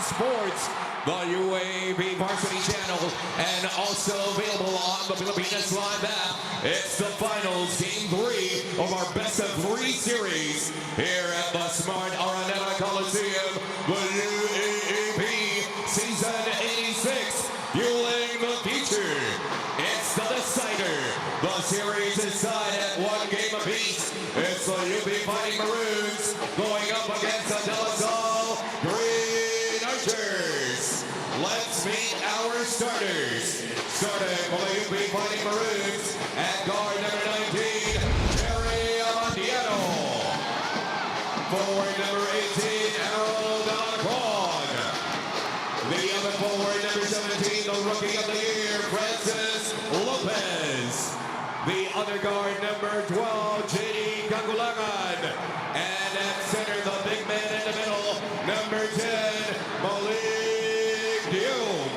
Sports, the UAAP Varsity Channel, and also available on the Pilipinas Live app. It's the finals, Game 3 of our Best of 3 series here at the Smart Araneta Coliseum, the UAAP Season 86, fueling the future. It's the decider. The series is tied at 1 game apiece. It's the UP Fighting Maroons going up against the DLSU Green Archers. Let's meet our starters. Starting for the UP Fighting Maroons at guard number 19, Jerry Amandiano. Forward number 18, Harold Alacron. The other forward number 17, the Rookie of the Year, Francis Lopez. The other guard number 12, J.D. Kagulangan. And at center, the big man in the middle, number 10, Malik Diop.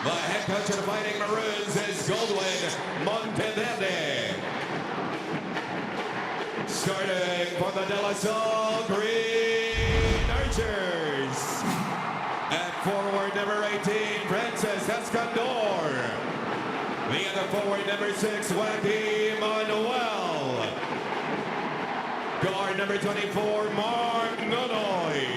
The head coach of the Fighting Maroons is Goldwyn Monteverde. Starting for the DLSU Green Archers. At forward number 18, Francis Escandor. The other forward number 6, Wendy Manuel. Guard number 24, Mark Nonoy.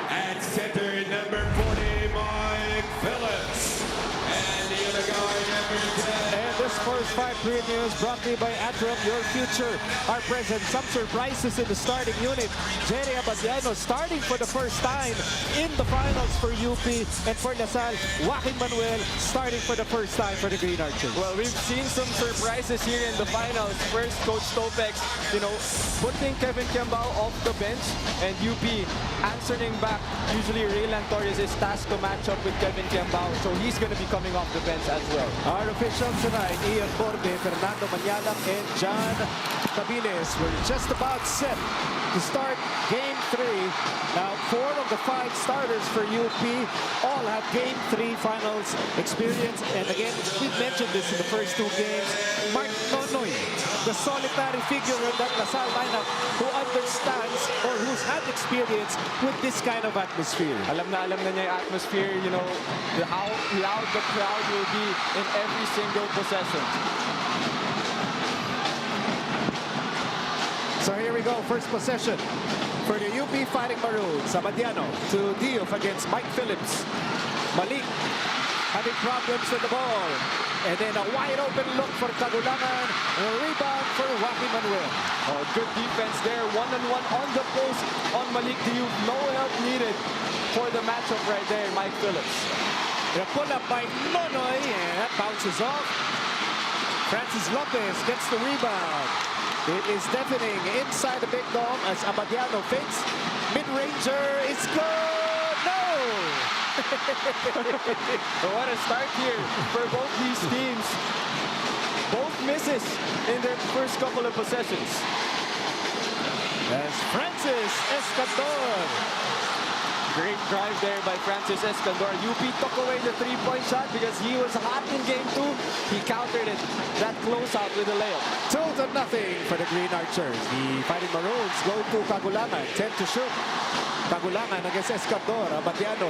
At center, number 40, Mike Phillips. And the other guard, number 10. And this first 5 previews brought to you by Atrum, your future. Our present, some surprises in the starting unit. Jerry Abadiano starting for the first time in the finals for UP. And for Lasal, Joaquin Manuel starting for the first time for the Green Archers. Well, we've seen some surprises here in the finals. First, Coach Topex, putting Kevin Kiambao off the bench, and UP answering back. Usually, Raylan Torres is tasked to match up with Kevin Kiambao, so he's going to be coming off the bench as well. Our officials tonight, Ian Borde, Fernando Manyalang, and John Cabilis. We're just about set to start Game 3. Now, 4 of the 5 starters for UP all have Game 3 finals experience. And again, we've mentioned this in the first 2 games. Mark Nonoy, the solitary figure in that Lasal lineup who understands or who's had experience with this kind of atmosphere. Alam na niya yung atmosphere, how loud the crowd will be in every single possession. So here we go, first possession for the UP Fighting Maroons. Abadiano to Diop against Mike Phillips. Malik having problems with the ball. And then a wide open look for Kagulangan. And a rebound for Joaquin Manuel. Oh, good defense there. One-on-one on the post on Malik Diop. No help needed for the matchup right there, Mike Phillips. A pull-up by Nonoy, and that bounces off. Francis Lopez gets the rebound. It is deafening inside the big dome as Abadiano fakes. Mid-ranger is good. No! What a start here for both these teams. Both misses in their first couple of possessions. As Francis Escandor. Great drive there by Francis Escandor. UP took away the 3-point shot because he was hot in Game 2. He countered it. That closeout with a layup. 2-0 for the Green Archers. The Fighting Maroons go to Kagulangan. 10 to shoot. Kagulangan against Escandor. Abadiano.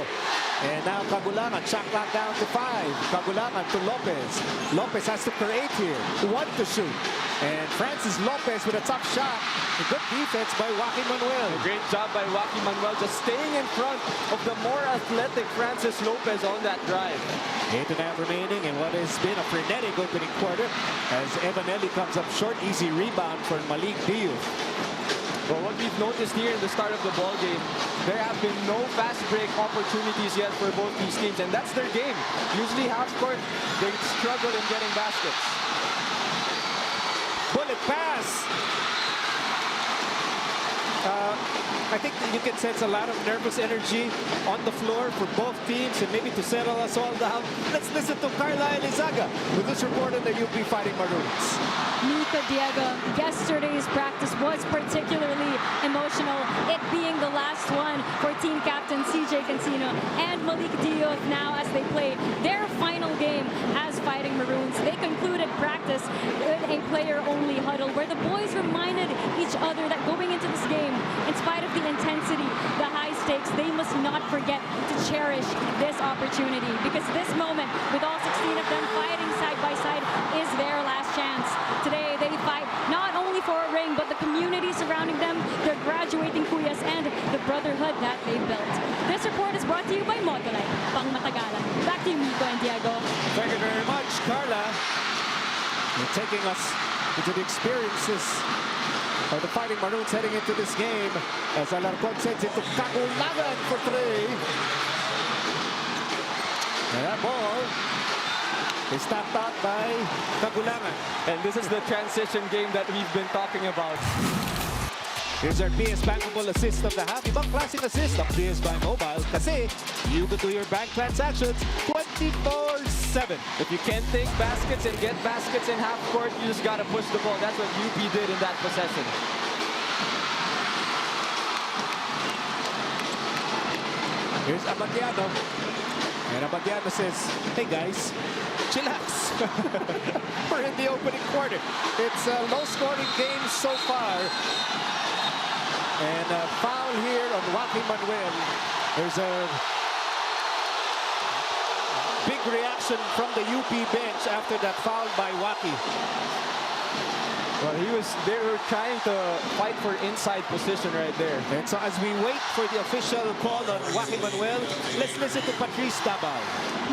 And now Kagulangan, shot clock down to 5. Kagulangan to Lopez. Lopez has to create here. 1 to shoot. And Francis Lopez with a tough shot. A good defense by Joaquin Manuel. A great job by Joaquin Manuel, just staying in front of the more athletic Francis Lopez on that drive. 8.5 remaining in what has been a frenetic opening quarter as Evanelli comes up short. Easy rebound for Malik Diop. Well, what we've noticed here in the start of the ball game, there have been no fast break opportunities yet for both these teams, and that's their game. Usually half court, they struggle in getting baskets. Bullet pass. I think you can sense a lot of nervous energy on the floor for both teams, and maybe to settle us all down, let's listen to Carla Elizaga with this report on the UP Fighting Maroons. Mika Diego, yesterday's practice was particularly emotional, it being the last one for team captain CJ Cancino and Malik Diop now as they play their final game as Fighting Maroons. They concluded practice with a player-only huddle where the boys reminded each other that going into this game, in spite of the intensity, the high stakes, they must not forget to cherish this opportunity, because this moment, with all 16 of them fighting side by side, is their last chance. Today, they fight not only for a ring, but the community surrounding them, their graduating kuyas, and the brotherhood that they built. This report is brought to you by Motolite, pang matagalan. Back to you, Miko and Diego. Thank you very much, Carla. You're taking us into the experiences of the Fighting Maroons heading into this game as Alarcon sends it to Kagulangan for 3. And that ball is tapped out by Kagulangan. And this is the transition game that we've been talking about. Here's our PS Bankable assist of the half. Ibang klaseng assist ng PS Bank Mobile kasi you can do your bank transactions 24/7. If you can't take baskets and get baskets in half court, you just gotta push the ball. That's what UP did in that possession. Here's Abadiano. And Abadiano says, hey guys, chillax. We're in the opening quarter. It's a low-scoring game so far. And a foul here on Joaquin Manuel. There's a big reaction from the UP bench after that foul by Joaquin. Well, they were trying to fight for inside position right there. And so as we wait for the official call on Joaquin Manuel, let's listen to Patrice Tabal.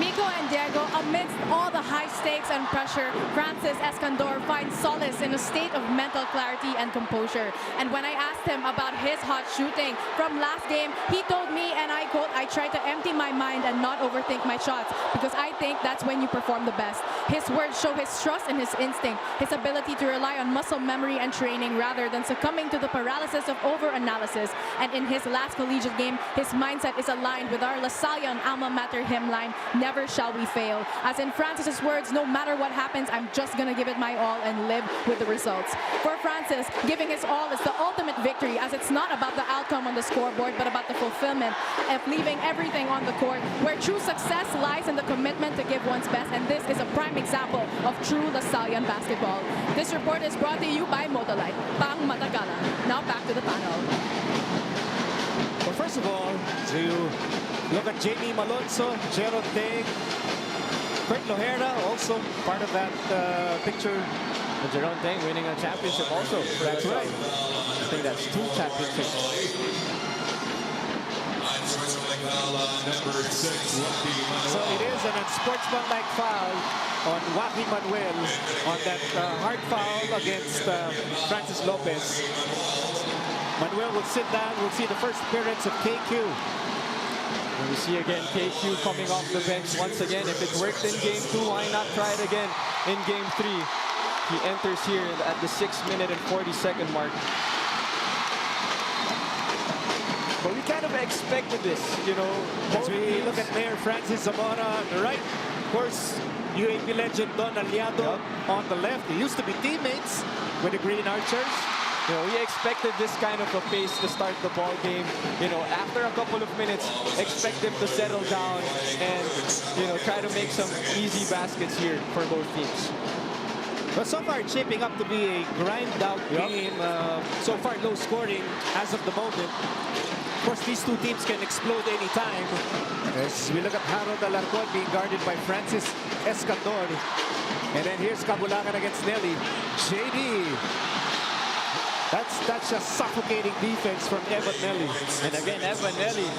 Miko and Diego, amidst all the high stakes and pressure, Francis Escandor finds solace in a state of mental clarity and composure. And when I asked him about his hot shooting from last game, he told me, and I quote, "I try to empty my mind and not overthink my shots because I think that's when you perform the best." His words show his trust in his instinct, his ability to rely on muscle memory and training rather than succumbing to the paralysis of over-analysis. And in his last collegiate game, his mindset is aligned with our Lasallian alma mater hymn line, "Never shall we fail." As in Francis's words, no matter what happens, I'm just gonna give it my all and live with the results. For Francis, giving his all is the ultimate victory, as it's not about the outcome on the scoreboard, but about the fulfillment of leaving everything on the court, where true success lies in the commitment to give one's best. And this is a prime example of true Lasallian basketball. This report is brought to you by Motolite, pang matagalan. Now back to the panel. Well, first of all, to look at Jamie Malonzo, Gerald Teng, Kurt Lohera, also part of that picture. And Jerome Teng winning a championship also. That's right. I think that's 2 championships. So it is an unsportsmanlike foul on Joaquin Manuel on that hard foul against Francis Lopez. Manuel will sit down. We'll see the first appearance of KQ. And we see again KQ coming off the bench once again. If it worked in game 2, why not try it again in game 3? He enters here at the 6-minute and 40-second mark. But we kind of expected this, you know. As we look at Mayor Francis Zamora on the right, of course, UAP legend Don Aliado on the left. They used to be teammates with the Green Archers. You know, we expected this kind of a pace to start the ball game. You know, after a couple of minutes, expect them to settle down and, you know, try to make some easy baskets here for both teams. But so far, it's shaping up to be a grind-out game. So far, low scoring as of the moment. Of course, these two teams can explode anytime. As we look at Harold Alarcon being guarded by Francis Escandor. And then here's Kagulangan against Nelly. JD. That's just suffocating defense from Evan Nelly. And again, Evan Nelly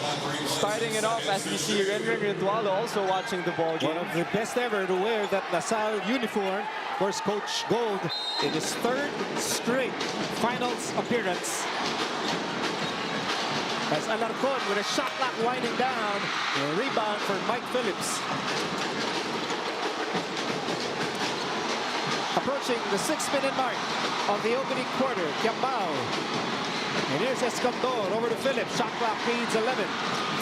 starting it off as we see Renren Ritualo also watching the ball game. One of the best ever to wear that LaSalle uniform. Of course, Coach Gold in his 3rd straight finals appearance. As Alarcon with a shot clock winding down. A rebound for Mike Phillips. Approaching the 6-minute mark of the opening quarter. Kiambao. And here's Escandor over to Phillips. Shot clock reads 11.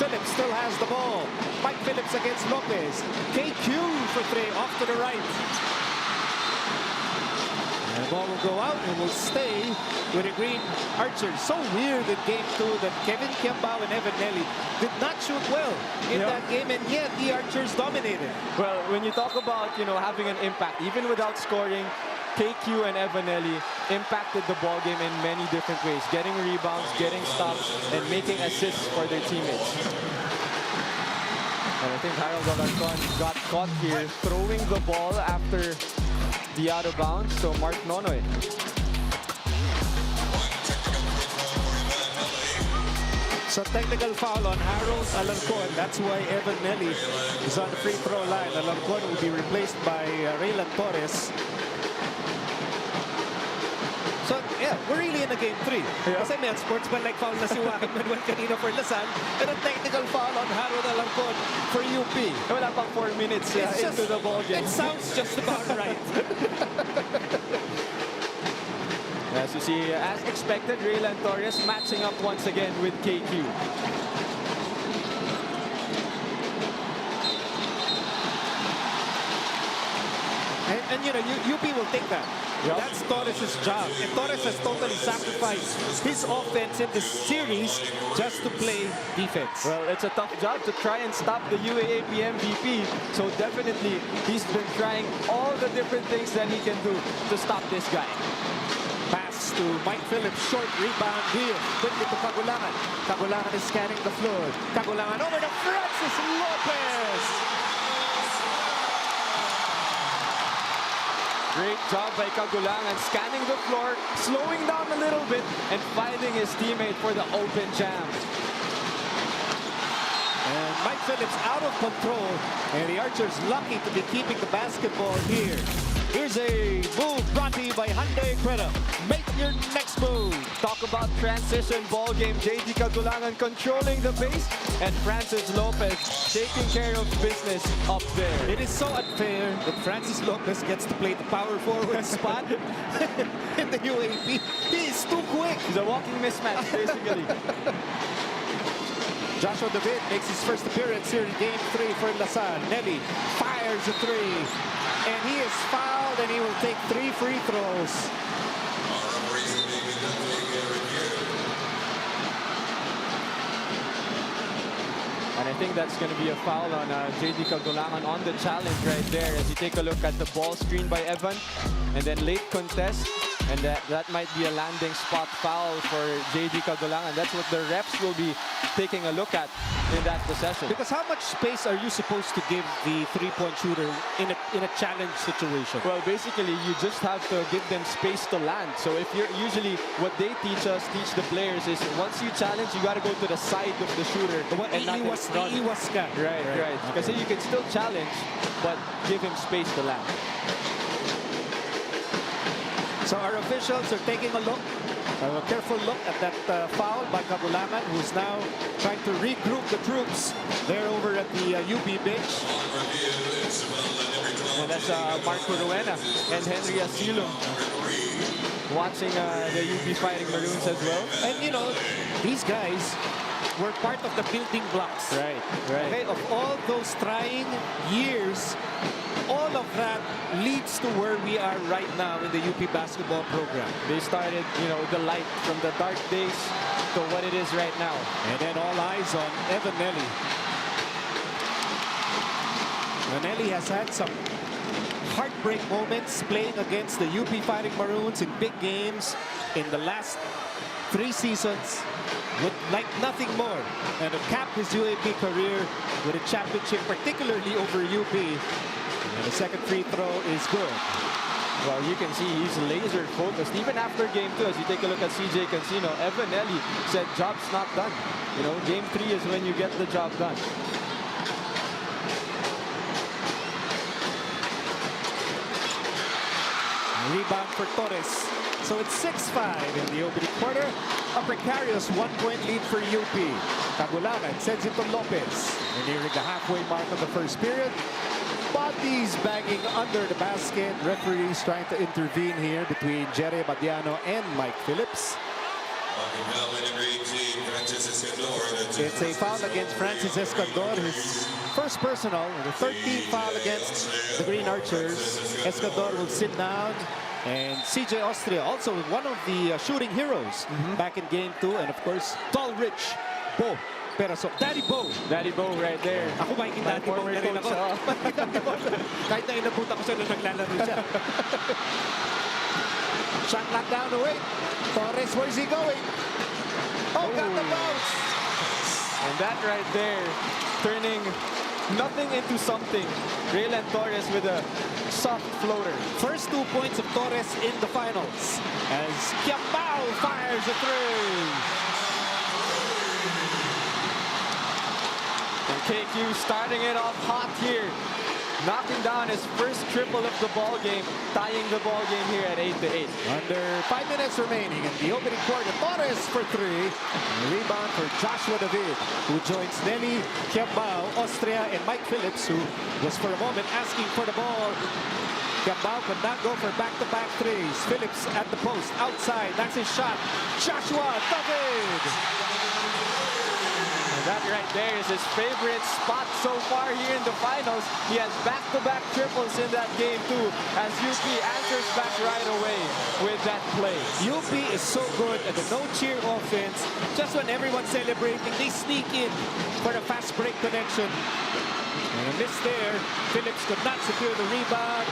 Phillips still has the ball. Mike Phillips against Lopez. KQ for 3 off to the right. And the ball will go out and will stay with the Green Archers. So weird in game 2 that Kevin Kiambao and Evan Nelly did not shoot well in that game, and yet the Archers dominated. Well, when you talk about, you know, having an impact, even without scoring, KQ and Evan Nelly impacted the ball game in many different ways, getting rebounds, getting stops, and making assists for their teammates. And I think Harold Alarcon got caught here throwing the ball after the out of bounds. So Mark Nonoy. So technical foul on Harold Alarcon. That's why Evan Nelly is on the free throw line. Alarcon will be replaced by Raylan Torres. So yeah, we're really in a game 3. Yeah. Kasi may sportsman-like foul na si Joaquin Manuel kanina for Lasal. And a technical foul on Harold Alarcon for UP. Wala pang 4 minutes into the ball game. It sounds just about right. As you see, as expected, Raylan Torres matching up once again with KQ. And you know, UP will take that. Yep. That's Torres' job. And Torres has totally sacrificed his offense in this series just to play defense. Well, it's a tough job to try and stop the UAAP MVP. So definitely, he's been trying all the different things that he can do to stop this guy. Pass to Mike Phillips, short rebound here. Quickly to Cagulangan. Cagulangan is scanning the floor. Cagulangan over to Francis Lopez. Great job by Cagulangan, scanning the floor, slowing down a little bit, and finding his teammate for the open jam. And Mike Phillips out of control. And the Archers lucky to be keeping the basketball here. Here's a move brought to you by Hyundai Credit. Make your next move. Talk about transition ball game. JD Cagulangan controlling the base, and Francis Lopez taking care of business up there. It is so unfair that Francis Lopez gets to play the power forward spot in the UAP. He is too quick. He's a walking mismatch, basically. Joshua David makes his first appearance here in Game 3 for Lasal. Nelly fires a 3. And he is fouled, and he will take 3 free throws. And I think that's going to be a foul on JD Cagulangan on the challenge right there as you take a look at the ball screen by Evan. And then late contest. And that might be a landing spot foul for JD Cagulangan. That's what the refs will be taking a look at in that possession. Because how much space are you supposed to give the three-point shooter in a challenge situation? Well, basically, you just have to give them space to land. So if you're usually, what they teach the players is once you challenge, you got to go to the side of the shooter and not run. Right. Because you can still challenge, but give him space to land. So our officials are taking a look, a careful look at that foul by Cagulangan, who's now trying to regroup the troops there over at the UP bench. And that's Marco Ruena and Henry Asilum watching the UP Fighting Maroons as well. And you know, these guys were part of the building blocks. Right. Okay, of all those trying years, all of that leads to where we are right now in the UP basketball program. They started, you know, the light from the dark days to what it is right now. And then all eyes on Evan Nelly. And Nelly has had some heartbreak moments playing against the UP Fighting Maroons in big games in the last 3 seasons. Would like nothing more and to cap his UAP career with a championship, particularly over UP. And the second free throw is good. Well, you can see he's laser focused. Even after game 2, as you take a look at CJ Cancino, Evan Nelly said, job's not done. You know, game 3 is when you get the job done. Rebound for Torres. So it's 6-5 in the opening quarter. A precarious 1-point lead for UP. Cagulangan sends it to Lopez. We're nearing the halfway mark of the first period. Bodies banging under the basket. Referees trying to intervene here between Jerry Badiano and Mike Phillips. It's a foul against Francis Escandor, his first personal, the 13th foul against the Green Archers. Escandor will sit down. And CJ Austria, also one of the shooting heroes back in game 2. And of course, Tall Rich, Bo Peraso. Daddy Bo. Daddy Bo right there. Ako ba yung Daddy Bo na rin ako? Kahit na inabutan ko siya nung naglalaro siya. Shot knocked down away. Torres, where's he going? Oh, got the bounce. And that right there, turning nothing into something. Raylan Torres with a soft floater. First 2 points of Torres in the finals as Kiambao fires a three. And KQ starting it off hot here. Knocking down his first triple of the ball game, tying the ball game here at 8-8. Under 5 minutes remaining in the opening quarter. Torres for three. A rebound for Joshua David, who joins Nelly, Kiambao, Austria, and Mike Phillips, who was for a moment asking for the ball. Kiambao could not go for back-to-back threes. Phillips at the post, outside. That's his shot. Joshua David. That right there is his favorite spot so far here in the finals. He has back-to-back triples in that game too, as UP answers back right away with that play. UP is so good at the no-cheer offense. Just when everyone's celebrating, they sneak in for a fast break connection. And a miss there. Phillips could not secure the rebound.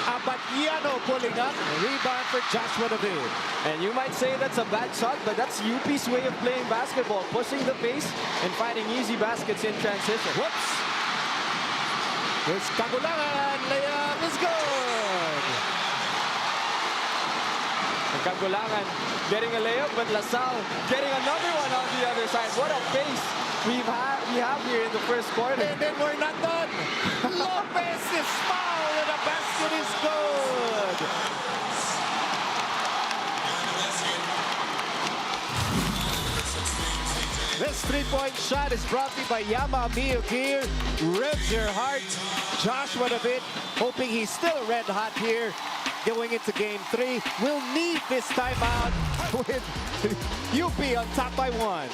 Abatiano pulling up. A rebound for Joshua David. And you might say that's a bad shot, but that's UP's way of playing basketball, pushing the pace and finding easy baskets in transition. Whoops. There's Kagulangan. Layup is good. And Kagulangan getting a layup, but LaSalle getting another one on the other side. What a pace we have here in the first quarter. And then we're not done. Lopez is fouled and the basket is good. This three-point shot is brought to you by Yama Mio Gear. Revs your heart. Joshua David, hoping he's still red hot here going into game 3. We'll need this timeout with UP on top by 1.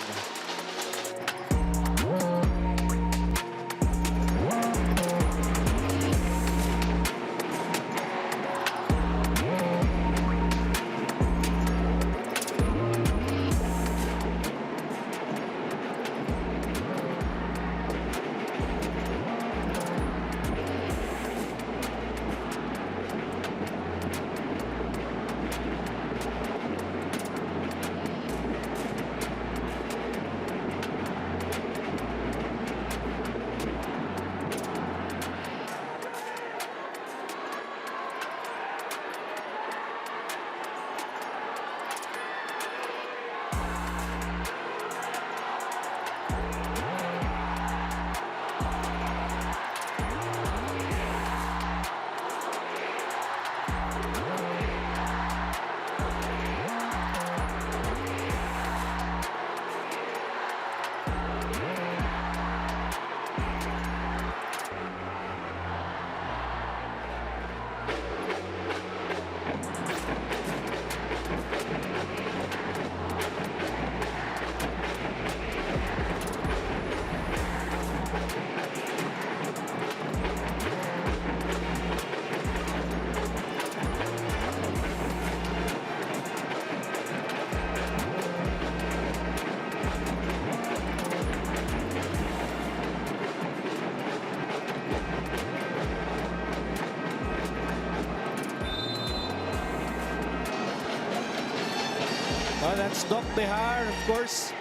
Well, that's Doc Behar, of course.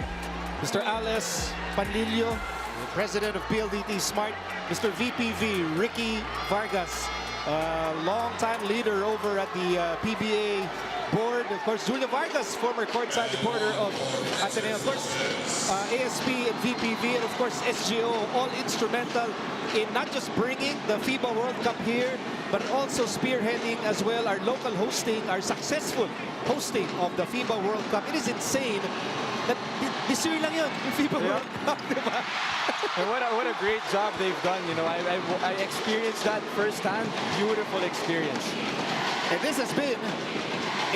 Mr. Alex Panlilio, the president of PLDT Smart. Mr. VPV, Ricky Vargas, long-time leader over at the PBA board. Of course, Julia Vargas, former courtside reporter of Ateneo. Of course, ASP and VPV, and of course, SGO, all instrumental in not just bringing the FIBA World Cup here, but also spearheading as well our local hosting, our successful hosting of the FIBA World Cup. It is insane that this year lang yun, yung FIBA World Cup, diba? And what a great job they've done. You know, I experienced that firsthand. Beautiful experience. And this has been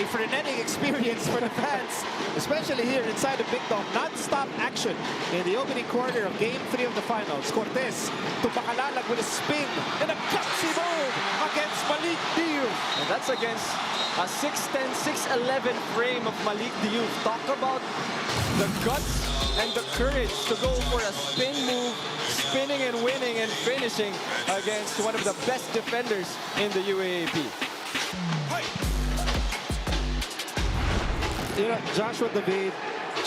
a frenetic experience for the fans, especially here inside the Big Dome. Non-stop action in the opening quarter of Game 3 of the finals. Cortez to Bacalalag with a spin and a gutsy move against Malik Diouf. And that's against a 6'10", 6'11" frame of Malik Diouf. Talk about the guts and the courage to go for a spin move, spinning and winning and finishing against one of the best defenders in the UAAP. You know, Joshua David,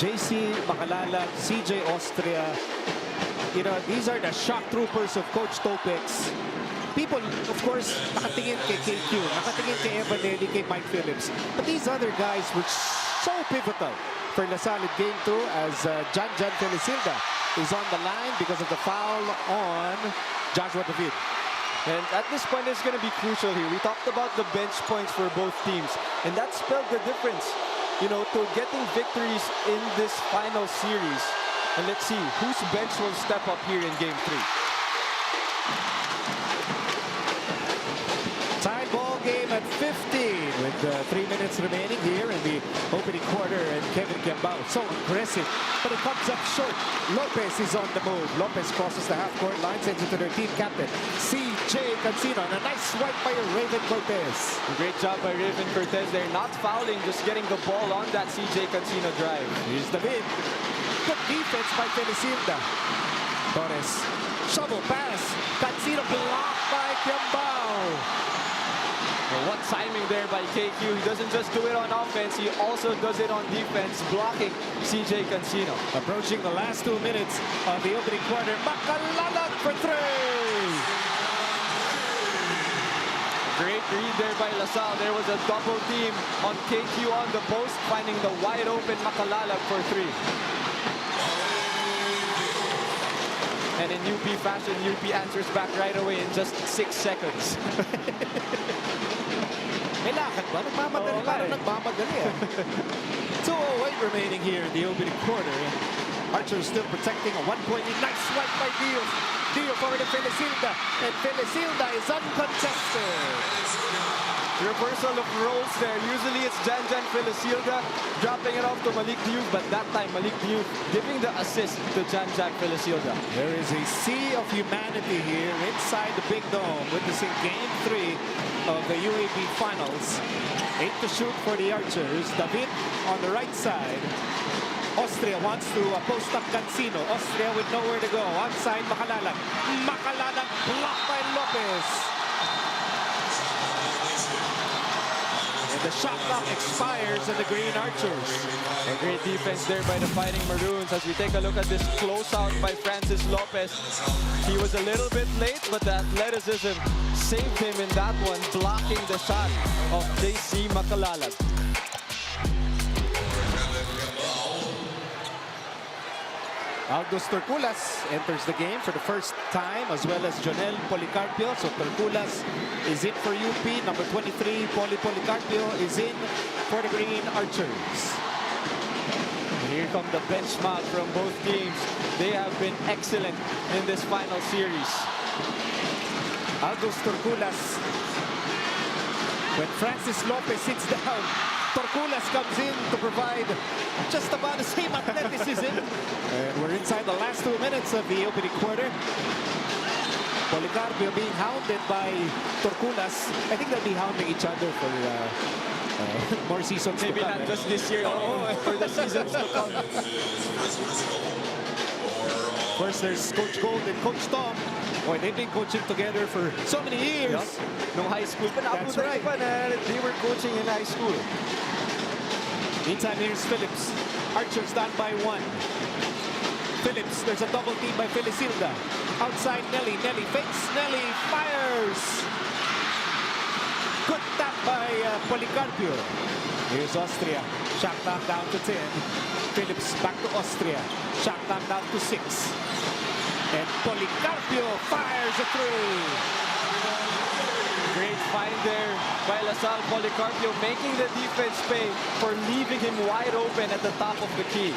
JC Bacalalag, CJ Austria, You know, these are the shock troopers of Coach Topex. People, of course, nakatingin kay KQ, nakatingin kay Evan Nelly, kay Mike Phillips. But these other guys were so pivotal for Lasal in Game 2 as Jan Felisilda is on the line because of the foul on Joshua David. And at this point, it's going to be crucial here. We talked about the bench points for both teams, and that spelled the difference, you know, to getting victories in this final series. And let's see whose bench will step up here in Game 3. Tie ball game at 15 with 3 minutes remaining here in the opening quarter, and Kevin Kiambao so aggressive, but it comes up short. Lopez is on the move. Lopez crosses the half-court line, sends it to their team captain, CJ Cancino, and a nice swipe by Raven Cortez. Great job by Raven Cortez. They're not fouling, just getting the ball on that CJ Cancino drive. Here's David. Good defense by Felisilda. Torres, shovel pass. Cancino blocked by Kiambao. Well, what timing there by KQ. He doesn't just do it on offense, he also does it on defense, blocking CJ Cancino. Approaching the last 2 minutes of the opening quarter. Makalalag for 3. Great read there by Lasal. There was a double team on KQ on the post, finding the wide open Makalalag for 3. And in UP fashion, UP answers back right away in just 6 seconds. May lakad ba? Nagmamadali, parang nagmamadali. 2:08 remaining here in the opening quarter. Archer still protecting a 1-point lead. Nice swipe by Dio. Dio forward to Felisilda. And Felisilda is uncontested. Reversal of roles there. Usually it's Jan Felisilda dropping it off to Malik Diouf, but that time Malik Diouf giving the assist to Jan Felisilda. There is a sea of humanity here inside the Big Dome, witnessing Game 3 of the UAAP Finals. 8 to shoot for the Archers. David on the right side. Austria wants to post up Cancino. Austria with nowhere to go. Outside Makalalag. Makalalag blocked by Lopez. And the shot clock expires in the Green Archers. A great defense there by the Fighting Maroons. As we take a look at this closeout by Francis Lopez. He was a little bit late, but the athleticism saved him in that one, blocking the shot of JC Makalalag. Aldous Turculas enters the game for the first time, as well as Jonel Policarpio. So Turculas is in for UP. Number 23, Policarpio is in for the Green Archers. And here come the benchmark from both teams. They have been excellent in this final series. Aldous Turculas. When Francis Lopez sits down, Turculas comes in to provide just about the same athleticism. And we're inside the last 2 minutes of the opening quarter. Policarpio being hounded by Turculas. I think they'll be hounding each other for more seasons Maybe to come. not just this year, for the seasons to come. First, there's Coach Gold and Coach Tom. Boy, they've been coaching together for so many years. No high school. That's right. They were coaching in high school. Meantime, here's Phillips. Archers down by 1. Phillips, there's a double team by Felisilda. Outside Nelly. Nelly fakes. Nelly fires. Good tap by Policarpio. Here's Austria. Shot clock down to 10. Phillips back to Austria. Shot clock down to 6. And Policarpio fires a 3. Great find there by Lasal. Policarpio making the defense pay for leaving him wide open at the top of the key.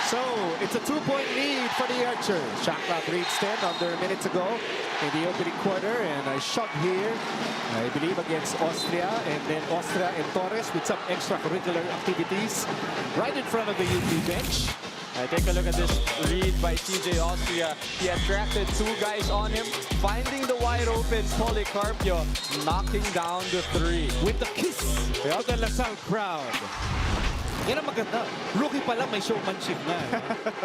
So, it's a 2-point lead for the Archers. Shot clock reads 10 under a minute to go in the opening quarter. And a shot here, I believe, against Austria. And then Austria and Torres with some extracurricular activities right in front of the UP bench. Take a look at this read by TJ Austria. He attracted 2 guys on him, finding the wide open Policarpio, knocking down the 3. With the kiss of the Lasal crowd. Yan ang maganda. Rookie pa lang may showmanship na.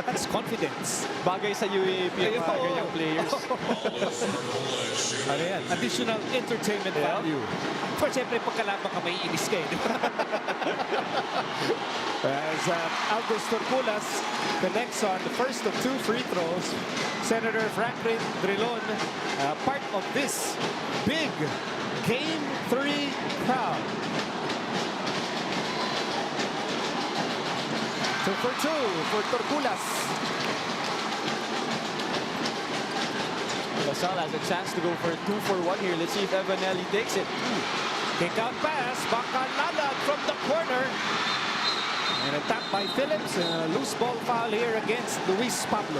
That's confidence. Bagay sa UAAP ang mga ganyang players. Ano yan? Additional entertainment value. For siyempre, pagkalaban ka may inis ka eh. As Aldous Torculas connects on the first of 2 free throws, Senator Franklin Drilon, part of this big Game 3 crowd. 2 for 2 for Torculas. LaSalle has a chance to go for 2 for 1 here. Let's see if Evanelli takes it. Kick out pass, Bacalalag from the corner. And a tap by Phillips, and a loose ball foul here against Luis Pablo.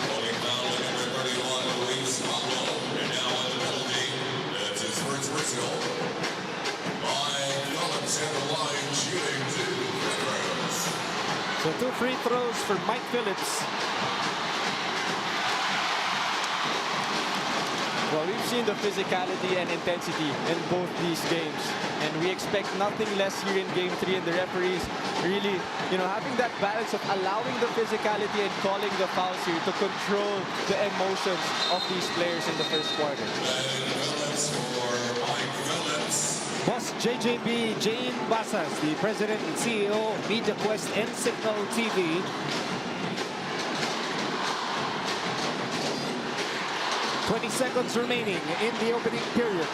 Calling foul on number 31, Luis Pablo. And now on the penalty, that's his first personal. By Phillips at the line, shooting 2 free throws. So 2 free throws for Mike Phillips. Well, we've seen the physicality and intensity in both these games, and we expect nothing less here in Game 3. And the referees really, having that balance of allowing the physicality and calling the fouls here to control the emotions of these players in the first quarter. Phillips for Mike Phillips. Boss JJB Jane Basas, the president and CEO of Media Quest and Signal TV. 20 seconds remaining in the opening period.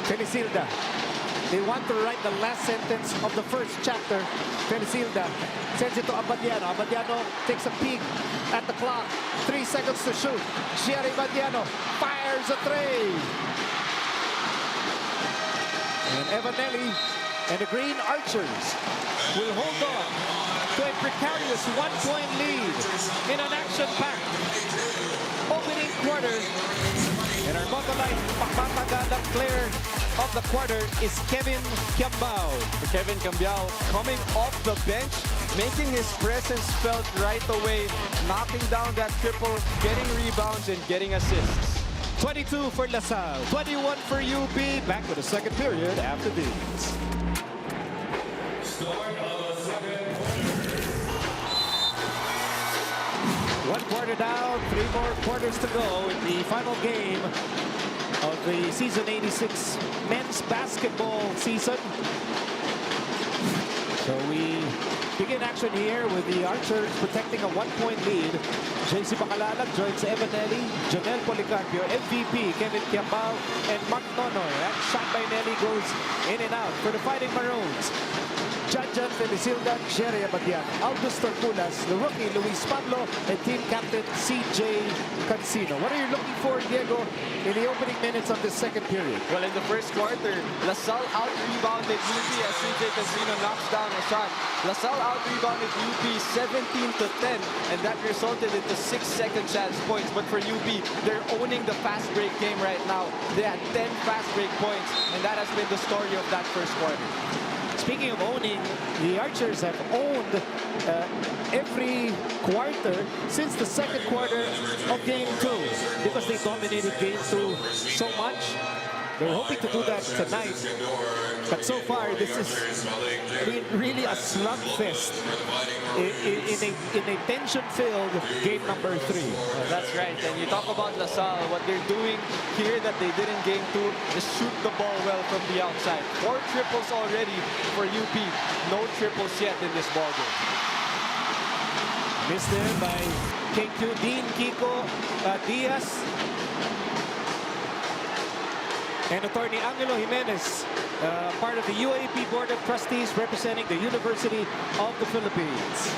Felicilda. They want to write the last sentence of the first chapter. Felicilda sends it to Abadiano. Abadiano takes a peek at the clock. 3 seconds to shoot. Jerry Abadiano fires a 3. And Evanelli and the Green Archers will hold on to a precarious 1-point lead in an action-packed opening quarter. And our Motolite pagpapagalang player of the quarter is Kevin Kiambao. Kevin Cambiao coming off the bench, making his presence felt right away, knocking down that triple, getting rebounds and getting assists. 22 for LaSalle, 21 for UP. Back to the second period after these. Start of the second quarter. 1 quarter down, 3 more quarters to go in the final game of the season 86 men's basketball season. So we begin action here with the Archers protecting a 1-point lead. JC Bacalalag joins Evanelli, Jonel Policarpio, MVP Kevin Kiambao, and Mark Nonoy. That shot by Nelly goes in and out for the Fighting Maroons. Janjan Felicilda, Jerry Abadian, Aldous Torculas, the rookie Luis Pablo, and team captain CJ Cancino. What are you looking for, Diego, in the opening minutes of the second period? Well, in the first quarter, LaSalle out-rebounded UP as CJ Cancino knocks down a shot. LaSalle out-rebounded UP 17-10, and that resulted into 6 second chance points. But for UP, they're owning the fast break game right now. They had 10 fast break points, and that has been the story of that first quarter. Speaking of owning, the Archers have owned every quarter since the second quarter of Game 2 because they dominated Game 2 so much. They're hoping to do that tonight. But so far, this is really a slugfest in a tension-filled game number 3. That's right. And you talk about LaSalle, what they're doing here that they did in Game 2 is shoot the ball well from the outside. 4 triples already for UP. No triples yet in this ball game. Missed there by KQ Dean Kiko Diaz. And attorney Angelo Jimenez, part of the UAAP Board of Trustees representing the University of the Philippines.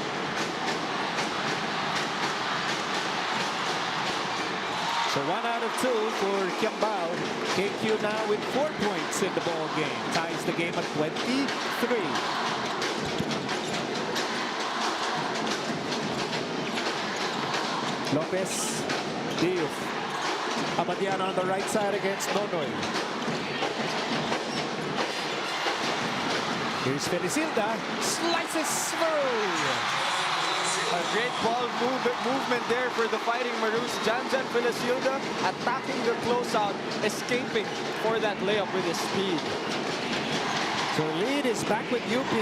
So 1 out of 2 for Kiambao. KQ now with 4 points in the ball game. Ties the game at 23. Lopez, Diouf. Abadiano on the right side against Nonoy. Here's Felicilda, slices through. A great ball movement there for the Fighting Maroons. Janjan Villasilda attacking the closeout, escaping for that layup with his speed. So lead is back with UP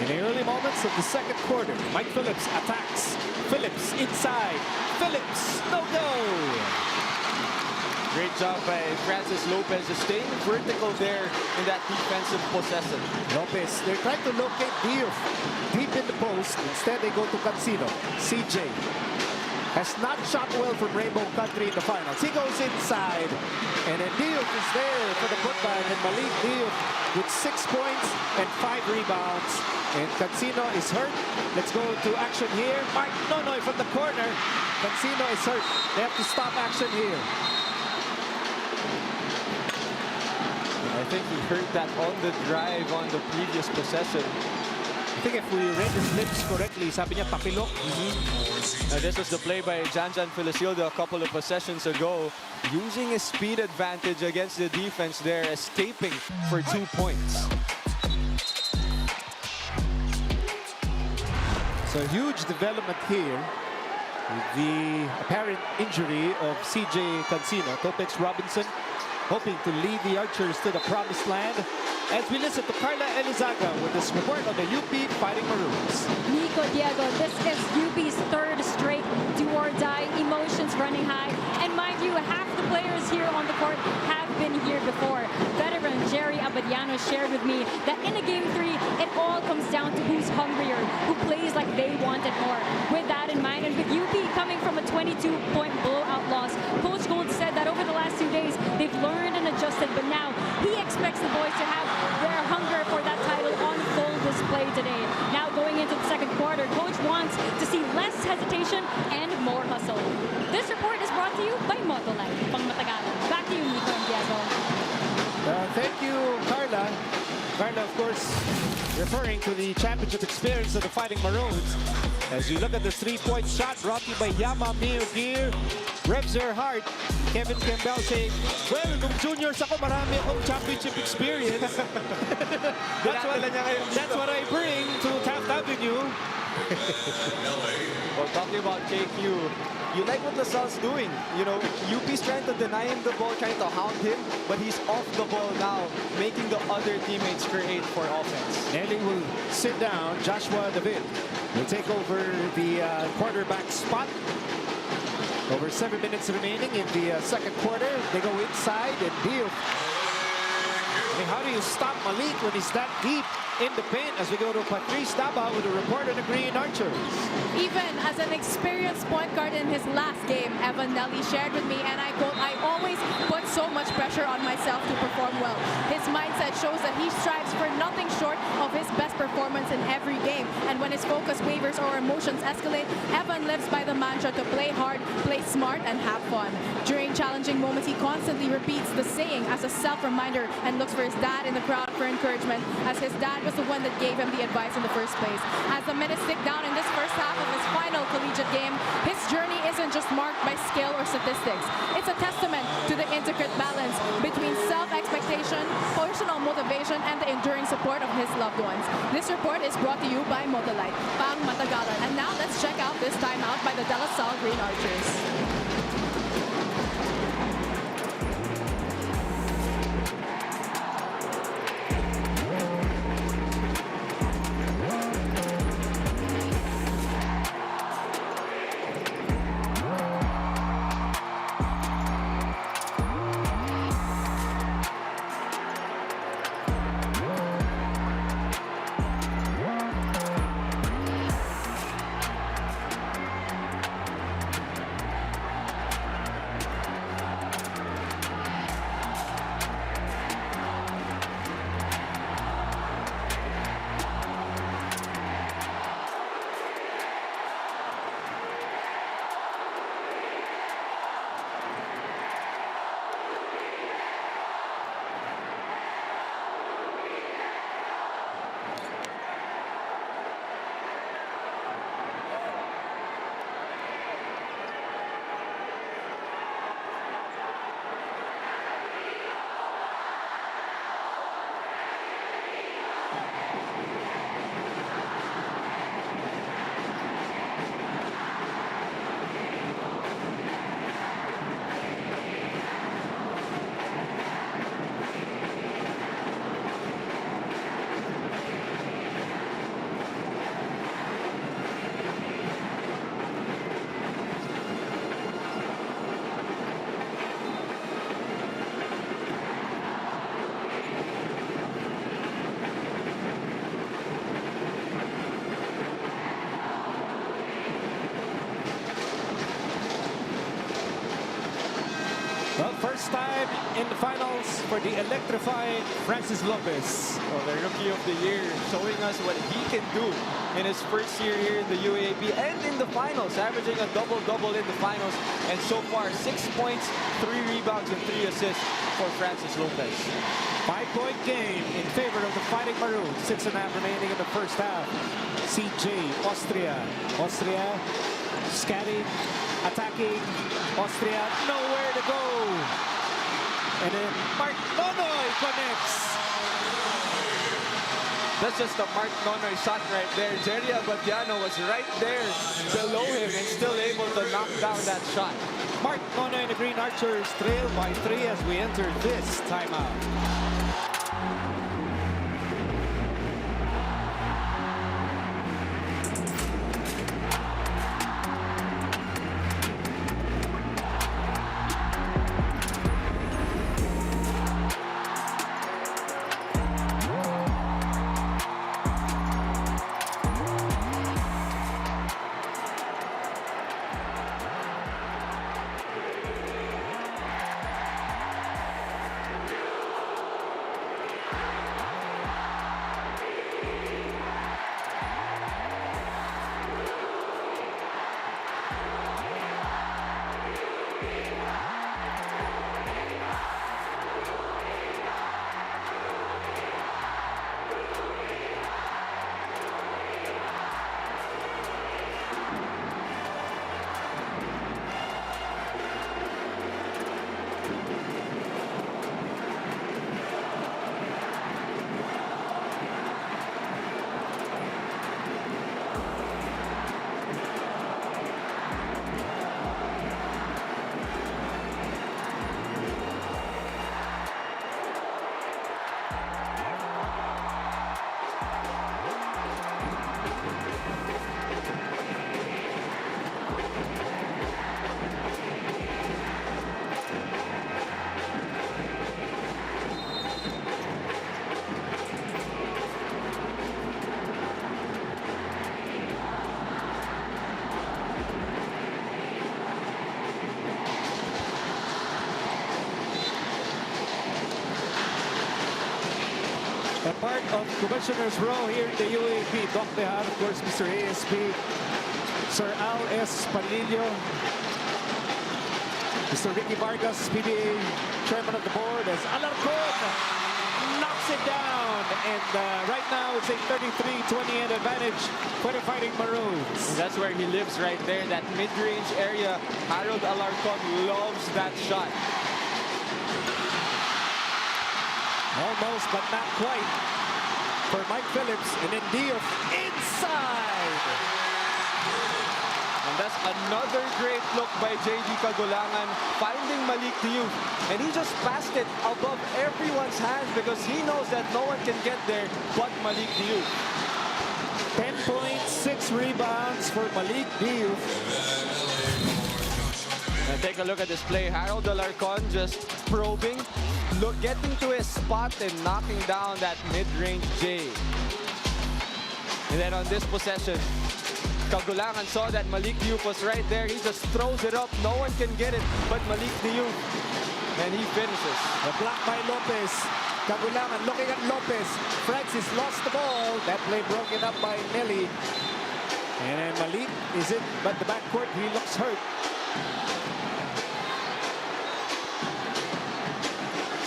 in the early moments of the second quarter. Mike Phillips attacks. Phillips inside. Phillips, no go. Great job by Francis Lopez, staying vertical there in that defensive possession. Lopez, they're trying to locate Diouf deep in the post. Instead, they go to Cancino. CJ has not shot well from Rainbow Country in the finals. He goes inside. And then Diouf is there for the putback. And Malik Diouf with 6 points and 5 rebounds. And Cancino is hurt. Let's go to action here. Mark Nonoy from the corner. Cancino is hurt. They have to stop action here. I think he heard that on the drive on the previous possession. I think if we read his lips correctly, sabi niya tapilok. This was the play by Janjan Villasilda a couple of possessions ago, using his speed advantage against the defense there, escaping for 2 points. So huge development here with the apparent injury of CJ Cancino. Topex Robinson hoping to lead the Archers to the promised land. As we listen to Carla Elizaga with this report on the UP Fighting Maroons. Nico Diego, this is UP's third straight do-or-die, emotions running high. And mind you, half the players here on the court have been here before. Veteran Jerry Abadiano shared with me that in a Game 3, it all comes down to who's hungrier, who plays like they want it more. With that in mind, and with UP coming from a 22-point blowout loss, Coach Gold said that over the last 2 days, they've learned and adjusted, but now he expects the boys to have their hunger for that title on full display today. Now going into the second quarter, Coach wants to see less hesitation and more hustle. This report is brought to you by Motolife. Pang Matagalan. Back to you, Nico and Diego. Thank you, Carla. Carla, of course, referring to the championship experience of the Fighting Maroons. As you look at the three-point shot brought to you by Yama Mio Gear, Revs Your Heart. Kevin Campbell saying, well, nung juniors ako, marami akong championship experience. that's what I bring to Taft Avenue. Well, talking about JQ, you like what LaSalle's doing. You know, UP's trying to deny him the ball, trying to hound him, but he's off the ball now, making the other teammates create for offense. Nelly will sit down. Joshua David will take over the quarterback spot. Over 7 minutes remaining in the second quarter. They go inside and Diouf. I mean, how do you stop Malik when he's that deep in the paint? As we go to Patrice Daba with a report on the Green Archers. Even as an experienced point guard in his last game, Evan Nelly shared with me, and I quote, I always put so much pressure on myself to perform well. His mindset shows that he strives for nothing short of his best performance in every game. And when his focus wavers or emotions escalate, Evan lives by the mantra to play hard, play smart, and have fun. During challenging moments, he constantly repeats the saying as a self-reminder and looks for his dad in the crowd for encouragement, as his dad was the one that gave him the advice in the first place. As the minutes tick down in this first half of his final collegiate game, his journey isn't just marked by skill or statistics. It's a testament to the intricate balance between self-expectation, personal motivation, and the enduring support of his loved ones. This report is brought to you by Motolife, Pang Matagalan. And now let's check out this timeout by the De La Salle Green Archers. First time in the finals for the electrifying Francis Lopez. Well, the Rookie of the Year showing us what he can do in his first year here in the UAAP and in the finals, averaging a double-double in the finals. And so far, 6 points, 3 rebounds, and 3 assists for Francis Lopez. 5-point game in favor of the Fighting Maroons. 6.5 remaining in the first half. CJ, Austria. Austria scanning, attacking. Austria, nowhere to go. And then Mark Nonoy connects. That's just a Mark Nonoy shot right there. Jerry Abadiano was right there below him and still able to knock down that shot. Mark Nonoy and the Green Archers trail by 3 as we enter this timeout. A part of Commissioner's Row here in the UAAP. Doc Dejar, of course, Mr. ASP, Sir Al S. Panilio, Mr. Ricky Vargas, PBA chairman of the board, as Alarcon knocks it down. And right now it's a 33-28 advantage for the Fighting Maroons. And that's where he lives right there, that mid-range area. Harold Alarcon loves that shot. Almost, but not quite for Mike Phillips. And then Diouf inside. And that's another great look by J.D. Kagulangan, finding Malik Diouf. And he just passed it above everyone's hands because he knows that no one can get there but Malik Diouf. 10 points, 6 rebounds for Malik Diouf. And take a look at this play. Harold Alarcon just probing, getting to his spot and knocking down that mid-range J. And then on this possession, Kagulangan saw that Malik Diouf was right there. He just throws it up. No one can get it but Malik Diouf. And he finishes. The block by Lopez. Kagulangan looking at Lopez. Francis lost the ball. That play broken up by Nelly. And then Malik is it, but the backcourt, he looks hurt.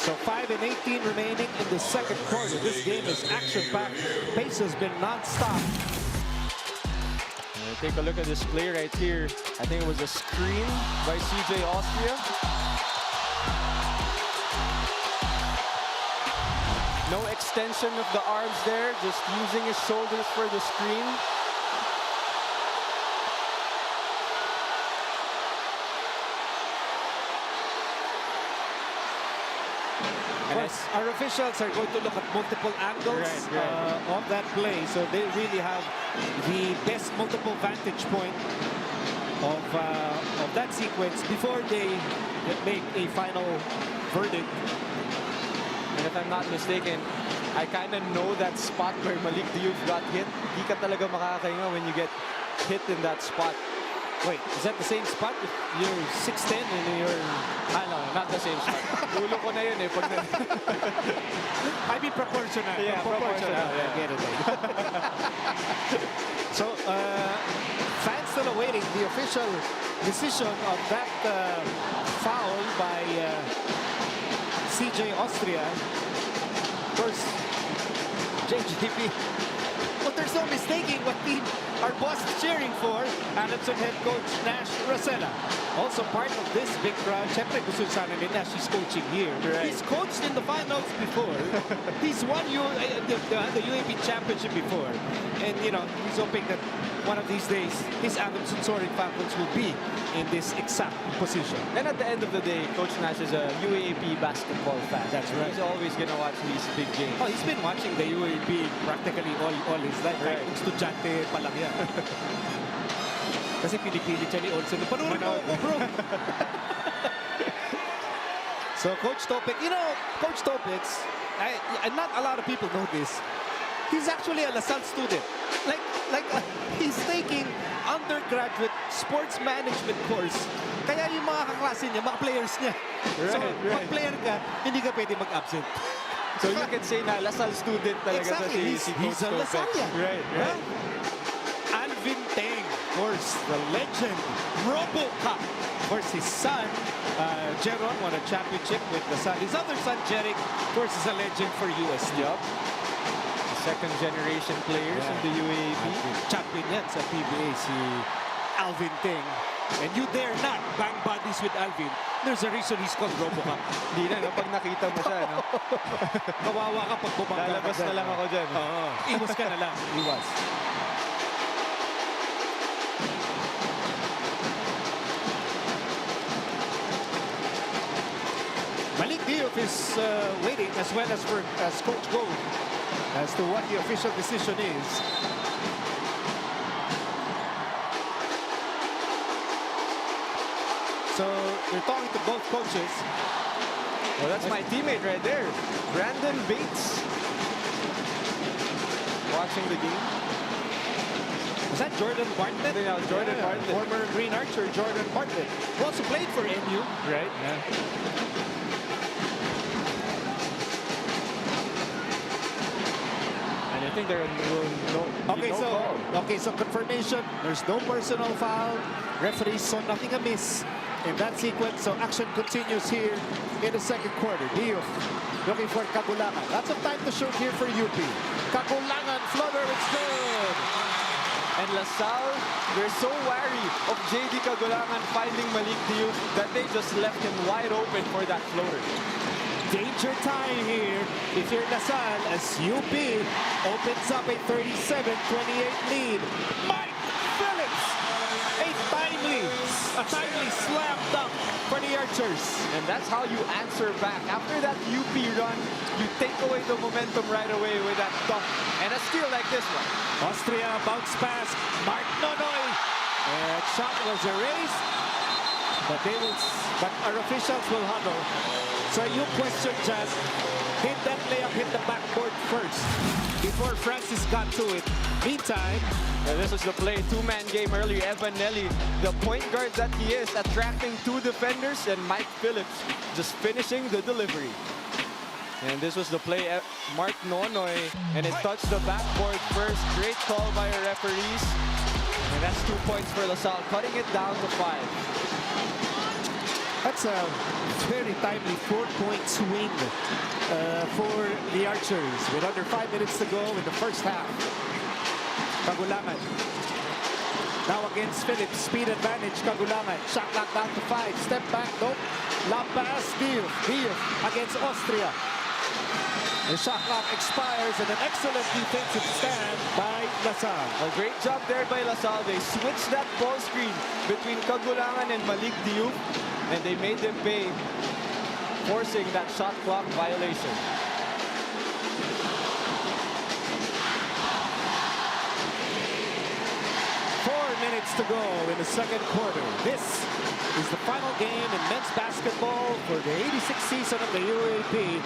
So 5 and 18 remaining in the second quarter. This game is action-packed. Pace has been non-stop. Take a look at this play right here. I think it was a screen by CJ Austria. No extension of the arms there, just using his shoulders for the screen. Our officials are going to look at multiple angles of that play, so they really have the best multiple vantage point of that sequence before they make a final verdict. And if I'm not mistaken, I kind of know that spot where Malik Diouf got hit. Di ka talaga makakahinga when you get hit in that spot. Wait, is that the same spot? If you're 6'10 and you're... No, not the same spot. Ulo ko na yun eh. Pag I mean proportional. Yeah, proportional. I get it. So, fans still awaiting the official decision of that foul by CJ Austria. Of course, JJP. But there's no mistaking what team our boss is cheering for. Adamson head coach Nash Rosella. Also part of this big crowd. Siyempre gusto sana ni Nash is coaching here. Right. He's coached in the finals before. He's won the UAP championship before. And, you know, he's hoping that one of these days, his Adamson Soaring Falcons will be in this exact position. And at the end of the day, Coach Nash is a UAAP basketball fan. That's right. He's always going to watch these big games. Oh, he's been watching the UAP practically all his life. Right. Kahit estudyante pa lang yan. Kasi pinipilit siya ni Olsen. Panurin mo ako, bro. So, Coach Topek, you know, Coach Topek's, not a lot of people know this. He's actually a LaSalle student. He's taking undergraduate sports management course. Kaya yung mga kaklase niya, mga players niya. So, pag player ka, hindi ka pwede mag-absent. So you can say na LaSalle student talaga Exactly. si He's a Coach Topek. LaSalle. Right, right. Alvin Teng, of course, the legend, RoboCop. Of course, his son, Jeron, won a championship with LaSalle. His other son, Jeric, of course, is a legend for USD. Yup. Second generation players in the UAAP. Champion yan sa PBA, si Alvin Teng. And you dare not bang bodies with Alvin. There's a reason he's called RoboCop. Hindi na, no? Pag nakita mo siya, no? Kawawa ka pag bumangga ka Lalabas dyan. na lang ako dyan. Oo. Iwas ka na lang. Iwas. Malik Diouf is waiting as well as Coach Gold as to what the official decision is. So we're talking to both coaches. Well, that's my teammate right there. Brandon Bates. Watching the game. Was that Jordan Bartlett? Yeah, Jordan Bartlett. Former Green Archer Jordan Bartlett. Who also played for NU. Right? Yeah. And I think there will Okay, so confirmation. There's no personal foul. Referees saw nothing amiss in that sequence. So action continues here in the second quarter. Diouf looking for Kagulangan. Lots of time to shoot here for UP. Kagulangan floater, it's good. And LaSalle, they're so wary of JD Kagulangan finding Malik Diouf that they just left him wide open for that floater. Danger time here if you're LaSalle as UP opens up a 37-28 lead. Mike Phillips, a timely slam dunk for the Archers. And that's how you answer back. After that UP run, you take away the momentum right away with that dunk. And a steal like this one. Austria bounce pass, Mark Nonoy. And shot was erased, but our officials will huddle. So you question, Jan, did that layup hit the backboard first before Francis got to it? Meantime, this was the play, two-man game earlier. Evan Nelly, the point guard that he is, attracting two defenders, and Mike Phillips just finishing the delivery. And this was the play, Mark Nonoy, and it touched the backboard first. Great call by our referees. And that's 2 points for LaSalle, cutting it down to 5. That's a very timely 4-point swing for the Archers with under 5 minutes to go in the first half. Kagulangan. Now against Phillips, speed advantage, Kagulangan. Shot clock down to 5. Step back, nope. Lob pass, Diouf against Austria. The shot clock expires and an excellent defensive stand by LaSalle. A great job there by LaSalle. They switched that ball screen between Kagulangan and Malik Diouf, and they made them pay, forcing that shot clock violation. Minutes to go in the second quarter. This is the final game in men's basketball for the 86th season of the UAAP.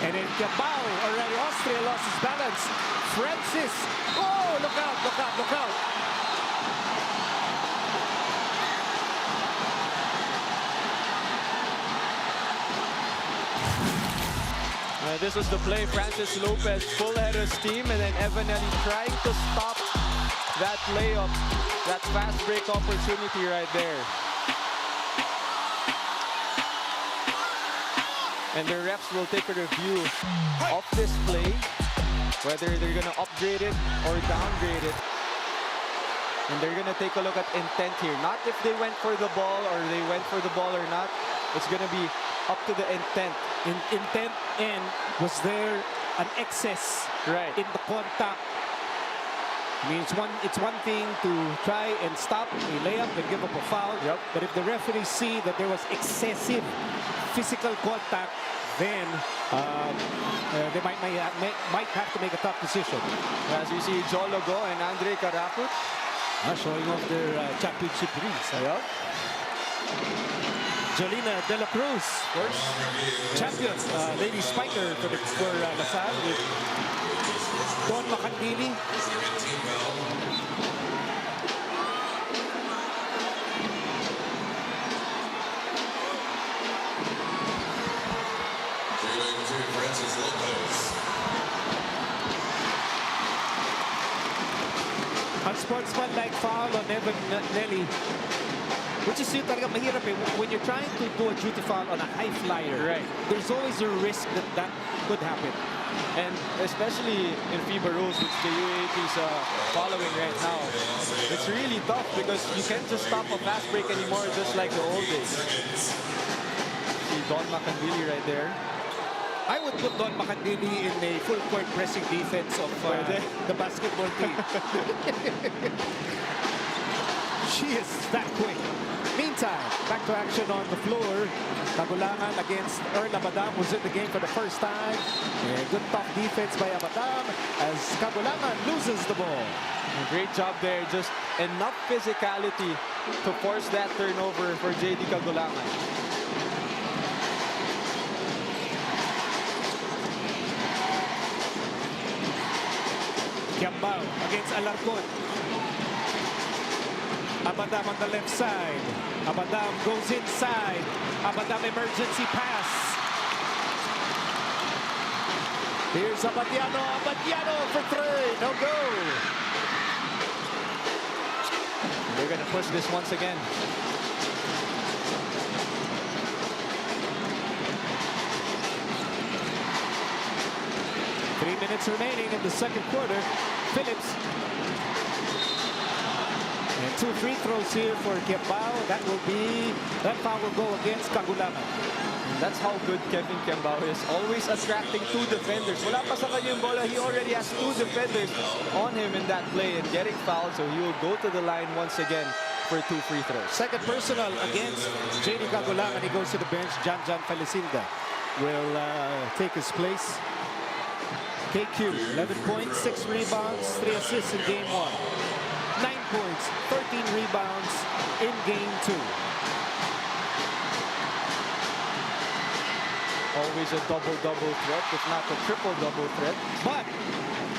And in Cabao, already Austria lost his balance. Francis, oh, look out, look out, look out. this was the play. Francis Lopez full head of steam, and then Evanelli trying to stop that layup, that fast break opportunity right there. And the refs will take a review of this play, whether they're going to upgrade it or downgrade it. And they're going to take a look at intent here. Not if they went for the ball or they went for the ball or not. It's going to be up to the intent. Intent, and was there an excess in the contact? I mean, it's one thing to try and stop a layup and give up a foul. But if the referees see that there was excessive physical contact, then they might have to make a tough decision. As we see Jologo and Andre Caraput showing off their championship rings. Jolina De La Cruz, first champion, lady spiker for LaSalle with Don Macandili. Francis Lopez. Unsportsmanlike foul on Evan Nelly, which is yung talaga mahirap eh. When you're trying to do a duty foul on a high flyer, there's always a risk that could happen. And especially in FIBA rules, which the UAAP is following right now, it's really tough because you can't just stop a fast break anymore, just like the old days. See Don Macandili right there. I would put Don Macandili in a full court pressing defense of the basketball team. She is that quick. Meantime, back to action on the floor. Kagulangan against Earl Abadam, who's in the game for the first time. Good tough defense by Abadam as Kagulangan loses the ball. Great job there. Just enough physicality to force that turnover for JD Kagulangan. Kiambao against Alarcon. Abadam on the left side. Abadam goes inside. Abadam emergency pass. Here's Abadiano. Abadiano for three. No go. They're going to push this once again. Three minutes remaining in the second quarter. Phillips. And two free throws here for Kiambao. That foul will go against Kagulangan. That's how good Kevin Kiambao is. Always attracting two defenders. Wala pa sa kanya yung bola. He already has two defenders on him in that play and getting fouled. So he will go to the line once again for two free throws. Second personal against JD Kagulangan. He goes to the bench. Jan Felicinda will take his place. KQ, 11 points, 6 rebounds, 3 assists in game 1. 9 points, 13 rebounds in game 2. Always a double-double threat, if not a triple-double threat. But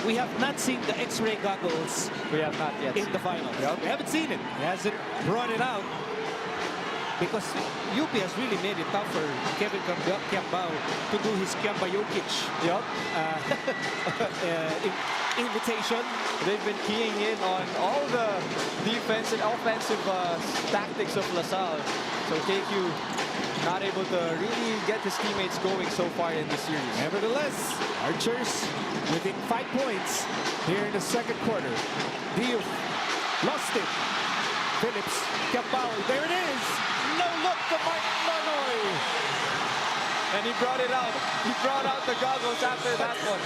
we have not seen the X-ray goggles. We have not yet in the finals. We haven't seen it. He hasn't brought it out. Because UP has really made it tough for Kevin Kiambao to do his Kiamba Jokic invitation. They've been keying in on all the defense and offensive tactics of LaSalle. So KQ not able to really get his teammates going so far in the series. Nevertheless, Archers within 5 points here in the second quarter. Diouf lost it. Phillips, Kiambao, there it is. No look to Martin Manoy. And he brought it out. He brought out the goggles after that one.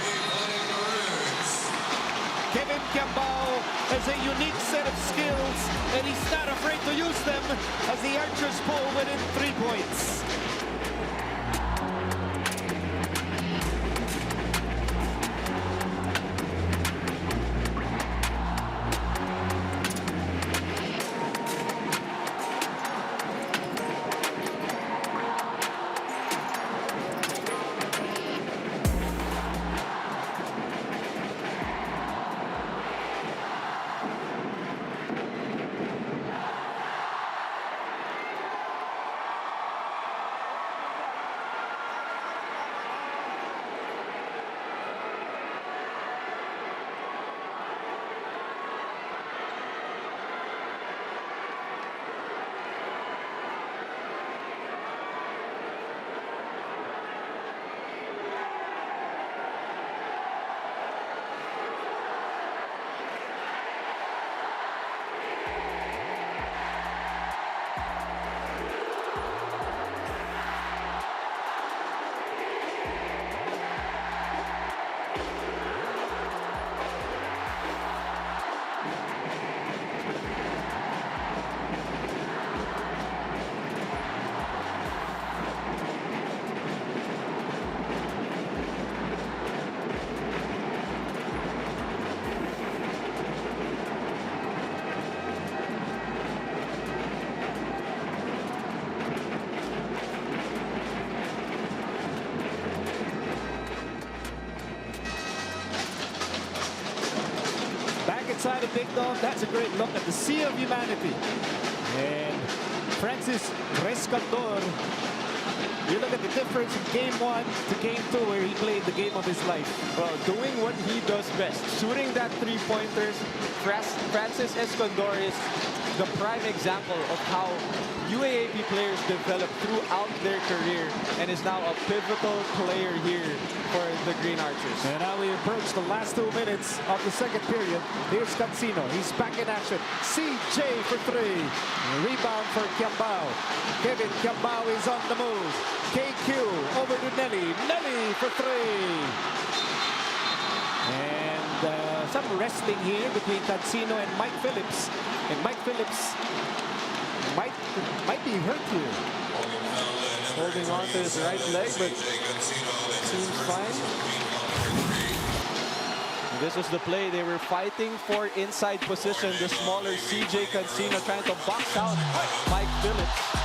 Kevin Kiambao has a unique set of skills, and he's not afraid to use them as the Archers pull within 3 points. Dome, that's a great look at the sea of humanity. And Francis Rescandor, you look at the difference in game 1 to game 2 where he played the game of his life. Well, doing what he does best, shooting that three-pointers. Francis Escondor is the prime example of how UAAP players develop throughout their career and is now a pivotal player here for the Green Archers. And now we approach the last 2 minutes of the second period. Here's Cancino. He's back in action. CJ for 3. Rebound for Kiambao. Kevin Kiambao is on the move. KQ over to Nelly. Nelly for 3. And some wrestling here between Cancino and Mike Phillips. And Mike Phillips might be hurt here. Holding on to his right leg, but seems fine. This was the play. They were fighting for inside position. The smaller CJ Cancino trying to box out Mike Phillips.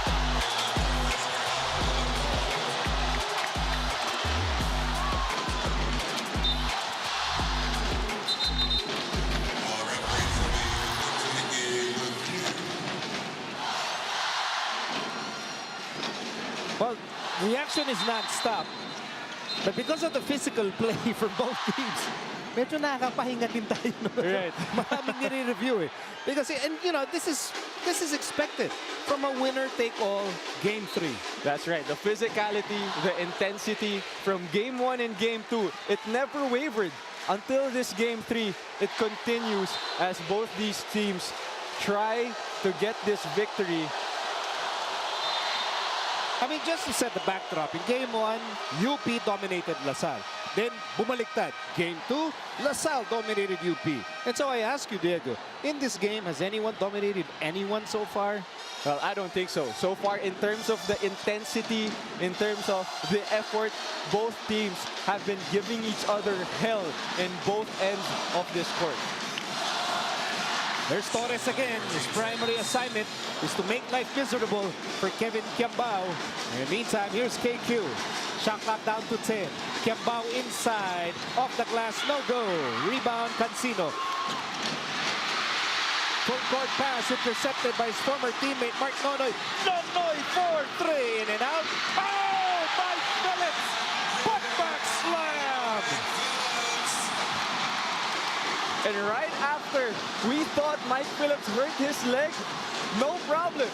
Well, the action is non-stop. But because of the physical play from both teams, medyo nakakapahinga din tayo. Right. Maraming nire-review eh. Because, and you know, this is expected from a winner-take-all game 3. That's right. The physicality, the intensity from game 1 and game 2, it never wavered until this game 3. It continues as both these teams try to get this victory. I mean, just to set the backdrop, in game 1, UP dominated LaSalle. Then, bumaliktad. Game 2, LaSalle dominated UP. And so I ask you, Diego, in this game, has anyone dominated anyone so far? Well, I don't think so. So far, in terms of the intensity, in terms of the effort, both teams have been giving each other hell in both ends of this court. There's Torres again. His primary assignment is to make life miserable for Kevin Kiambao. In the meantime, here's KQ. Shot clock down to 10. Kiambao inside. Off the glass, no go. Rebound, Cancino. Full court pass intercepted by his former teammate, Mark Nonoy. Nonoy for 3. In and out. Oh, Mike Phillips. Putback slam. And right after we thought Mike Phillips hurt his leg, no problem.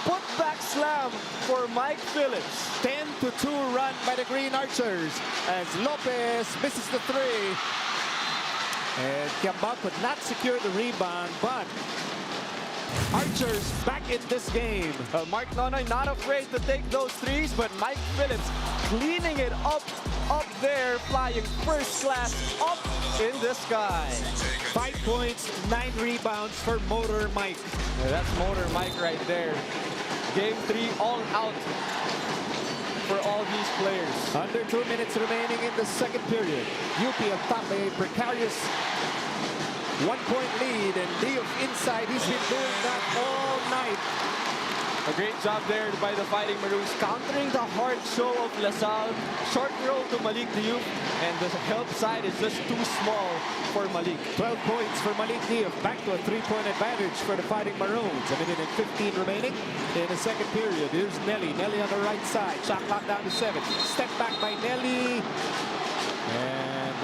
Put back slam for Mike Phillips. 10-2 run by the Green Archers as Lopez misses the 3. And Kiambao could not secure the rebound, but Archers back in this game. Mark Nonoy not afraid to take those threes, but Mike Phillips cleaning it up there, flying first class up in the sky. 5 points, 9 rebounds for Motor Mike. Yeah, that's Motor Mike right there. Game 3 all out for all these players. Under 2 minutes remaining in the second period. UP atop a precarious 1-point lead, and Diouf inside. He's been doing that all night. A great job there by the Fighting Maroons, countering the hard show of LaSalle. Short roll to Malik Diouf, and the help side is just too small for Malik. 12 points for Malik Diouf, back to a 3-point advantage for the Fighting Maroons. A minute and 15 remaining in the second period. Here's Nelly. Nelly on the right side. Shot clock down to 7. Step back by Nelly. And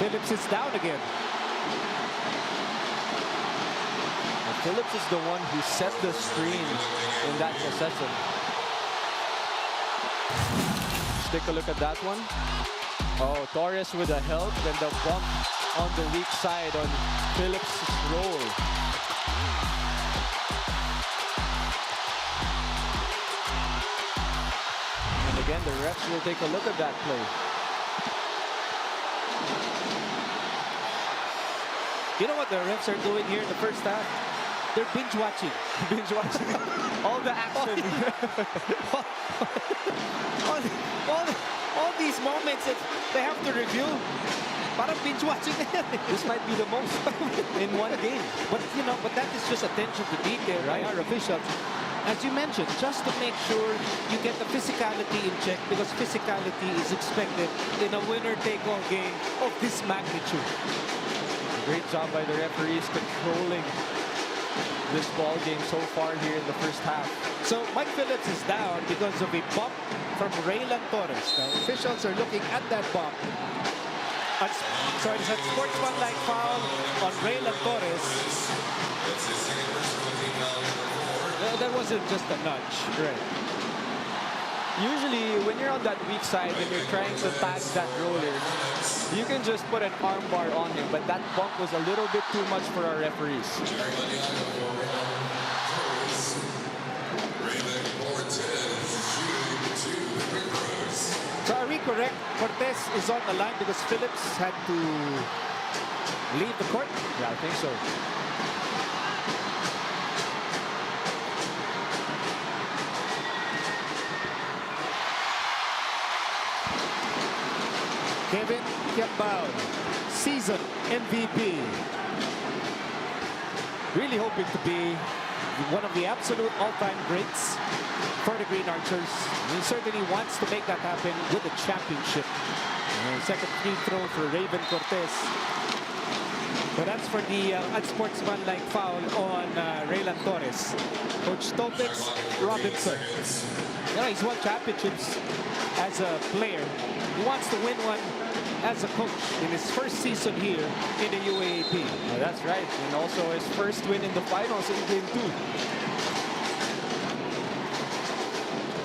Phillips is down again. Phillips is the one who set the screen in that possession. Let's take a look at that one. Oh, Torres with a help, and the bump on the weak side on Phillips' roll. And again, the refs will take a look at that play. You know what the refs are doing here in the first half? They're binge watching. Binge watching all the action. all these moments that they have to review. Parang binge watching. This might be the most in one game. But you know, but that is just attention to detail by our officials. As you mentioned, just to make sure you get the physicality in check, because physicality is expected in a winner-take-all game of this magnitude. Great job by the referees controlling this ball game so far here in the first half. So Mike Phillips is down because of a bump from Raylan Torres. Now, officials are looking at that bump. So it's a sportsmanlike foul on Raylan Torres. That wasn't just a nudge. Right. Usually, when you're on that weak side and you're trying to tag that roller, you can just put an arm bar on him, but that bump was a little bit too much for our referees. So are we correct? Cortez is on the line because Phillips had to leave the court? Yeah, I think so. Kevin Kiambao, season MVP. Really hoping to be one of the absolute all-time greats for the Green Archers. He certainly wants to make that happen with the championship. Second free throw for Raven Cortez. But that's for the unsportsmanlike foul on Raylan Torres. Coach Topex Robinson. You know, he's won championships as a player. He wants to win one as a coach in his first season here in the UAAP. Oh, that's right. And also his first win in the finals in Game 2.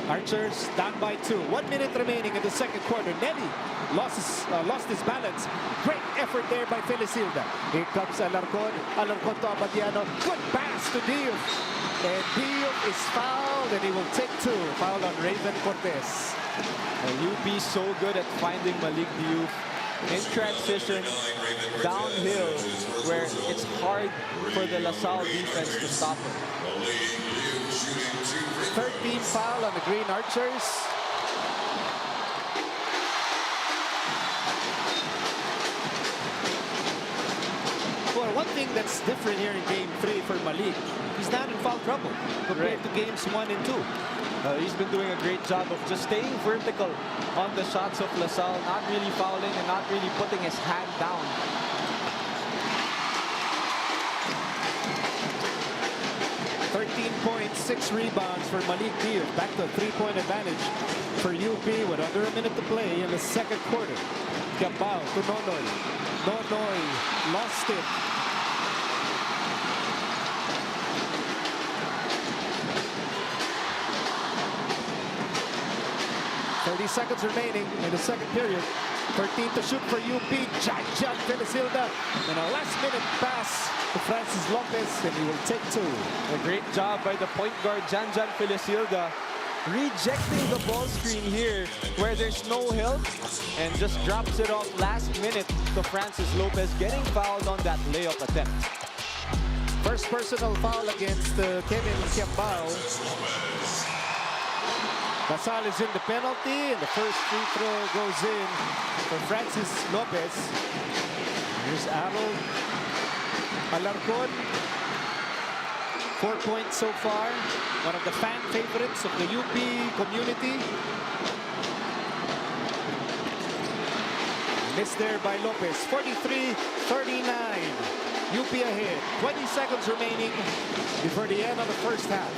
Archers down by 2. 1 minute remaining in the second quarter. Nelly lost his balance. Great effort there by Felicilda. Here comes Alarcon. Alarcon to Abadiano. Good pass to Diouf. And Diouf is fouled and he will take 2. Foul on Raven Cortez. UP so good at finding Malik Diouf in transition downhill where it's hard for the LaSalle defense to stop him. 13 foul on the Green Archers. Well, one thing that's different here in Game 3 for Malik, he's not in foul trouble compared to Games 1 and 2. He's been doing a great job of just staying vertical on the shots of LaSalle, not really fouling and not really putting his hand down. .6 rebounds for Malik Diouf. Back to a 3-point advantage for UP with under a minute to play in the second quarter. Kiambao to Nonoy. Nonoy lost it. Seconds remaining in the second period. 13 to shoot for UP. Jan Felicilda. And a last-minute pass to Francis Lopez, and he will take 2. A great job by the point guard, Jan Felicilda, rejecting the ball screen here where there's no help and just drops it off last minute to Francis Lopez, getting fouled on that layup attempt. First personal foul against Kevin Kiambao. LaSalle is in the penalty, and the first free throw goes in for Francis Lopez. Here's Harold Alarcon. 4 points so far. One of the fan favorites of the UP community. Missed there by Lopez. 43-39. UP ahead. 20 seconds remaining before the end of the first half.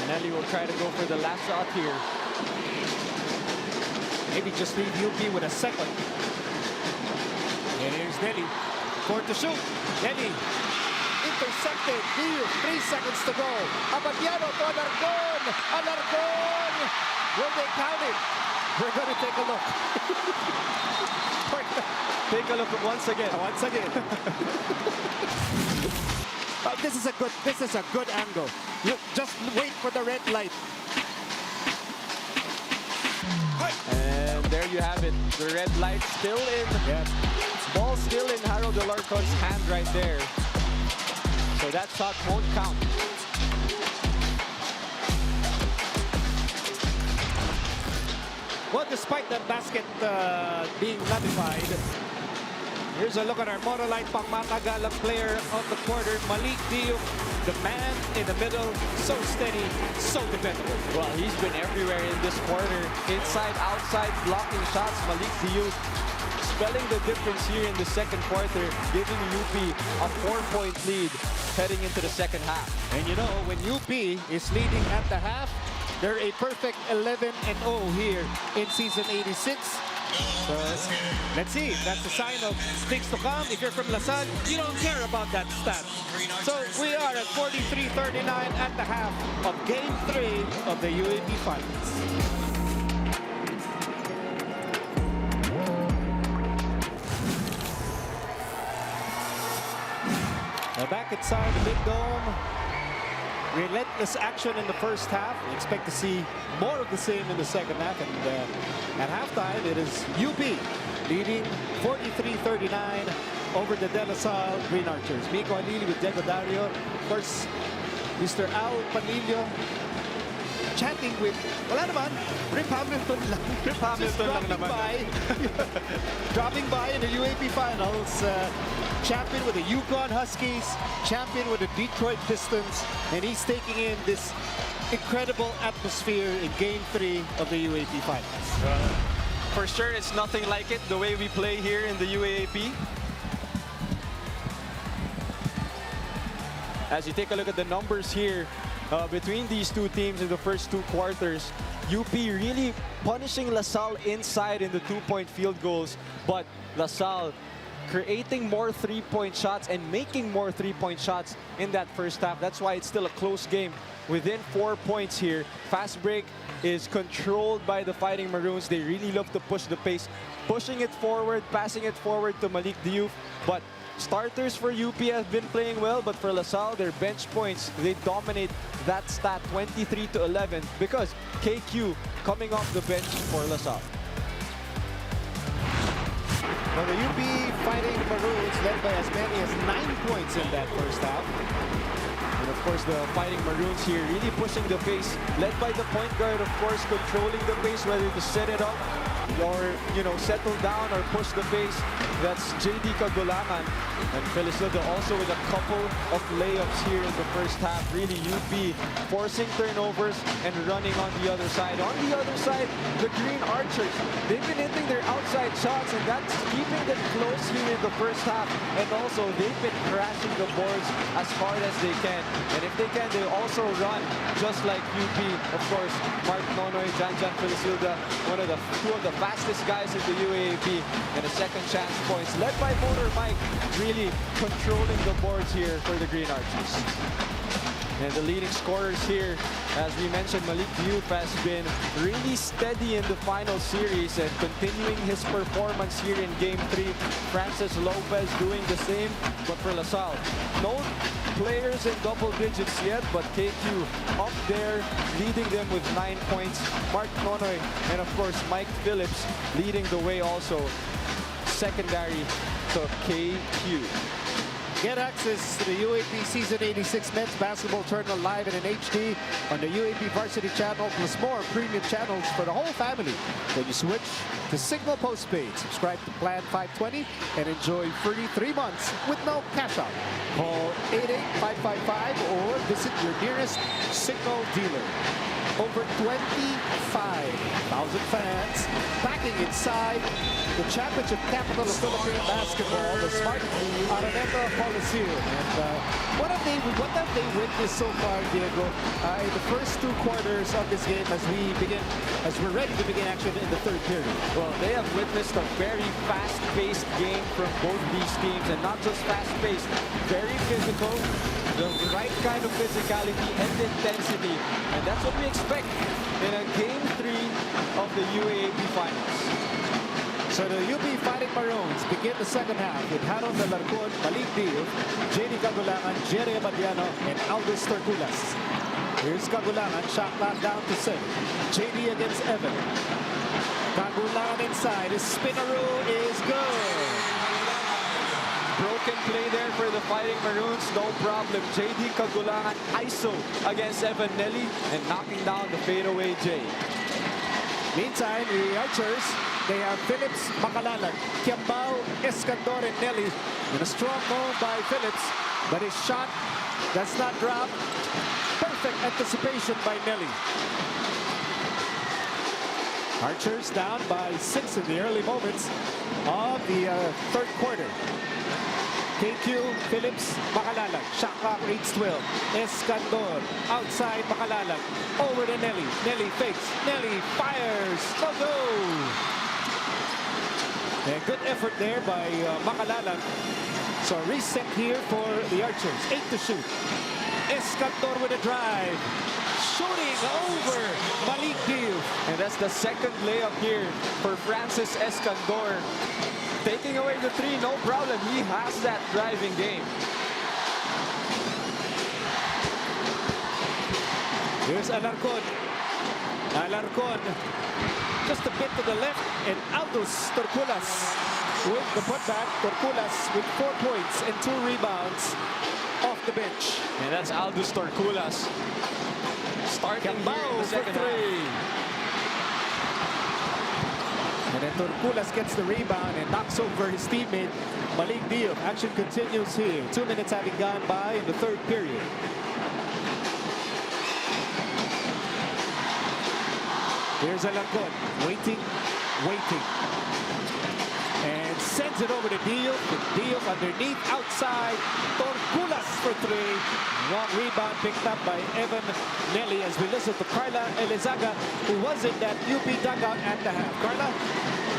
Nelly will try to go for the last shot here. Maybe just leave UP with a second. And here's Nelly. 4 to shoot. Nelly intercepted. 3 seconds to go. Abadiano to Alarcon. Alarcon. Will they count it? We're going to take a look. Take a look once again. Once again. This is a good angle. Look, just wait for the red light. And there you have it. The red light still in. Yeah. Ball still in Harold Alarcon's hand right there. So that shot won't count. Well, despite the basket being nullified, here's a look at our Morolite pangmatagalang player of the quarter, Malik Diouf, the man in the middle, so steady, so dependable. Well, he's been everywhere in this quarter. Inside, outside, blocking shots. Malik Diouf spelling the difference here in the second quarter, giving UP a 4-point lead heading into the second half. And you know, when UP is leading at the half, they're a perfect 11-0 here in season 86. So let's see if that's a sign of things to come. If you're from LaSalle, you don't care about that stat. So we are at 43-39 at the half of Game 3 of the UAAP Finals. Now back inside the big dome. Relentless action in the first half. We expect to see more of the same in the second half. And at halftime, it is UP leading 43-39 over the De La Salle Green Archers. Miko Alili with Diego Dario. Of course, Mr. Al Panilio chatting with, wala naman, Rip Hamilton lang. Rip Hamilton lang naman. Dropping by in the UAAP Finals. Champion with the Yukon Huskies, champion with the Detroit Pistons, and he's taking in this incredible atmosphere in Game 3 of the UAAP Finals. For sure, it's nothing like it, the way we play here in the UAAP. As you take a look at the numbers here, between these two teams in the first two quarters, UP really punishing LaSalle inside in the two-point field goals, but LaSalle creating more three-point shots and making more three-point shots in that first half. That's why it's still a close game within 4 points here. Fast break is controlled by the Fighting Maroons. They really love to push the pace, pushing it forward, passing it forward to Malik Diouf. But starters for UP have been playing well, but for LaSalle, their bench points, they dominate that stat 23-11 because KQ coming off the bench for LaSalle. Well, the UP Fighting Maroons led by as many as 9 points in that first half. And of course, the Fighting Maroons here really pushing the pace, led by the point guard, of course, controlling the pace, whether to set it up or, settle down or push the pace. That's JD Kagulangan. And Felicilda also with a couple of layups here in the first half. Really, UP forcing turnovers and running on the other side. On the other side, the Green Archers, they've been hitting their outside shots, and that's keeping them close here in the first half. And also, they've been crashing the boards as hard as they can. And if they can, they also run just like UP. Of course, Mark Nonoy, Janjan Felicilda, two of the fastest guys in the UAAP, and a second chance points led by Motor Mike, really controlling the boards here for the Green Archers. And the leading scorers here, as we mentioned, Malik Diouf has been really steady in the final series and continuing his performance here in Game 3. Francis Lopez doing the same, but for LaSalle, no players in double digits yet, but KQ up there, leading them with 9 points. Mark Nonoy and of course Mike Phillips leading the way also, secondary to KQ. Get access to the UAAP Season 86 Men's Basketball Tournament live and in HD on the UAAP Varsity Channel, plus more premium channels for the whole family when you switch to Signal Postpaid. Subscribe to Plan 520 and enjoy free 3 months with no cash out. Call 88555 or visit your nearest Signal dealer. Over 25,000 fans packing inside the championship capital of Philippine basketball, the Smart Araneta Coliseum. And what have they witnessed so far, Diego, in the first 2 quarters of this game as we're ready to begin action in the third period? Well, they have witnessed a very fast-paced game from both these teams, and not just fast-paced, very physical, the right kind of physicality and intensity, and that's what we expect in a Game 3 of the UAAP Finals. So the UP Fighting Maroons begin the second half with Harold Alarcon, Malik Diouf, JD Kagulangan, Jerry Abadiano, and Aldous Tertulas. Here's Kagulangan, shot clock down to 7. JD against Evan. Kagulangan inside, his spinneroo is good. Broken play there for the Fighting Maroons, no problem. JD Kagulangan ISO against Evan Nelly and knocking down the fadeaway J. Meantime, the Archers, they have Phillips, Makalalag, Kiambao, Escandor, and Nelly. And a strong move by Phillips, but his shot does not drop. Perfect anticipation by Nelly. Archers down by 6 in the early moments of the third quarter. KQ, Phillips, Makalalag. Shot clock reads 12. Escandor outside Makalalag. Over to Nelly. Nelly fakes. Nelly fires. No go. A good effort there by Makalalag. So a reset here for the Archers. 8 to shoot. Escandor with a drive. Shooting over Malik Diouf. And that's the second layup here for Francis Escandor. Taking away the three, no problem. He has that driving game. Here's Alarcon. Alarcon just a bit to the left, and Aldous Torculas with the putback. Torculas with 4 points and 2 rebounds off the bench. And that's Aldous Torculas starting here in the second half. And then Torculas gets the rebound and knocks over his teammate Malik Diouf. Action continues here. 2 minutes having gone by in the third period. Here's Alarcon, waiting. And sends it over to Diouf. Diouf underneath, outside. Torculas for 3. Wrong rebound picked up by Evan Nelly as we listen to Carla Elizaga, who was in that UP dugout at the half. Carla?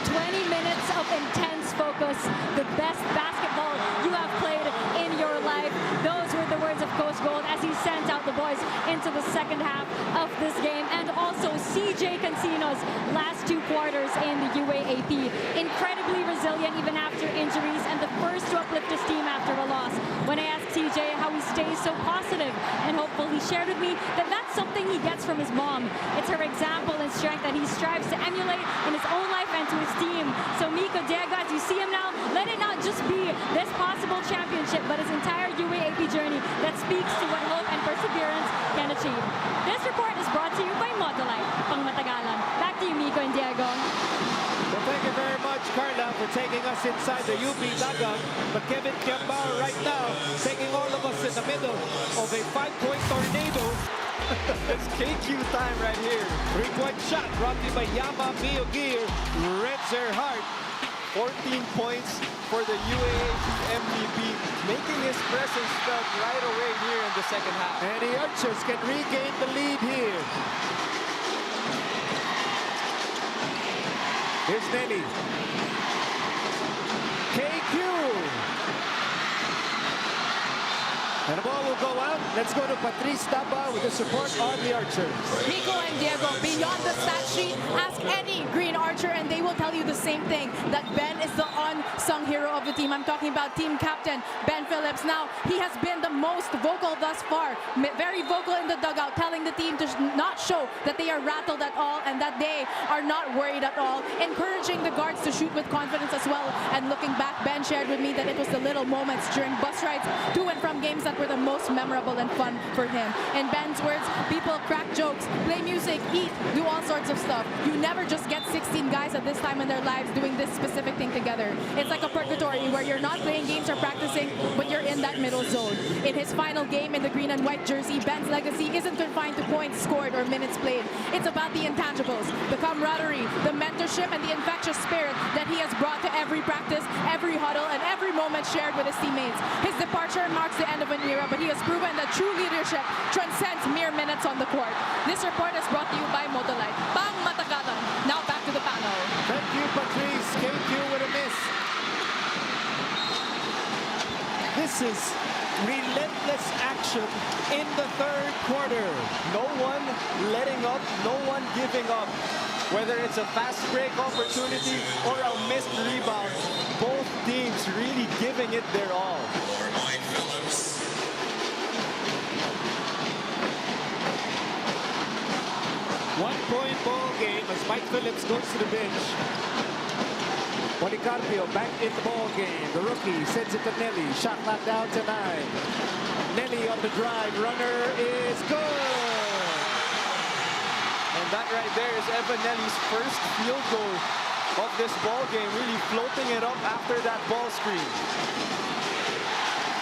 20 minutes of intense focus. The best basketball you have played in your life. Those were the words of Coach Gold as he sent out the boys into the second half of this game. And also CJ Cancino's last 2 quarters in the UAAP. Incredibly resilient even after injuries and the first to uplift his team after a loss. When I asked CJ how he stays so positive and hopeful, he shared with me that that's something he gets from his mom. It's her example and strength that he strives to emulate in his own life and to his team. So Miko Diego, as you see him now, let it not just be this possible championship, but his entire UAAP journey that speaks to what hope and perseverance can achieve. This report is brought to you by Modolite, Pangmatagalan. Back to you, Miko and Diego. Well, thank you very much, Carla, for taking us inside the UP dugout. But Kevin Kiambao right now taking all of us in the middle of a 5-point tornado. It's KQ time right here. 3-point shot brought to you by Yama Mio Gear. Reds their heart. 14 points for the UAAP MVP, making his presence felt right away here in the second half. And the Archers can regain the lead here. Here's Nelly. KQ. And the ball will go out. Let's go to Patrice Taba with the support on the Archers. Miko and Diego, beyond the stat sheet, ask any Green Archer and they will tell you the same thing, that Ben is the unsung hero of the team. I'm talking about team captain Ben Phillips. Now, he has been the most vocal thus far, very vocal in the dugout, telling the team to not show that they are rattled at all and that they are not worried at all, encouraging the guards to shoot with confidence as well. And looking back, Ben shared with me that it was the little moments during bus rides to and from games that were the most memorable and fun for him. In Ben's words, people crack jokes, play music, eat, do all sorts of stuff. You never just get 16 guys at this time in their lives doing this specific thing together. It's like a purgatory where you're not playing games or practicing, but you're in that middle zone. In his final game in the green and white jersey, Ben's legacy isn't confined to points scored or minutes played. It's about the intangibles, the camaraderie, the mentorship, and the infectious spirit that he has brought to every practice, every huddle, and every moment shared with his teammates. His departure marks the end of an era, but he has proven that true leadership transcends mere minutes on the court. This report is brought to you by Modolite. Pangmatagalan. Now back to the panel. Thank you, Patrice. KQ with a miss. This is relentless action in the third quarter. No one letting up, no one giving up. Whether it's a fast break opportunity or a missed rebound, both teams really giving it their all. 1-point ball game as Mike Phillips goes to the bench. Policarpio back in the ball game. The rookie sends it to Nelly. Shot clock down to 9. Nelly on the drive. Runner is good. And that right there is Evan Nelly's first field goal of this ball game, really floating it up after that ball screen.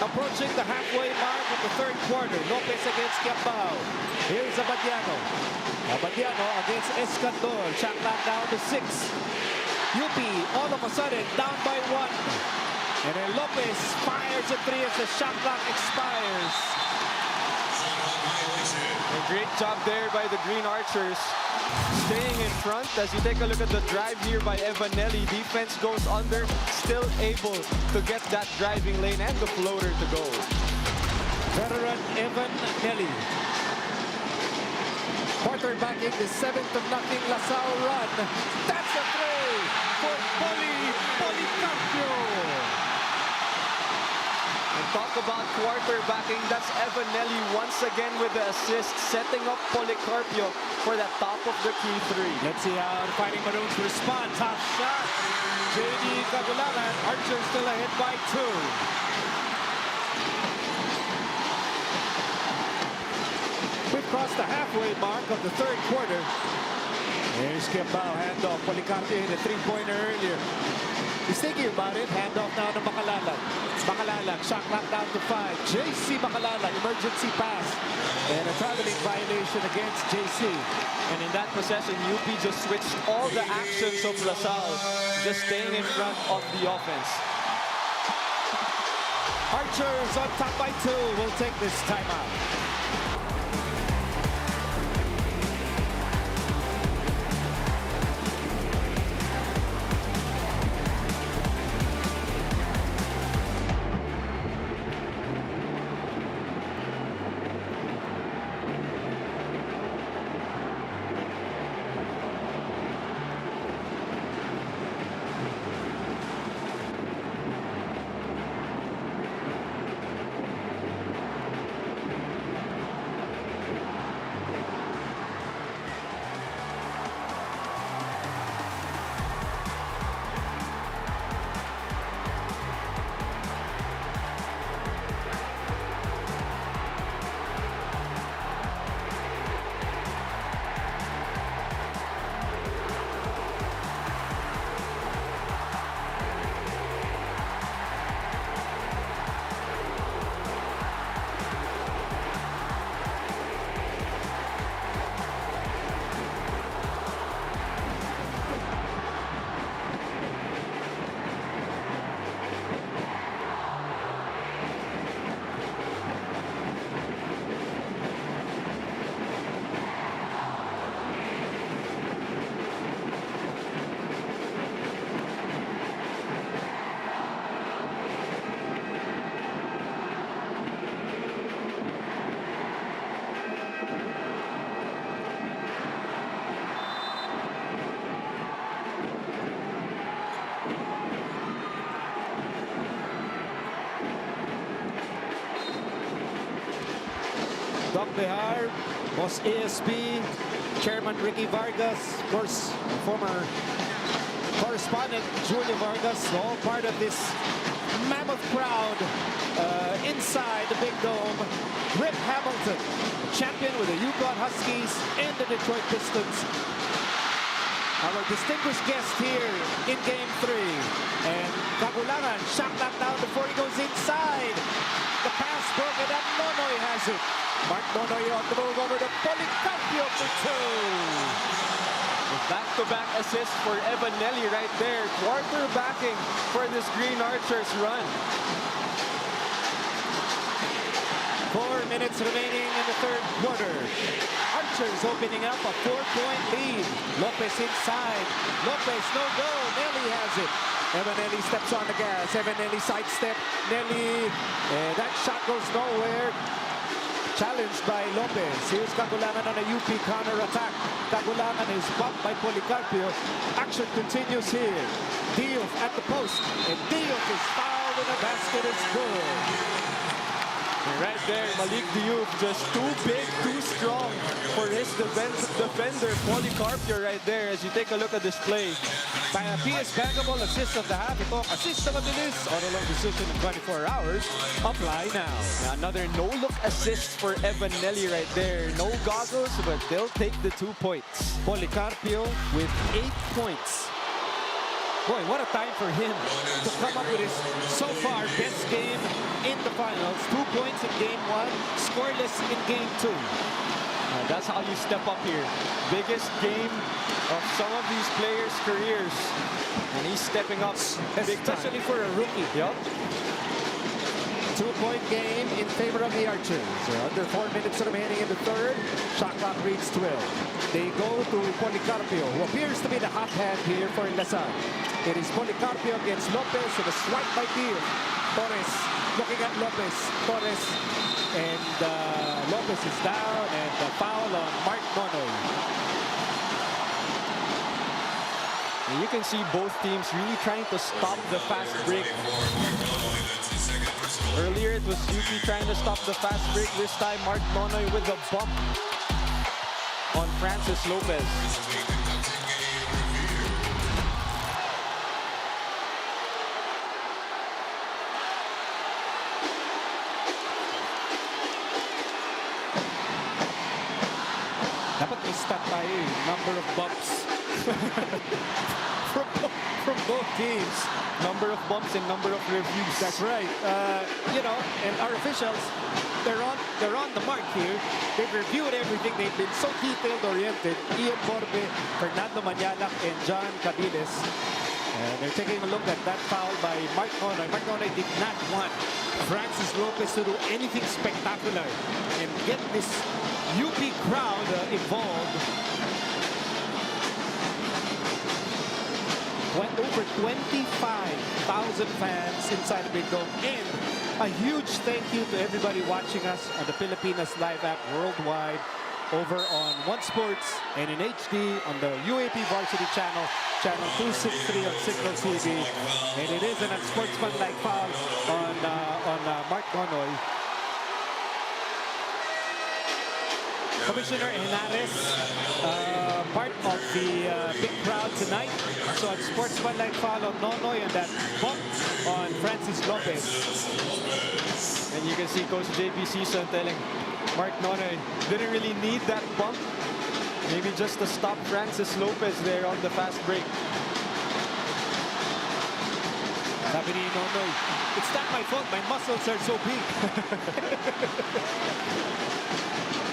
Approaching the halfway mark of the third quarter. Lopez against Kiambao. Here's Abadiano. Abadiano against Escandor. Shot clock down to 6. UP all of a sudden down by 1. And then Lopez fires a 3 as the shot clock expires. A great job there by the Green Archers. Staying in front as you take a look at the drive here by Evanelli. Defense goes under, still able to get that driving lane and the floater to go. Veteran Evanelli. Quarterbacking the 7-0 LaSalle run. That's a 3 for Policarpio. And talk about quarterbacking, that's Evanelli once again with the assist, setting up Policarpio for the top of the key 3. Let's see how the Fighting Maroons respond. Top shot. JD Cagulangan. Archer still ahead by 2. We've crossed the halfway mark of the third quarter. Here's Kiambao. Handoff. Policarpio hit a 3-pointer earlier. He's thinking about it. Handoff now to Macalalag. Macalalag. Shot clock down to 5. JC Macalalag. Emergency pass. And a traveling violation against JC. And in that possession, UP just switched all the actions of LaSalle, just staying in front of the offense. Archers on top by 2. We'll take this timeout. Doc Behar, Boss ASB, Chairman Ricky Vargas, of course, former correspondent Julia Vargas, all part of this mammoth crowd inside the Big Dome. Rip Hamilton, champion with the Yukon Huskies and the Detroit Pistons. Our distinguished guest here in Game 3. And Cagulangan, shot clock down before he goes inside. The pass broken and Nonoy has it. Mark Nonoy on the move over to Policarpio for 2. Back-to-back assist for Evanelli right there. Quarterbacking for this Green Archers run. 4 minutes remaining in the third quarter. Archers opening up a 4-point lead. Lopez inside. Lopez no go. Nelly has it. Evanelli steps on the gas. Evanelli sidestep. Nelly. And that shot goes nowhere. Challenged by Lopez. Here's Cagulangan on a UP counter-attack. Cagulangan is bumped by Policarpio. Action continues here. Diouf at the post. And Diouf is fouled and the basket is good. And right there, Malik Diouf just too big, too strong for his defender, Policarpio right there as you take a look at this play. PS bankable assist of the half. Ito ang assist na mabilis. Auto-loan decision in 24 hours. Apply now. Another no-look assist for Evanelli right there. No goggles, but they'll take the 2 points. Policarpio with 8 points. Boy, what a time for him to come up with his, so far, best game in the finals. 2 points in game 1, scoreless in game 2. That's how you step up here. Biggest game of some of these players' careers. And he's stepping up big time. Especially for a rookie. Yup. 2-point game in favor of the Archers. Under 4 minutes remaining in the third. Shot clock reads 12. They go to Policarpio, who appears to be the hot hand here for Lasal. It is Policarpio against Lopez, and a swipe by Dio. Torres looking at Lopez. Torres, and Lopez is down, and the foul on Mark Nonoy. And you can see both teams really trying to stop the fast break. Earlier it was UP trying to stop the fast break. This time Mark Nonoy with a bump on Francis Lopez. Dapat may stat tayo eh. Number of bumps from both teams. Number of bumps and number of reviews. That's right. You know, and our officials, they're on the mark here. They've reviewed everything. They've been so detail-oriented. Ian Borbe, Fernando Manialac, and John Cabiles. And they're taking a look at that foul by Mark Nonoy. Mark Nonoy did not want Francis Lopez to do anything spectacular and get this UP crowd involved. Over 25,000 fans inside the big dome, and a huge thank you to everybody watching us on the Pilipinas Live app worldwide, over on One Sports and in HD on the UAAP Varsity channel, channel 263 on Signal TV. And it is an unsportsmanlike foul on Mark Nonoy. Commissioner Henares, part of the big crowd tonight. So a sportsmanlike foul on Nonoy and that bump on Francis Lopez. And you can see Coach JP Season telling Mark Nonoy didn't really need that bump. Maybe just to stop Francis Lopez there on the fast break. Sabi ni Nonoy, it's not my fault, my muscles are so big.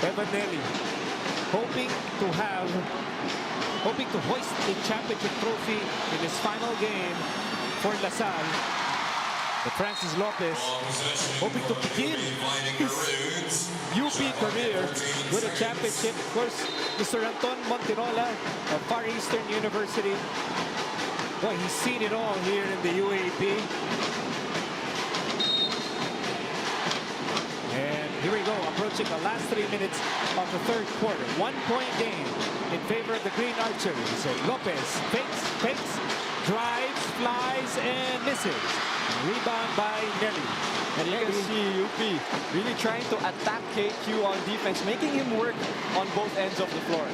Evan Nelly hoping to hoist a championship trophy in his final game for Lasal. But Francis Lopez hoping to begin his UP career with a championship. Of course, Mr. Anton Montirola of Far Eastern University. Boy, he's seen it all here in the UAAP. Here we go, approaching the last 3 minutes of the third quarter. 1-point game in favor of the Green Archers. And Lopez fakes, drives, flies, and misses. Rebound by Nelly. And you can see UP really trying to attack KQ on defense, making him work on both ends of the floor.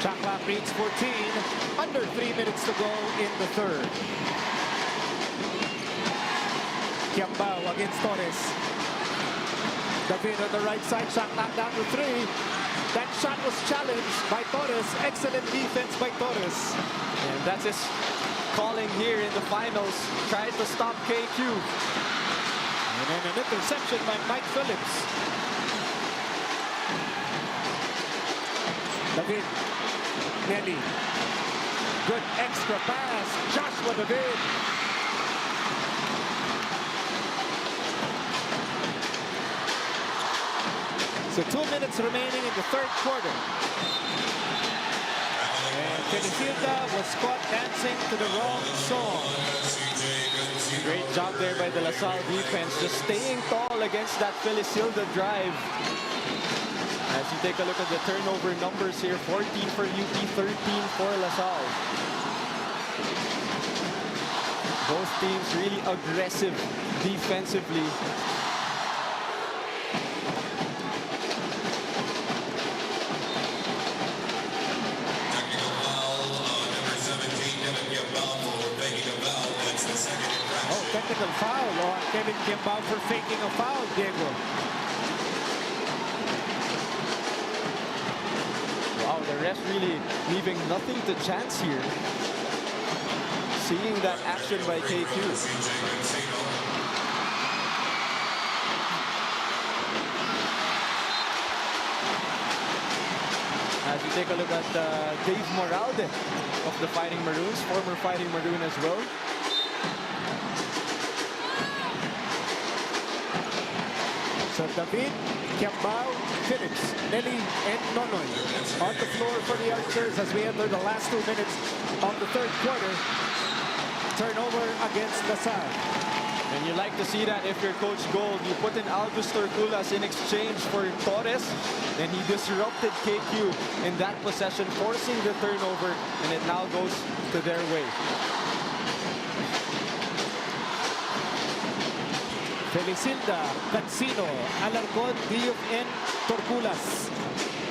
Shot clock reads 14. Under 3 minutes to go in the third. Kiambao against Torres. David on the right side, shot knocked down to 3. That shot was challenged by Torres. Excellent defense by Torres. And that's his calling here in the finals. Tried to stop KQ. And then an interception by Mike Phillips. David, Nelly. Good extra pass. Joshua David. So 2 minutes remaining in the third quarter. And Felicilda was caught dancing to the wrong song. Great job there by the LaSalle defense, just staying tall against that Felicilda drive. As you take a look at the turnover numbers here, 14 for UP, 13 for LaSalle. Both teams really aggressive defensively. Technical foul on Kevin Kiambao for faking a foul, Diego. Wow, the ref really leaving nothing to chance here. seeing that action by KQ. As we take a look at Dave Moralde of the Fighting Maroons, former Fighting Maroon as well. So David, Kiambao, Phillips, Nelly, and Nonoy on the floor for the Archers as we enter the last 2 minutes of the third quarter. Turnover against Lasal. And you like to see that if you're Coach Gold. You put in Aldous Torculas in exchange for Torres, and he disrupted KQ in that possession, forcing the turnover, and it now goes to their way. Felicilda, Cansino, Alarcon, Diop, and Torculas.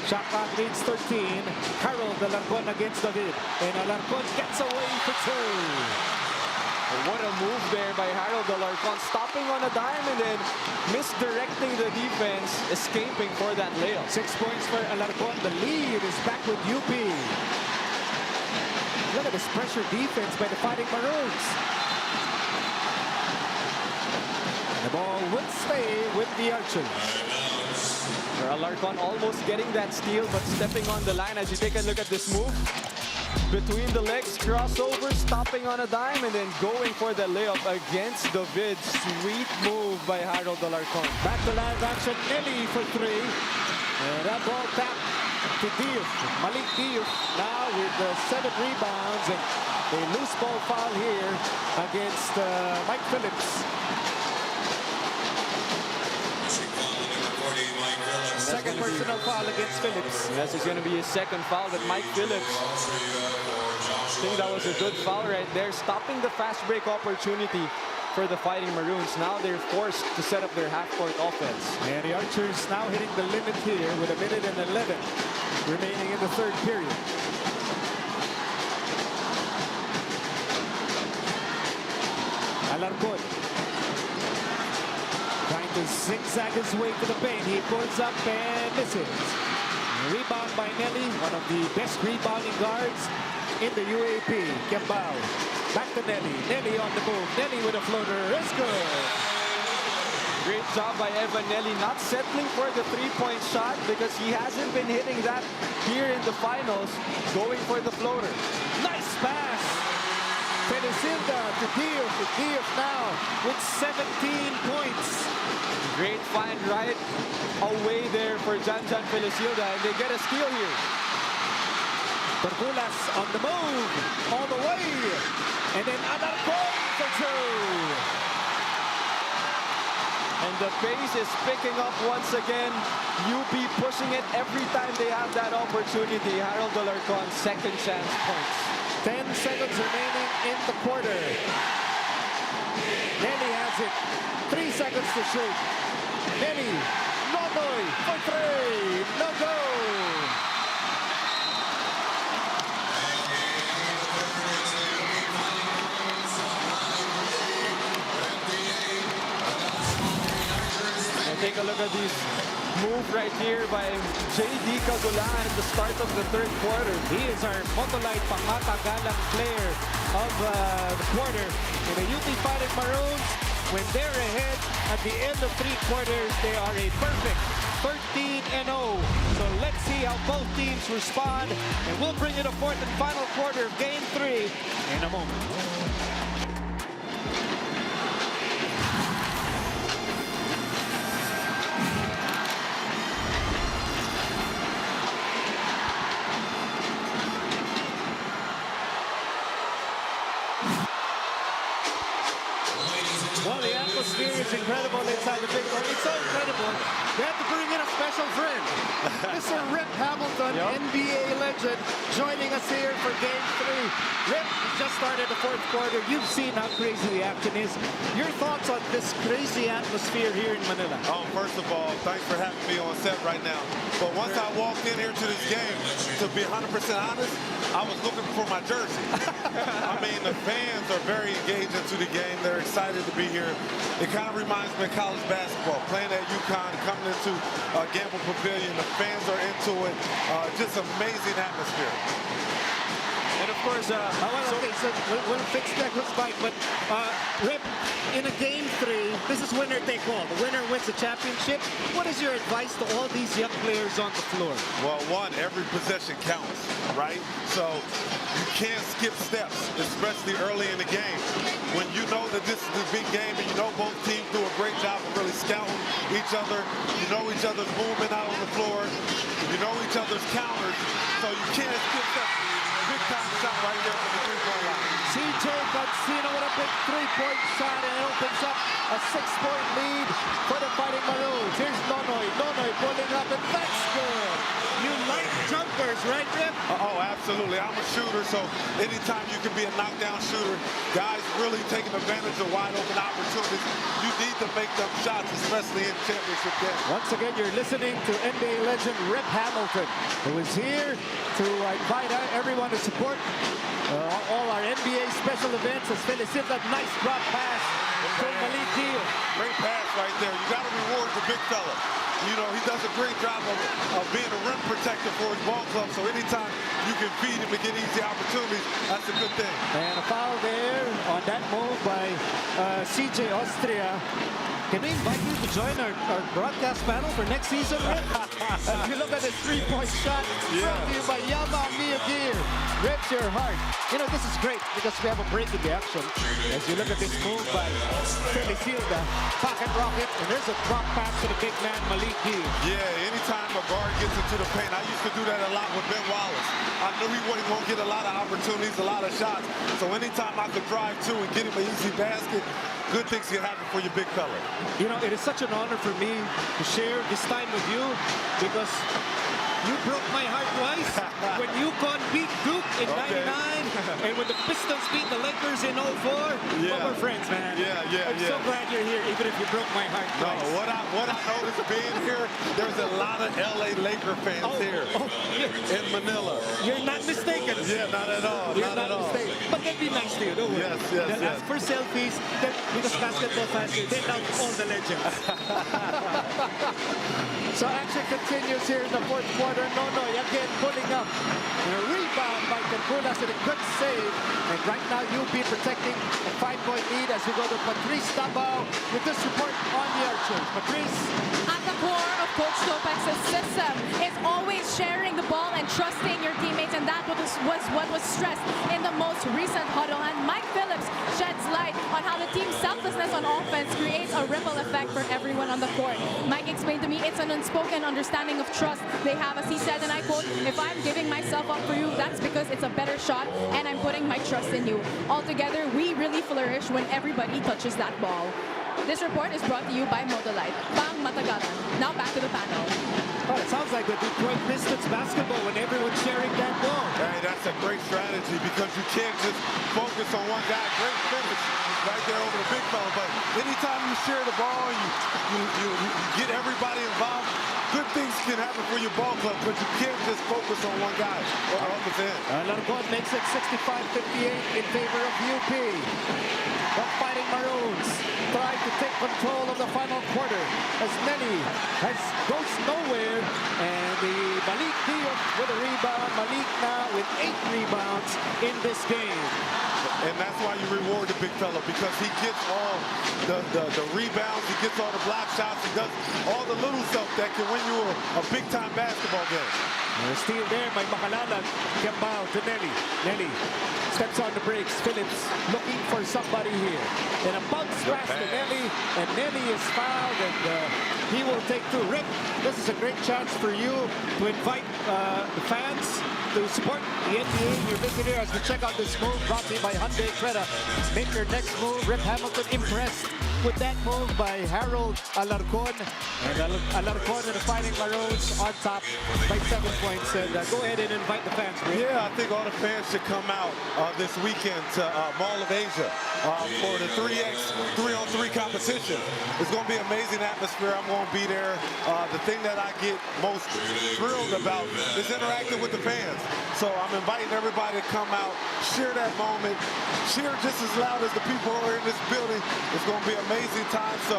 Shot clock reads 13. Harold Alarcon against David. And Alarcon gets away for 2. What a move there by Harold Alarcon, stopping on a dime and then misdirecting the defense, escaping for that layup. 6 points for Alarcon. The lead is back with UP. Look at this pressure defense by the Fighting Maroons. The ball will stay with the Archers. Alarcon almost getting that steal, but stepping on the line. As you take a look at this move, between the legs, crossover, stopping on a dime, and then going for the layup against David. Sweet move by Harold Alarcon. Back to live action, Nelly for 3. And that ball tapped to Diop. Malik Diop now with 7 rebounds. And a loose ball foul here against Mike Phillips. Second personal foul against Phillips. This is going to be his second foul, but Mike Phillips, I think that was a good foul right there, stopping the fast break opportunity for the Fighting Maroons. Now they're forced to set up their half-court offense. And the Archers now hitting the limit here with 1 minute and 11 remaining in the third period. Alarcon trying to zigzag his way to the paint. He pulls up and misses. Rebound by Nelly, one of the best rebounding guards in the UAAP. Kiambao. Back to Nelly. Nelly on the move. Nelly with a floater. It's good. Great job by Evan Nelly, not settling for the three-point shot because he hasn't been hitting that here in the finals, going for the floater. Nice pass. Felicilda to Diop. Diop now with 17 points. Great find right away there for Jan Felicilda, and they get a steal here. Torculas on the move, all the way. And then Alarcon for 2. And the pace is picking up once again. UP pushing it every time they have that opportunity. Harold Alarcon, second chance points. 10 seconds remaining in the quarter. Nelly has it. 3 seconds to shoot. Nelly, Nonoy for 3. No go. Take a look at this move right here by J.D. Cagulan at the start of the third quarter. He is our Motolite pangmatagalang player of the quarter. In the UP Fighting Maroons, when they're ahead at the end of 3 quarters, they are a perfect 13-0. So let's see how both teams respond. And we'll bring you the fourth and final quarter of Game 3 in a moment. Well, the atmosphere is incredible inside the big court. It's so incredible. We have to bring in a special friend. Mr. Rip Hamilton, NBA legend, joining us here for Game 3. Rip, we just started the fourth quarter. You've seen how crazy the action is. Your thoughts on this crazy atmosphere here in Manila? First of all, thanks for having me on set right now. But once I walked in here to this game, to be 100% honest, I was looking for my jersey. I mean, the fans are very engaged into the game. They're excited to be here. It kind of reminds me of college basketball, playing at UConn, coming into Gamble Pavilion. The fans are into it. Just amazing atmosphere. And of of course, Okay, so we'll fix Deco's bike, but Rip, in a game 3, this is winner take all. The winner wins the championship. What is your advice to all these young players on the floor? Well, one, every possession counts, right? So you can't skip steps, especially early in the game. When you know that this is a big game and you know both teams do a great job of really scouting each other, you know each other's movement out on the floor, you know each other's counters, so you can't skip steps. Big time shot right there from the three-point line. CJ Cancino with a big three-point shot, and it opens up a 6-point lead for the Fighting Maroons. Here's Nonoy. Nonoy pulling up, and that's good. You like jumpers, right, Rip? Oh, absolutely. I'm a shooter, so anytime you can be a knockdown shooter, guys really taking advantage of wide open opportunities. You need to make them shots, especially in championship games. Once again, you're listening to NBA legend Rip Hamilton, who is here to invite everyone to support all our NBA special events. As Philly hit that nice drop pass to Malik Deal. Great pass right there. You got to reward the big fella. You know, he does a great job of being a rim protector for his ball club, so anytime you can feed him and get easy opportunities, that's a good thing. And a foul there on that move by CJ Austria. Can we invite you to join our broadcast panel for next season, Rip? As you look at this three-point shot brought to you by Yamaha Mia Gear. Rips your heart. You know, this is great because we have a break in the action. As you look at this move by Philly Fielda, pocket rocket, and there's a drop pass to the big man, Malik Deal. Yeah, anytime a guard gets into the paint, I used to do that a lot with Ben Wallace. I knew he wasn't going to get a lot of opportunities, a lot of shots. So anytime I could drive to and get him an easy basket, good things can happen for your big fella. You know, it is such an honor for me to share this time with you because you broke my heart twice when UConn beat Duke in '99 and when the Pistons beat the Lakers in '04. Yeah. But we're friends, man. I'm so glad you're here, even if you broke my heart twice. No, what I noticed being here, there's a lot of LA Laker fans here in Manila. You're not mistaken. Yeah, not at all. You're not at all. mistaken. But they'll be nice to you, don't worry. Yes. They'll ask for selfies because basketball fans, they love all the legends. So action continues here in the fourth quarter. Nonoy again pulling up. And a rebound by Campulas and a good save. And right now UP protecting a 5-point lead as we go to Patrice Tabao with this report on the Archers. Patrice. At the core of Coach Topex's system is always sharing the ball and trusting your teammates, and that was what was stressed in the most recent huddle. And Mike Phillips sheds light on how the team's selflessness on offense creates a ripple effect for everyone on the court. Mike explained to me it's an unspoken understanding of trust they have, as he said, and I quote, "If I'm giving myself up for you, that's because it's a better shot and I'm putting my trust in you." Altogether, we really flourish when everybody touches that ball. This report is brought to you by Modolite. Pang Matagalan. Now back to the panel. Oh, it sounds like the Detroit Pistons basketball when everyone's sharing that ball. Hey, that's a great strategy because you can't just focus on one guy. Great finish right there over the big fella. But anytime you share the ball, you get everybody involved, good things can happen for your ball club, but you can't just focus on one guy or opposite end. Larcon makes it 65-58 in favor of UP. The Fighting Maroons try to take control of the final quarter as Nelly goes nowhere, and the Malik Diop with a rebound. Malik now with 8 rebounds in this game. And that's why you reward the big fella, because he gets all the rebounds, he gets all the block shots, he does all the little stuff that can win you a big-time basketball game. And a steal there by Makalalan. Kembao to Nelly. Nelly steps on the brakes. Phillips looking for somebody here. And a bounce pass to Nelly. And Nelly is fouled, and he will take 2. Rick, this is a great chance for you to invite the fans to support the NBA. You're visiting here as we check out this move brought to you by Hyundai Creta. Make your next move. Rip Hamilton impressed with that move by Harold Alarcon. And Alarcon and the Fighting Maroons on top by 7 points. And go ahead and invite the fans, Rick. Yeah, I think all the fans should come out this weekend to Mall of Asia for the 3x3-on-3 competition. It's going to be an amazing atmosphere. I'm going to be there. The thing that I get most thrilled about is interacting with the fans. So I'm inviting everybody to come out, share that moment, cheer just as loud as the people who are in this building. It's going to be amazing time. So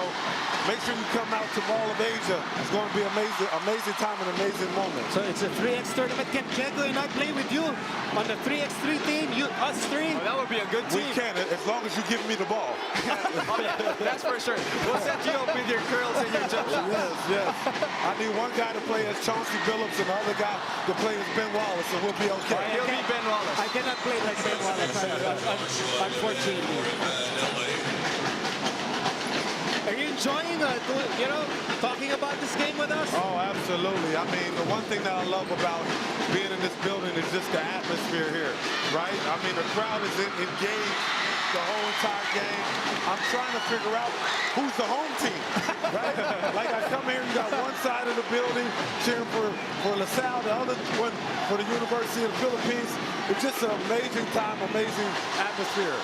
make sure you come out to Mall of Asia. It's going to be amazing time and amazing moment. So it's a 3x tournament. Can Diego and I play with you on the 3x3 team? Us three? Well, that would be a good team. We can, as long as you give me the ball. Oh, yeah, that's for sure. We'll set you up with your curls and your jump shots. Yes. I need one guy to play as Chauncey Billups and the other guy to play as Ben Wallace, and we'll be okay. You'll be Ben Wallace. I cannot play like Ben Wallace, unfortunately. Are you enjoying, talking about this game with us? Oh, absolutely. I mean, the one thing that I love about being in this building is just the atmosphere here, right? I mean, the crowd is engaged the whole entire game. I'm trying to figure out who's the home team, right? Like I come here, you got one side of the building cheering for LaSalle, the other one for the University of the Philippines. It's just an amazing time, amazing atmosphere.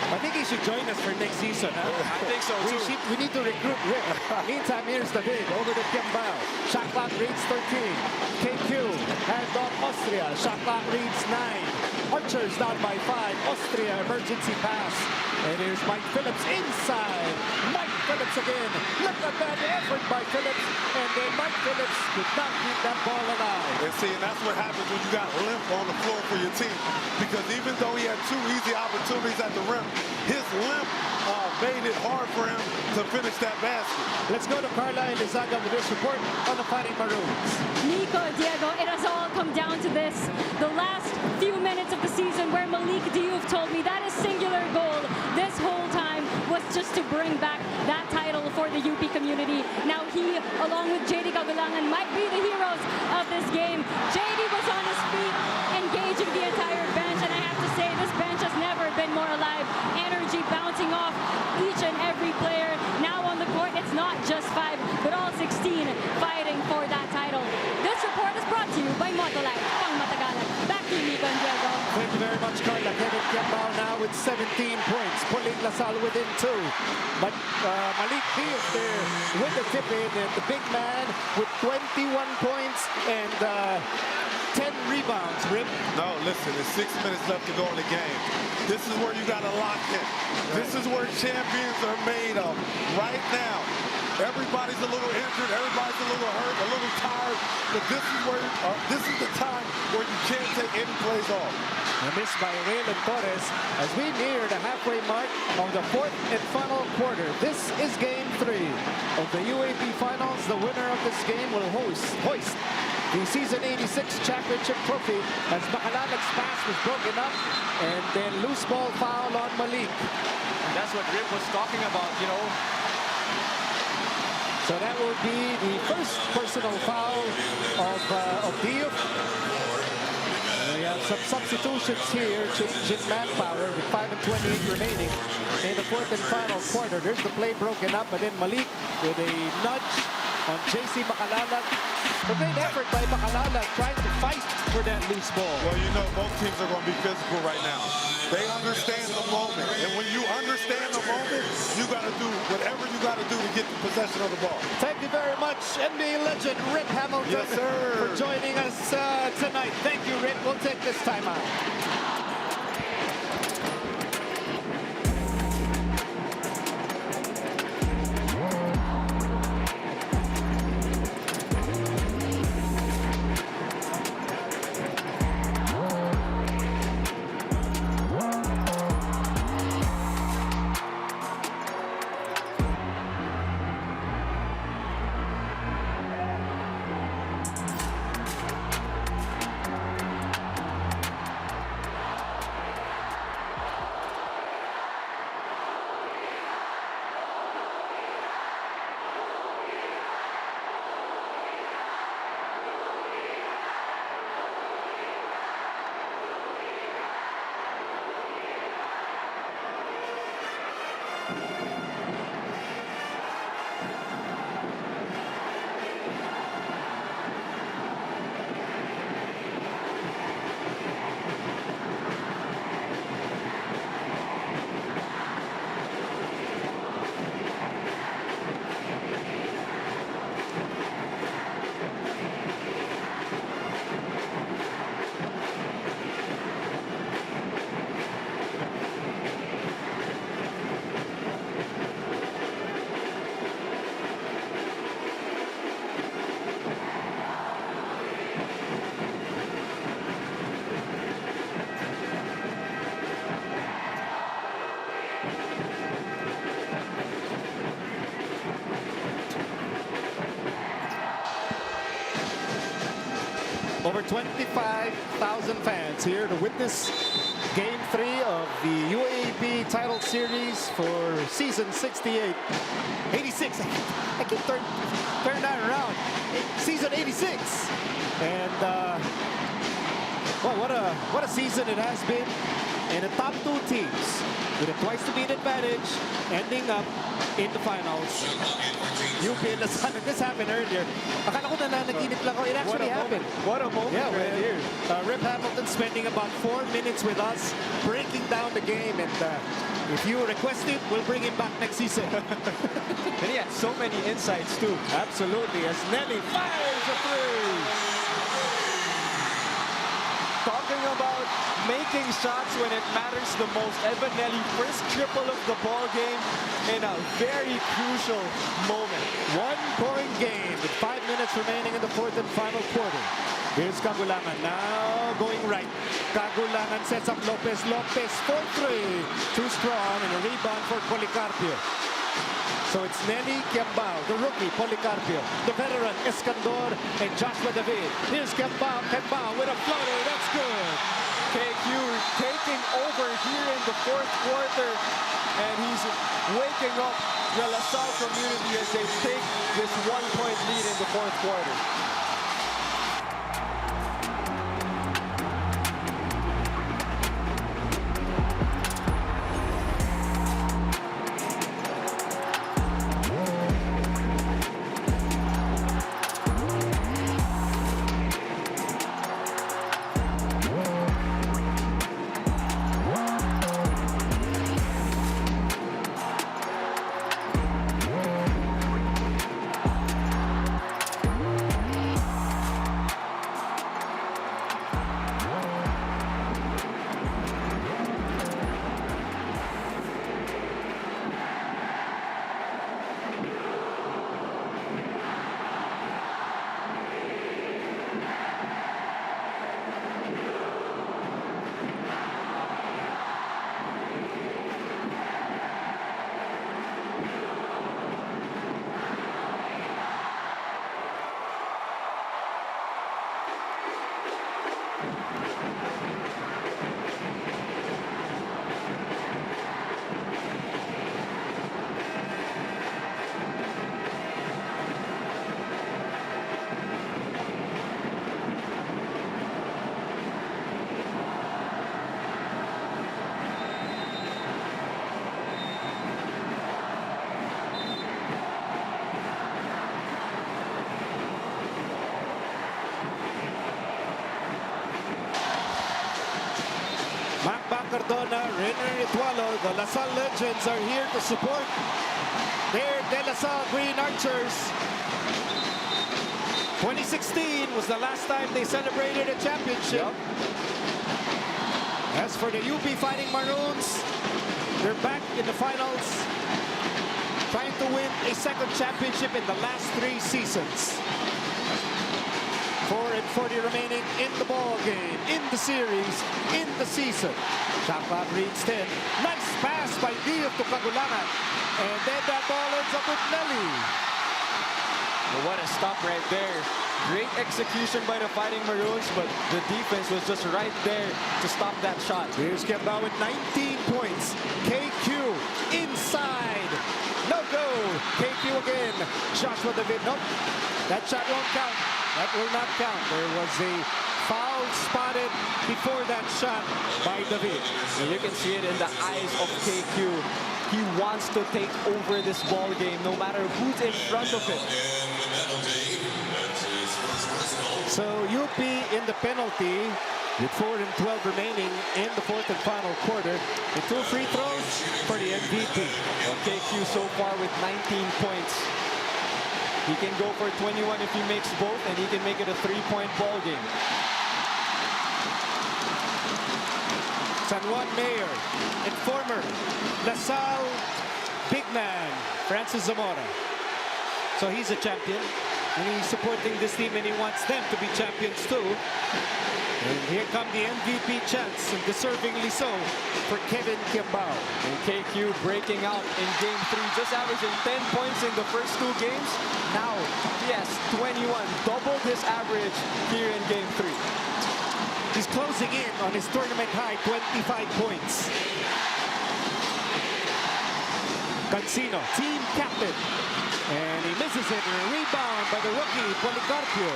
I think he should join us for next season. Huh? I think so, too. We need to recruit Rick. Meantime, here's the big over to Kimbao. Shot clock reads 13. KQ hand off Austria. Shot clock reads 9. Archers down by 5. Austria emergency pass. And here's Mike Phillips inside. Mike Phillips again. Look at that effort by Phillips. And then Mike Phillips could not keep that ball alive. And see, and that's what happens when you got limp on the floor for your team. Because even though he had 2 easy opportunities at the rim, his limp made it hard for him to finish that basket. Let's go to Carla Elizaga with this report on the Fighting Maroons. Nico, Diego, it has all come down to this. The last few minutes of the season where Malik Diouf told me that his singular goal this whole time was just to bring back that title for the UP community. Now he, along with JD Kagulangan, might be the heroes of this game. JD was on his feet, engaging the entire bench, and I have to say, this bench has never been more alive. Energy bouncing off each and every player. Now on the court, it's not just 5, but all 16 fighting for that title. This report is brought to you by Motolife, Pang Matagalan. Back to you, Nico and Diego. Thank you very much, Carla. Kevin Kimbao now with 17 points, pulling LaSalle within 2. But Malik Diouf there with the tip-in, and the big man with 21 points and 10 rebounds, Rip. No, listen, there's 6 minutes left to go in the game. This is where you got to lock in. This is where champions are made of right now. Everybody's a little injured, everybody's a little hurt, a little tired, but this is the time where you can't take any plays off. A miss by Raylan Torres as we near the halfway mark of the 4th and final quarter. This is game 3 of the UAAP Finals. The winner of this game will hoist the season 86 championship trophy as Bacalalag's pass was broken up and then loose ball foul on Malik. And that's what Rip was talking about, So that will be the first personal foul of Diouf. We have some substitutions here, changing manpower with 5:28 remaining in the 4th and final quarter. There's the play broken up, and then Malik with a nudge on JC Bacalalag. A great effort by Bacalalag trying to fight for that loose ball. Well, both teams are going to be physical right now. They understand the moment. And when you understand the moment, you got to do whatever you got to do to get the possession of the ball. Thank you very much, NBA legend Rick Hamilton, Yes, sir. for joining us tonight. Thank you, Rick. We'll take this time out. Over 25,000 fans here to witness Game 3 of the UAAP title series for season 68. 86. I keep turning that around. Season 86. And well, what a season it has been. And the top two teams with a twice-to-beat advantage ending up in the finals. UP and Lasal. This happened earlier. Akala ko nananaginip lang ako. It actually happened. What a moment right here. Rip Hamilton spending about 4 minutes with us, breaking down the game. And if you request it, we'll bring him back next season. And he had so many insights too. Absolutely. As Nelly fires a three. Talking about making shots when it matters the most. Evan Nelly, first triple of the ball game in a very crucial moment. 1-point game with 5 minutes remaining in the fourth and final quarter. Here's Cagulangan now going right. Cagulangan sets up Lopez. Lopez for three. Too strong and a rebound for Policarpio. So it's Nelly, Kiambao, the rookie, Policarpio, the veteran, Escandor, and Joshua David. Here's Kiambao with a floater. That's good. KQ taking over here in the fourth quarter, and he's waking up the LaSalle community as they take this 1-point lead in the fourth quarter. Cardona, Renner Ritualo, the LaSalle legends are here to support their De La Salle Green Archers. 2016 was the last time they celebrated a championship. Yep. As for the UP Fighting Maroons, they're back in the finals, trying to win a second championship in the last 3 seasons. 4:40 remaining in the ball game, in the series, in the season. Shot clock reads 10. Nice pass by Dio to Cagulangan. And then that ball ends up with Nelly. Well, what a stop right there. Great execution by the Fighting Maroons, but the defense was just right there to stop that shot. Here's Kiambao with 19 points. KQ inside. No go. KQ again. Joshua David. Nope. That shot won't count. That will not count. There was a foul spotted before that shot by David. And you can see it in the eyes of KQ. He wants to take over this ball game, no matter who's in front of him. So UP in the penalty with 4:12 remaining in the fourth and final quarter. And 2 free throws for the MVP. Well, KQ so far with 19 points. He can go for 21 if he makes both, and he can make it a 3-point ball game. San Juan Mayor and former LaSalle big man, Francis Zamora. So he's a champion. And he's supporting this team and he wants them to be champions too. And here come the MVP chance, and deservingly so, for Kevin Kiambao. And KQ breaking out in game 3, just averaging 10 points in the first 2 games. Now, yes, 21, doubled his average here in game 3. He's closing in on his tournament high 25 points. Cancino, team captain. And he misses it, and a rebound by the rookie, Policarpio.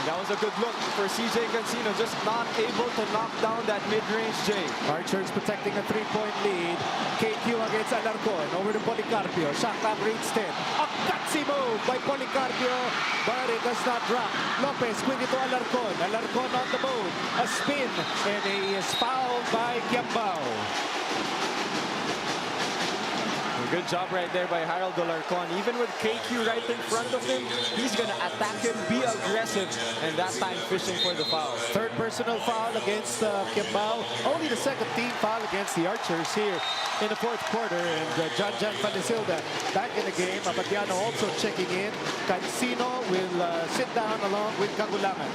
That was a good look for CJ Cancino, just not able to knock down that mid-range J. Archers protecting a 3-point lead. KQ against Alarcon. Over to Policarpio. Shot clock reached 10. A gutsy move by Policarpio, but it does not drop. Lopez quickly to Alarcon. Alarcon on the move. A spin, and he is fouled by Kiambao. Good job right there by Harold Alarcon. Even with KQ right in front of him, he's going to attack him, be aggressive, and that time fishing for the foul. Third personal foul against Kiambao. Only the second team foul against the Archers here in the fourth quarter. And John Panisilda back in the game. Abadiano also checking in. Cancino will sit down along with Kagulangan.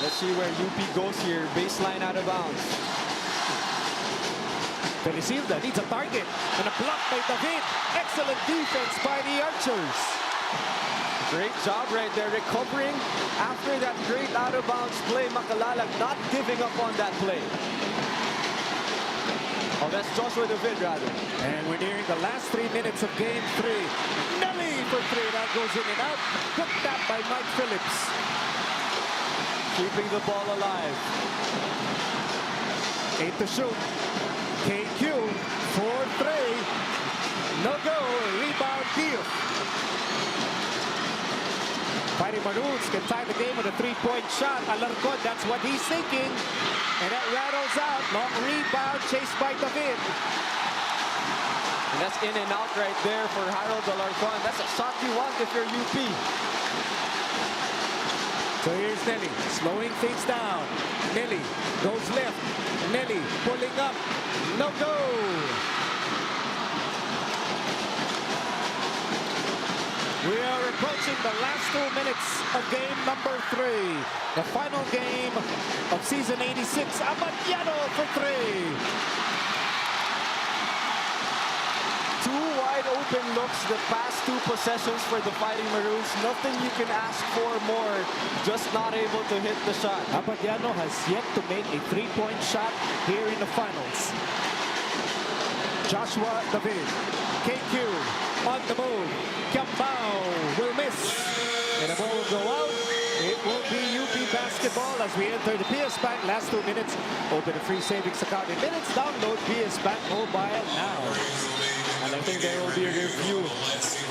Let's see where UP goes here. Baseline out of bounds. Panisilda needs a target, and a block by David. Excellent defense by the Archers. Great job right there, recovering after that great out-of-bounds play. Makalalag not giving up on that play. Oh, that's Joshua David, rather. And we're nearing the last 3 minutes of game 3. Nelly for 3. That goes in and out. Good tap by Mike Phillips. Keeping the ball alive. 8 to shoot. KQ for 3. No go. Rebound Dio. Fighting Maroons can tie the game with a 3-point shot. Alarcon, that's what he's thinking. And that rattles out. Long rebound chased by David. And that's in and out right there for Harold Alarcon. That's a shot you want if you're UP. So here's Nelly, slowing things down. Nelly goes left. Nelly pulling up. No go. We are approaching the last 2 minutes of game number 3. The final game of season 86. Abadiano for 3. 2 wide open looks the past 2 possessions for the Fighting Maroons. Nothing you can ask for more. Just not able to hit the shot. Abadiano has yet to make a 3-point shot here in the finals. Joshua David. KQ on the move. Kiambao will miss. And the ball will go out. It will be UP basketball as we enter the PS Bank last 2 minutes. Open a free savings account in minutes. Download PS Bank Mobile now. And I think there will be a review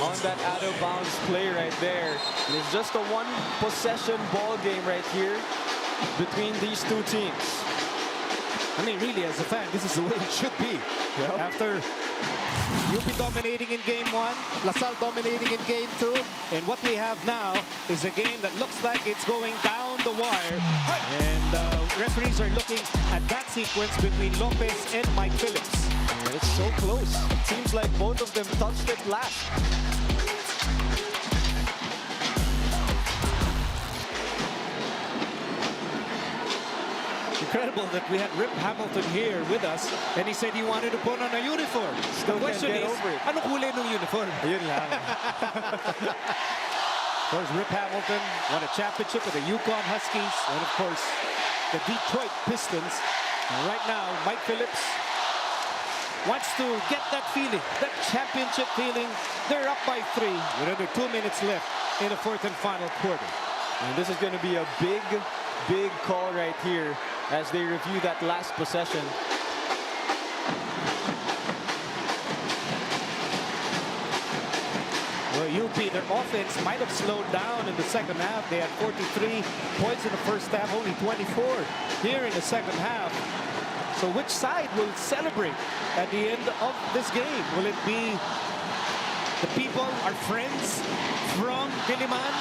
on that out-of-bounds play right there. And it's just a 1-possession ball game right here between these 2 teams. I mean, really, as a fan, this is the way it should be. Yep. After UP dominating in game 1, LaSalle dominating in game 2, and what we have now is a game that looks like it's going down the wire. And referees are looking at that sequence between Lopez and Mike Phillips. And it's so close. Seems like both of them touched it last. Incredible that we had Rip Hamilton here with us, and he said he wanted to put on a uniform. The question is, ano kulay ng uniform? Yun lang. Of course, Rip Hamilton won a championship with the Yukon Huskies, and of course, the Detroit Pistons. And right now, Mike Phillips wants to get that feeling, that championship feeling. They're up by 3 with under 2 minutes left in the 4th and final quarter. And this is going to be a big call right here as they review that last possession. Well, UP, their offense might have slowed down in the second half. They had 43 points in the first half, only 24 here in the second half. So which side will celebrate at the end of this game? Will it be the people, our friends from Diliman,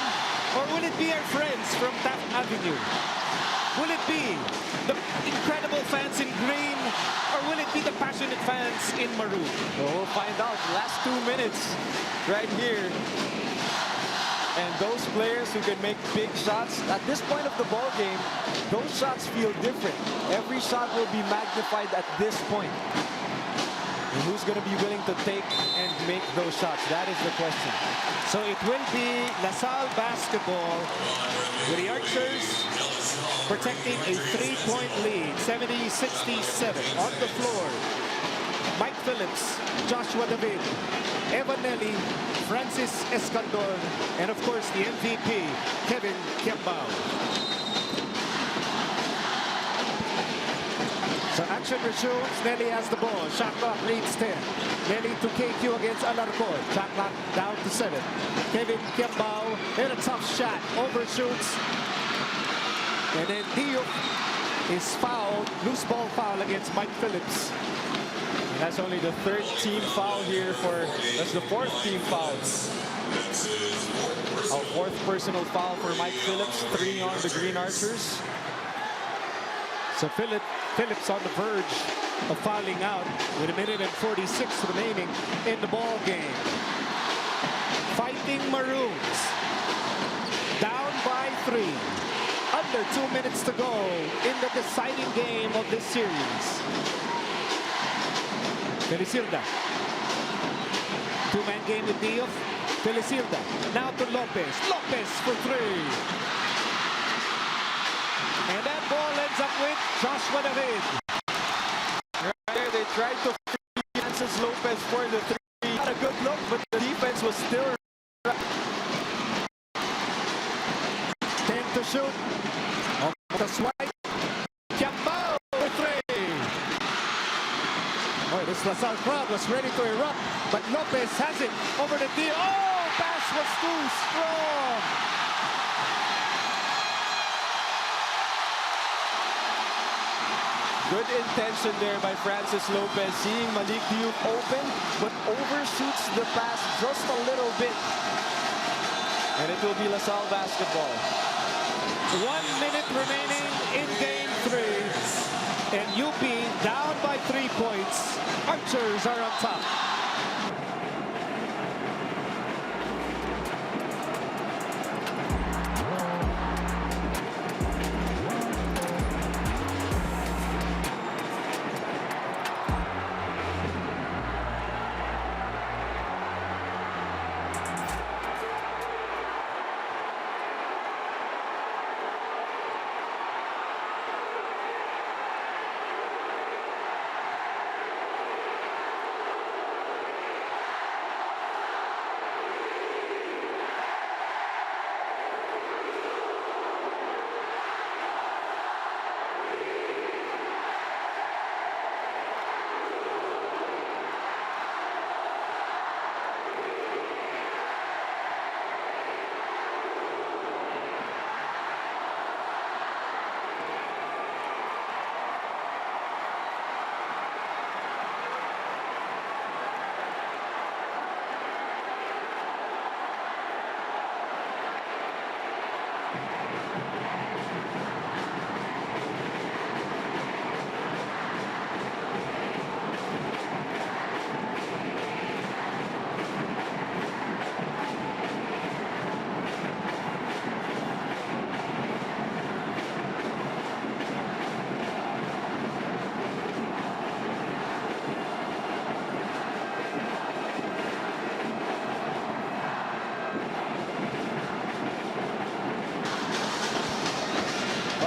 or will it be our friends from Taft Avenue? Will it be the incredible fans in green, or will it be the passionate fans in maroon? Well, we'll find out. Last 2 minutes right here. And those players who can make big shots, at this point of the ball game, those shots feel different. Every shot will be magnified at this point. And who's going to be willing to take and make those shots? That is the question. So it will be LaSalle basketball with the Archers protecting a 3-point lead, 70-67 on the floor. Mike Phillips, Joshua David, Evan Nelly, Francis Escandor, and of course the MVP, Kevin Kiambao. So action resumes. Nelly has the ball. Shot clock leads 10. Nelly to KQ against Alarcon. Shot clock down to 7. Kevin Kiambao and a tough shot. Overshoots. And then Diop is fouled. Loose ball foul against Mike Phillips. And that's only the 3rd team foul here that's the 4th team foul. A 4th personal foul for Mike Phillips, 3 on the Green Archers. So Phillips on the verge of fouling out with 1:46 remaining in the ball game. Fighting Maroons. Down by 3. Under 2 minutes to go in the deciding game of this series. Felicirda. 2-man game with Diop. Felicirda. Now to Lopez. Lopez for 3. And that ball ends up with Joshua David. Right there, they tried to free Francis Lopez for the 3. Not a good look, but the defense was still 10 to shoot. The swipe. Kiambao for 3. Oh, this LaSalle crowd was ready to erupt, but Lopez has it over the deal. Oh, pass was too strong. good intention there by Francis Lopez, seeing Malik Diop open, but overshoots the pass just a little bit. And it will be LaSalle basketball. 1 minute remaining in game 3. And UP down by 3 points. Archers are on top.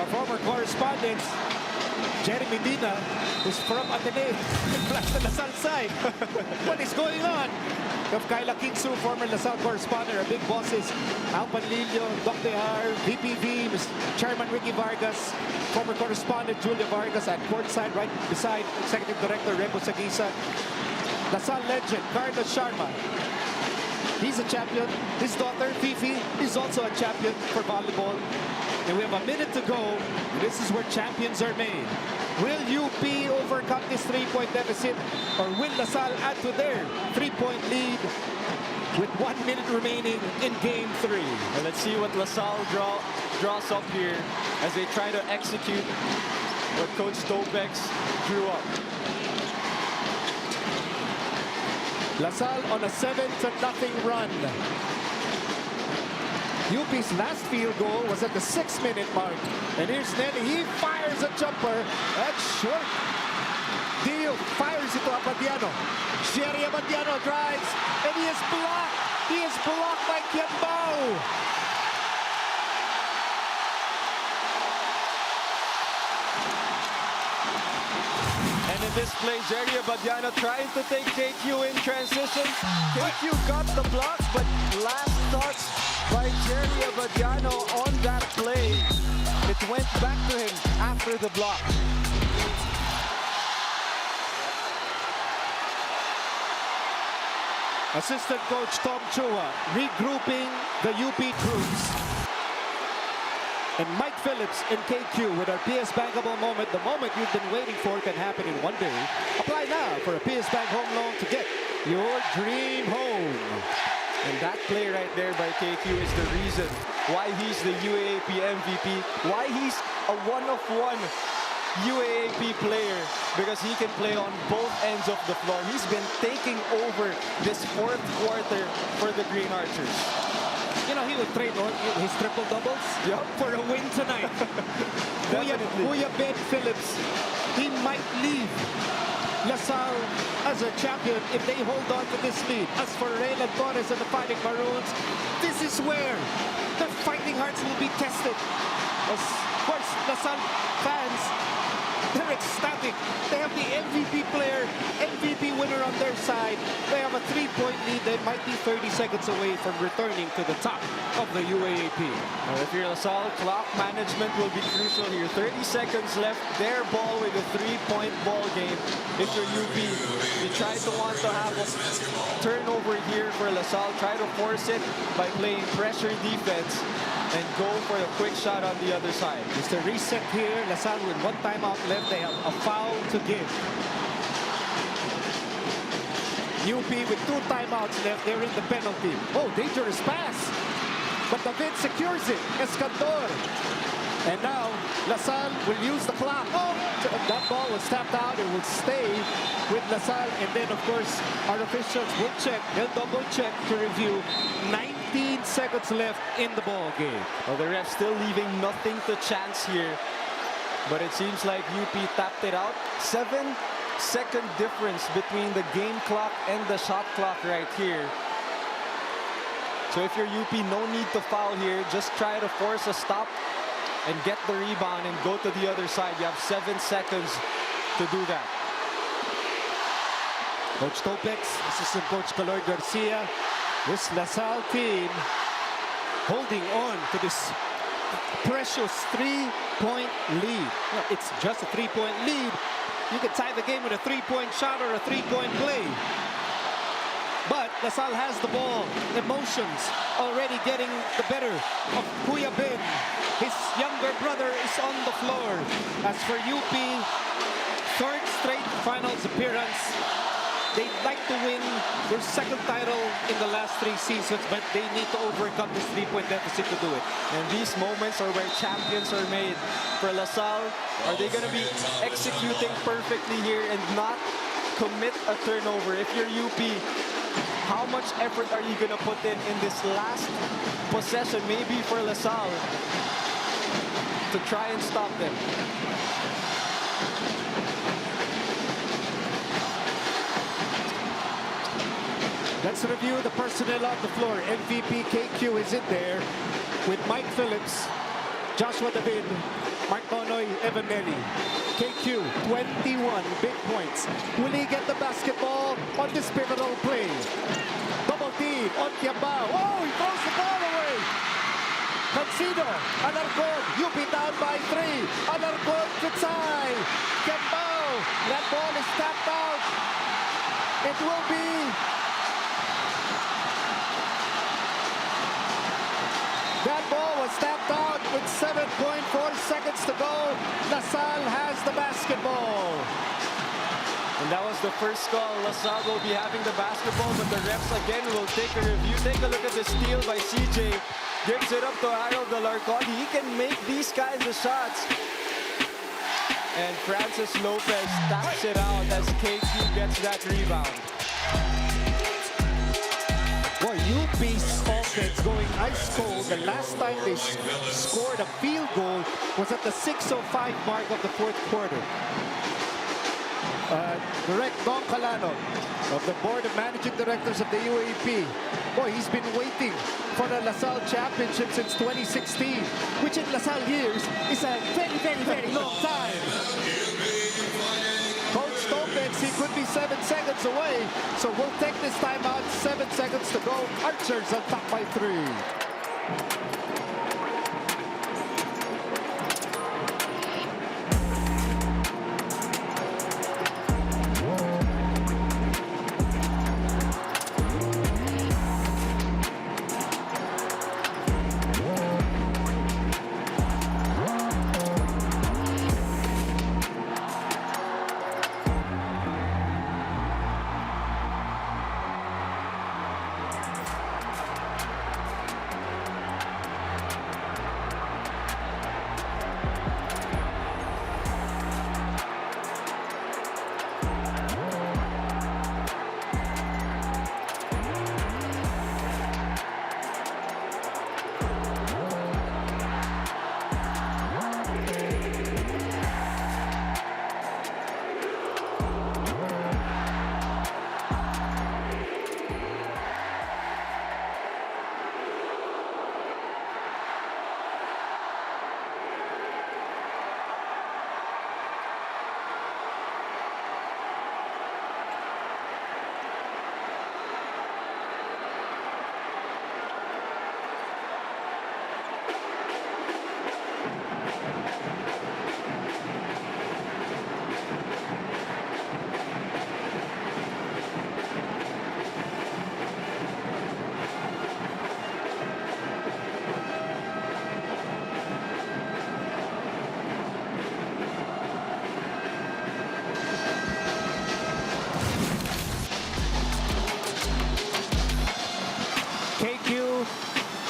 Former correspondent Jerry Medina, who's from Ateneo, flashed the LaSalle side. What is going on? Of Kyla Kingsu, former LaSalle correspondent, our big bosses, Al Panlilio, Doc Dehar, VPV, Chairman Ricky Vargas, former correspondent Julia Vargas at courtside, right beside Executive Director Rebo Sagisa. LaSalle legend Carlos Sharma. He's a champion. His daughter, Fifi, is also a champion for volleyball. And we have a minute to go. This is where champions are made. Will UP overcome this 3-point deficit, or will LaSalle add to their 3-point lead with 1 minute remaining in game 3. And let's see what LaSalle draws up here as they try to execute what Coach Stopex drew up. LaSalle on a 7-0 run. UP's last field goal was at the 6-minute mark. And here's Nelly. He fires a jumper. That's short. Dio fires it to Abadiano. Sherry Abadiano drives. And he is blocked. He is blocked by Kiambao. And in this play, Jerry Abadiano trying to take KQ in transition. KQ got the block, but last touch by Jerry Abadiano on that play. It went back to him after the block. Assistant coach Tom Chua regrouping the UP troops. And Mike Phillips and KQ with our PS Bankable moment. The moment you've been waiting for can happen in one day. Apply now for a PS Bank home loan to get your dream home. And that play right there by KQ is the reason why he's the UAAP MVP, why he's a one-of-one UAAP player, because he can play on both ends of the floor. He's been taking over this fourth quarter for the Green Archers. You know, he would trade on his triple doubles for a win tonight. Kuya Ben Phillips, he might leave LaSalle as a champion if they hold on to this lead. As for Raylan Torres and the Fighting Maroons, this is where the fighting hearts will be tested. Of course, LaSalle fans, they're ecstatic. They have the MVP player, MVP winner on their side. They have a 3-point lead. They might be 30 seconds away from returning to the top of the UAAP. Well, if you're LaSalle, clock management will be crucial here. 30 seconds left. Their ball with a 3-point ball game. If you're UP, you try to want to have a turnover here for LaSalle. Try to force it by playing pressure defense and go for a quick shot on the other side. It's the reset here. LaSalle with 1 timeout left. They have a foul to give. UP with 2 timeouts left. They're in the penalty. Oh, dangerous pass. But David secures it. Escandor. And now LaSalle will use the clock. Oh, that ball was tapped out. It will stay with LaSalle. And then, of course, our officials will check. They'll double check to review. 19 seconds left in the ball game. Well, the ref's still leaving nothing to chance here. But it seems like UP tapped it out. 7-second difference between the game clock and the shot clock right here. So if you're UP, no need to foul here. Just try to force a stop and get the rebound and go to the other side. You have 7 seconds to do that. Coach Topex, assistant coach Caloy Garcia. This LaSalle team holding on to this precious 3-point lead. Well, it's just a 3-point lead. You can tie the game with a 3-point shot or a 3-point play. But LaSalle has the ball. Emotions already getting the better of Kuya Ben. His younger brother is on the floor. As for UP, 3rd straight finals appearance. They'd like to win their 2nd title in the last 3 seasons, but they need to overcome this 3-point deficit to do it. And these moments are where champions are made. For LaSalle, are they going to be executing perfectly here and not commit a turnover? If you're UP, how much effort are you going to put in this last possession, maybe for LaSalle, to try and stop them? Let's review the personnel on the floor. MVP KQ is in there with Mike Phillips, Joshua David, Mark Nonoy, Evan Nelly. KQ, 21 big points. Will he get the basketball on this pivotal play? Double team on Kiambao. Oh, he throws the ball away. Cancino, Alarcon, UP down by 3. Alarcon to tie. Kiambao, that ball is tapped out. It will be that ball was tapped out with 7.4 seconds to go. LaSalle has the basketball. And that was the first call. LaSalle will be having the basketball, but the refs again will take a review. Take a look at the steal by CJ. Gives it up to Harold Alarcon. He can make these kinds of shots. And Francis Lopez taps it out as KQ gets that rebound. Boy, UP's offense going ice cold. The last time they scored a field goal was at the 6:05 mark of the fourth quarter. Direct Don Calano of the Board of Managing Directors of the UAAP. Boy, he's been waiting for the LaSalle Championship since 2016, which in LaSalle years is a very, very, very long time. Coach Topex, he could be 7 seconds away, so we'll take this time out. 7 seconds to go. Archers on top by 3.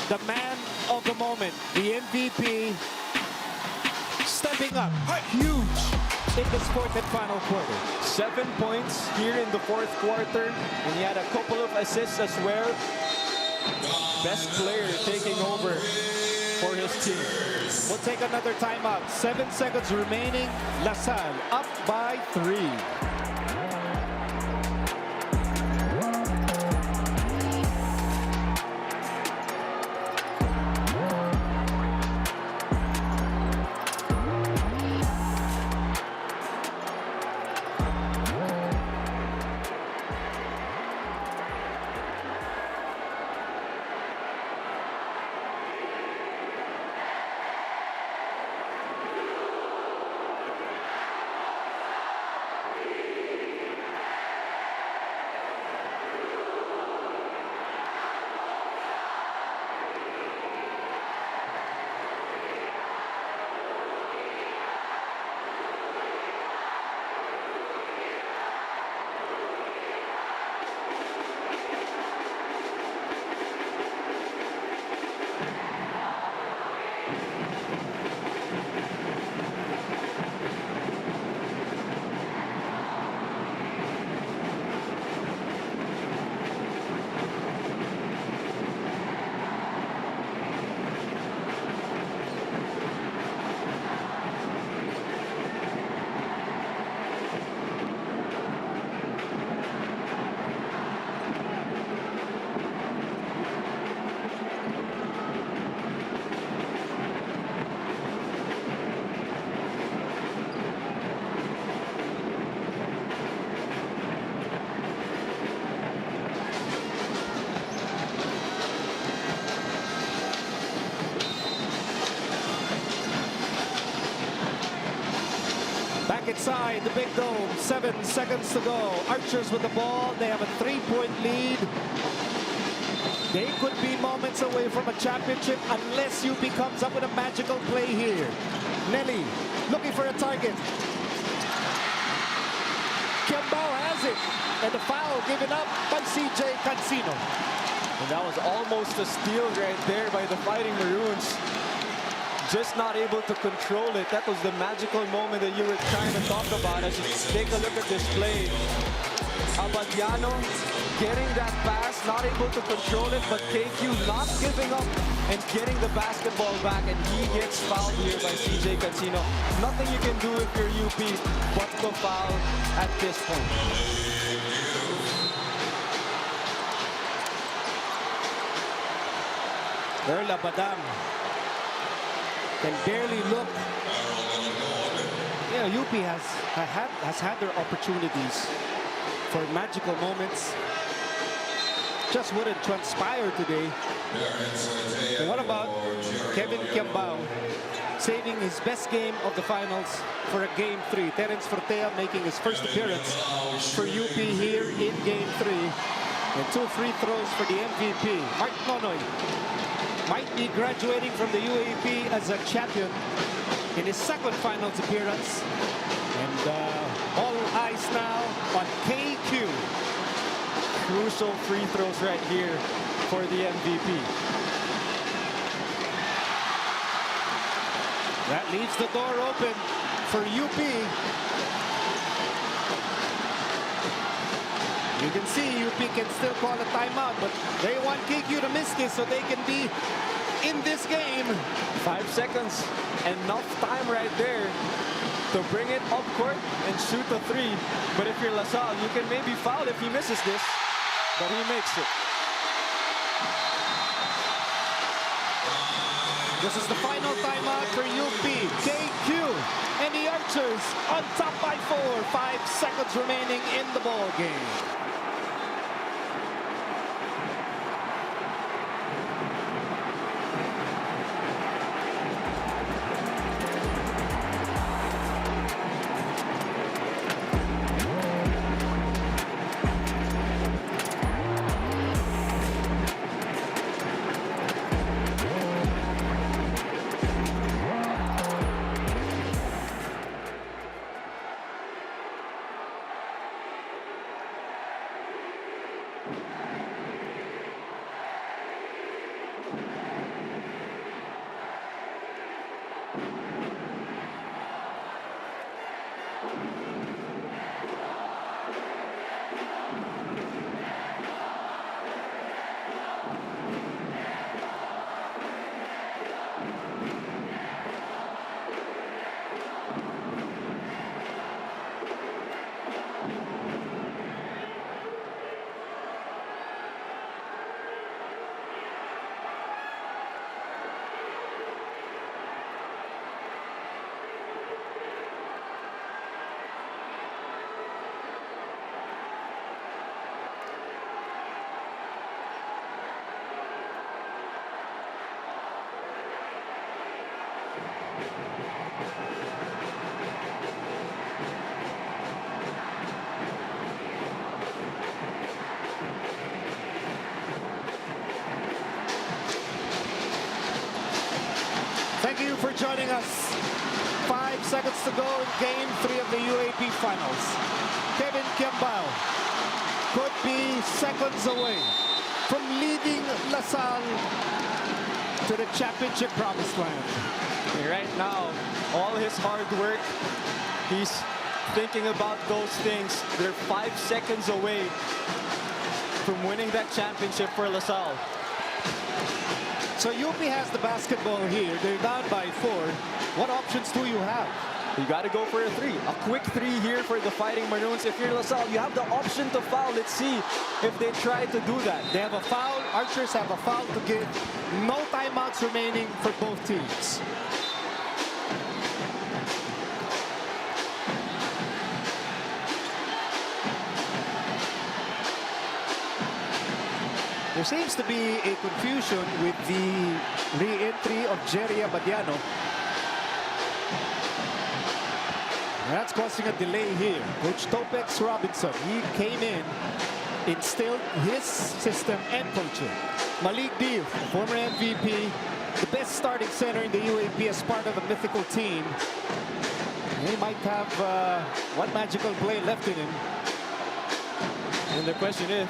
The man of the moment, the MVP, stepping up huge in this fourth and final quarter. 7 points here in the fourth quarter, and he had a couple of assists as well. Best player taking over for his team. We'll take another timeout. 7 seconds remaining. LaSalle up by 3. Inside the big dome, 7 seconds to go. Archers with the ball. They have a 3-point lead. They could be moments away from a championship unless UP comes up with a magical play here. Nelly looking for a target. Kiambao has it. And the foul given up by CJ Cancino. And that was almost a steal right there by the Fighting Maroons. Just not able to control it. That was the magical moment that you were trying to talk about. As you take a look at this play, Abadiano getting that pass, not able to control it, but KQ not giving up and getting the basketball back, and he gets fouled here by CJ Cancino. Nothing you can do if you're UP but to foul at this point. Erla Badam can barely look. Yeah, UP has had their opportunities for magical moments. Just wouldn't transpire today. And what about Kevin Kiambao saving his best game of the finals for a Game 3? Terence Fortea making his first appearance for UP here in Game 3. And 2 free throws for the MVP. Mark Nonoy might be graduating from the UAAP as a champion in his second finals appearance. And all eyes now on KQ. Crucial free throws right here for the MVP. That leaves the door open for UP. You can see UP can still call a timeout, but they want KQ to miss this so they can be in this game. 5 seconds, enough time right there to bring it up court and shoot a 3. But if you're LaSalle, you can maybe foul if he misses this, but he makes it. This is the final timeout for UP. KQ and the Archers on top by 4. 5 seconds remaining in the ball game. Thank you for joining us. 5 seconds to go in Game 3 of the UAAP Finals. Kevin Kiambao could be seconds away from leading LaSalle to the championship promised land. Right now, all his hard work, he's thinking about those things. They're 5 seconds away from winning that championship for LaSalle. So UP has the basketball here. They're down by 4. What options do you have? You got to go for a 3. A quick 3 here for the Fighting Maroons. If you're LaSalle, you have the option to foul. Let's see if they try to do that. They have a foul. Archers have a foul to give. No timeouts remaining for both teams. There seems to be a confusion with the re-entry of Jerry Abadiano. That's causing a delay here. Coach Topex Robinson, he came in, instilled his system and culture. Malik Diouf, former MVP, the best starting center in the UAAP as part of a mythical team. He might have one magical play left in him. And the question is,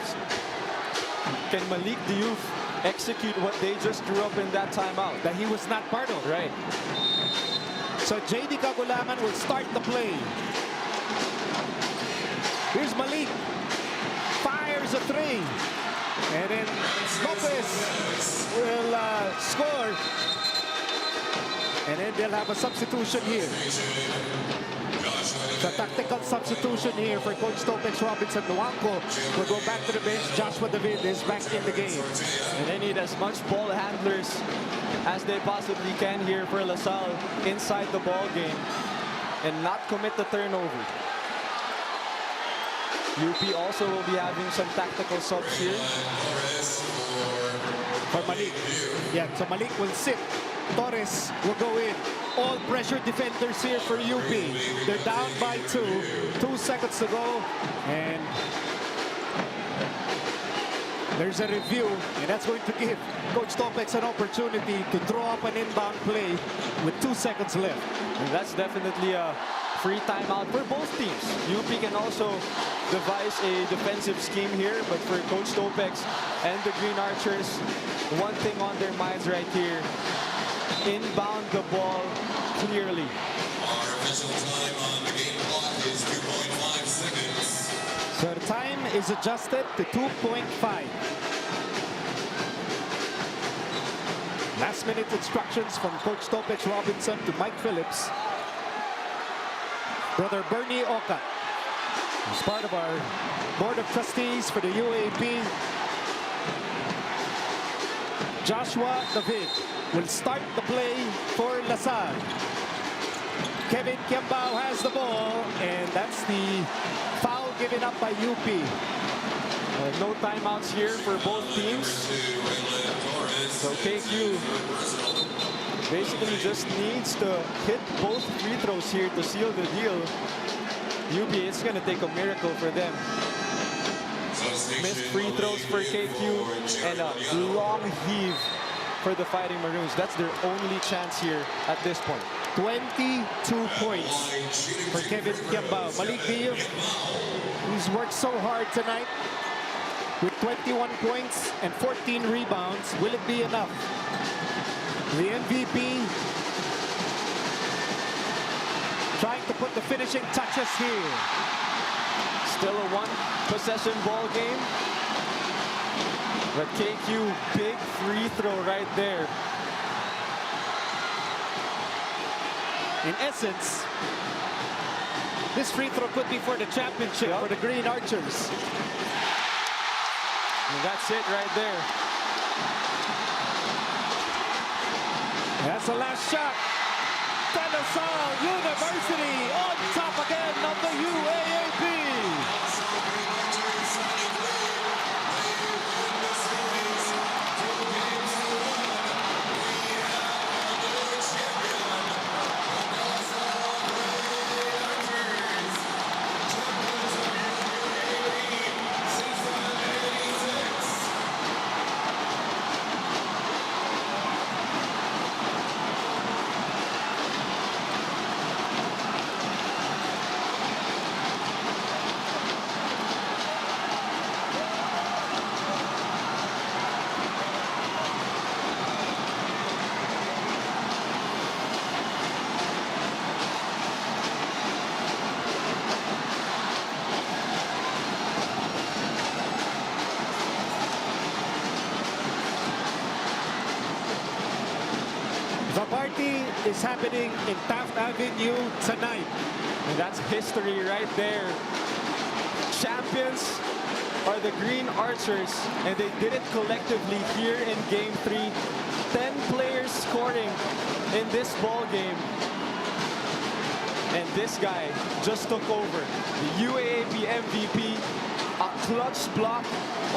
can Malik Diouf execute what they just drew up in that timeout? That he was not part of. Right. So JD Kagulaman will start the play. Here's Malik. Fires a three. And then Lopez will score. And then they'll have a substitution here. The tactical substitution here for Coach Topex. Robinson Nuanco will go back to the bench. Joshua David is back in the game. And they need as much ball handlers as they possibly can here for LaSalle inside the ball game and not commit the turnover. UP also will be having some tactical subs here. For Malik. Yeah, so Malik will sit. Torres will go in. All pressure defenders here for UP. They're down by 2. 2 seconds to go. And there's a review. And that's going to give Coach Topex an opportunity to draw up an inbound play with 2 seconds left. And that's definitely a free timeout for both teams. UP can also devise a defensive scheme here, but for Coach Topex and the Green Archers, one thing on their minds right here, inbound the ball clearly. Our official time on the game clock is 2.5 seconds. So the time is adjusted to 2.5. Last minute instructions from Coach Topex Robinson to Mike Phillips. Brother Bernie Oka, who's part of our Board of Trustees for the UAAP. Joshua David will start the play for LaSalle. Kevin Kiambao has the ball, and that's the foul given up by UP. No timeouts here for both teams. So KQ basically just needs to hit both free throws here to seal the deal. UP, it's going to take a miracle for them. Missed free throws for KQ and a long heave for the Fighting Maroons. That's their only chance here at this point. 22 points for Kevin Kiambao. Malik Diouf, he's worked so hard tonight with 21 points and 14 rebounds. Will it be enough? The MVP trying to put the finishing touches here. Still a one-possession ball game. But KQ, big free throw right there. In essence, this free throw could be for the championship for the Green Archers. And that's it right there. That's the last shot. De La Salle University on top again of the UAAP. The party is happening in Taft Avenue tonight. And that's history right there. Champions are the Green Archers, and they did it collectively here in Game 3. 10 players scoring in this ball game. And this guy just took over. The UAAP MVP, a clutch block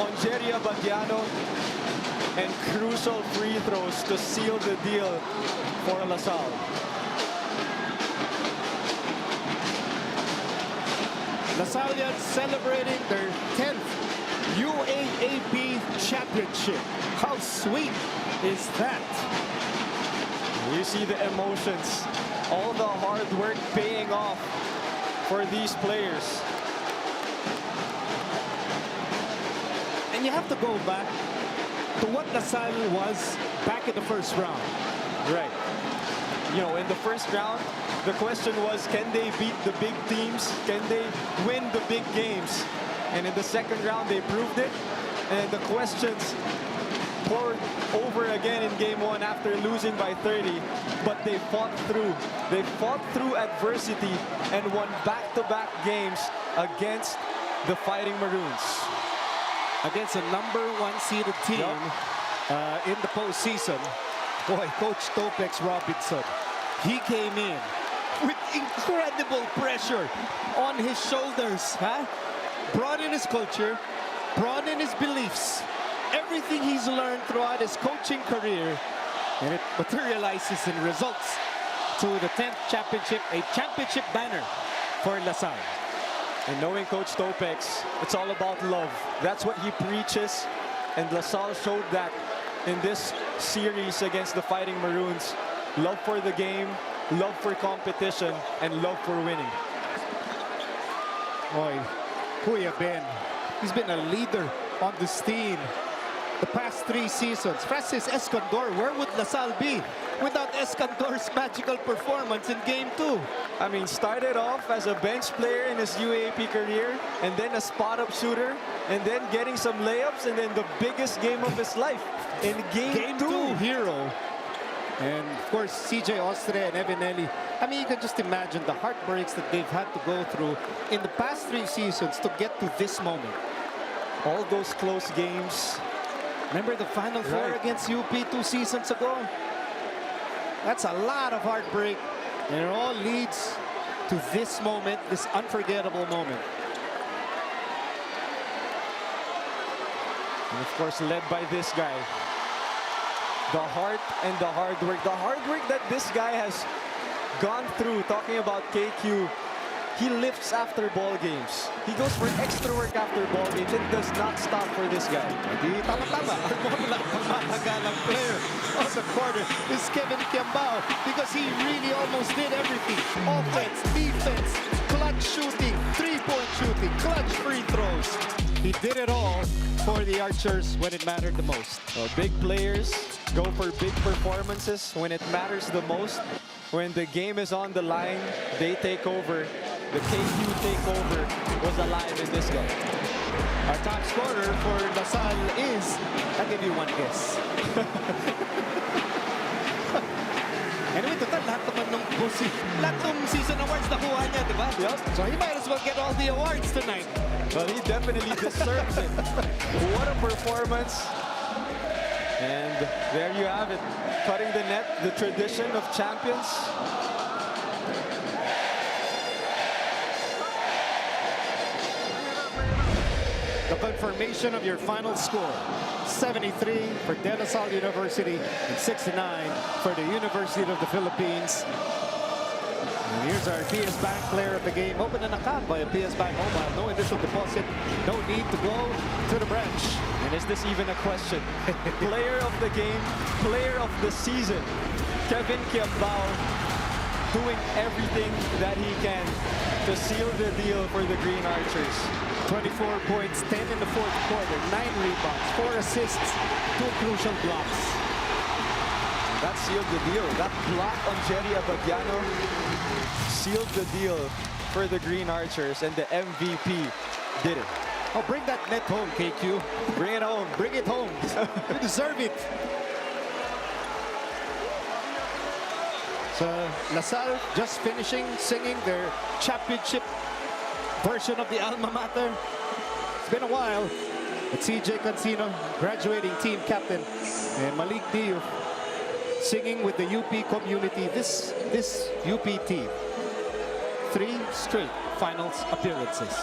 on Jerry Abadiano, and crucial free throws to seal the deal for LaSalle. LaSallians celebrating their 10th UAAP championship. How sweet is that? You see the emotions, all the hard work paying off for these players. have to go back to what LaSalle was back in the first round. Right. You know, in the first round, the question was, can they beat the big teams? Can they win the big games? And in the second round, they proved it. And the questions poured over again in game one after losing by 30. But they fought through. They fought through adversity and won back-to-back games against the Fighting Maroons. Against a #1 seeded team in the postseason. Boy, Coach Topex Robinson, he came in with incredible pressure on his shoulders. Brought in his culture, brought in his beliefs, everything he's learned throughout his coaching career, and it materializes in results to the 10th championship, a championship banner for LaSalle. And knowing Coach Topex, it's all about love. That's what he preaches. And LaSalle showed that in this series against the Fighting Maroons. Love for the game, love for competition, and love for winning. Boy, Kuya Ben, he's been a leader on this team the past 3 seasons. Francis Escandor, where would LaSalle be without Escandor's magical performance in game 2? I mean, started off as a bench player in his UAAP career, and then a spot-up shooter, and then getting some layups, and then the biggest game of his life in game 2. Hero. And of course, CJ Ostre and Evanelli. I mean, you can just imagine the heartbreaks that they've had to go through in the past 3 seasons to get to this moment. All those close games. Remember the Final Four against UP 2 seasons ago? That's a lot of heartbreak. And it all leads to this moment, this unforgettable moment. And of course, led by this guy. The heart and the hard work. The hard work that this guy has gone through, talking about KQ. He lifts after ball games. He goes for extra work after ball games. It does not stop for this guy. Hindi tama-tama. Ang pagmamagalang player on the quarter is Kevin Kiambao because he really almost did everything. Offense, defense, clutch shooting, three-point shooting, clutch free throws. He did it all for the Archers when it mattered the most. Big players go for big performances when it matters the most. When the game is on the line, they take over. The KQ takeover was alive in this game. Our top scorer for LaSalle is, I'll give you one guess. Anyway, total, lahat ng season awards nakuha niya, di ba? Yep. So he might as well get all the awards tonight. Well, he definitely deserves it. What a performance. And there you have it. Cutting the net, the tradition of champions. The confirmation of your final score, 73 for De La Salle University and 69 for the University of the Philippines. And here's our PS Bank player of the game. Open an account by a PS Bank mobile. No initial deposit. No need to go to the branch. And is this even a question? Player of the game, player of the season. Kevin Kiambao doing everything that he can to seal the deal for the Green Archers. 24 points, 10 in the fourth quarter, 9 rebounds, 4 assists, 2 crucial blocks. That sealed the deal. That block on Jerry Abadiano sealed the deal for the Green Archers, and the MVP did it. Oh, bring that net home, KQ. Bring it home. Bring it home. You deserve it. So, LaSalle just finishing singing their championship version of the alma mater. It's been a while. But CJ Cancino, graduating team captain, and Malik Diouf singing with the UP community. This UP team, 3 straight finals appearances.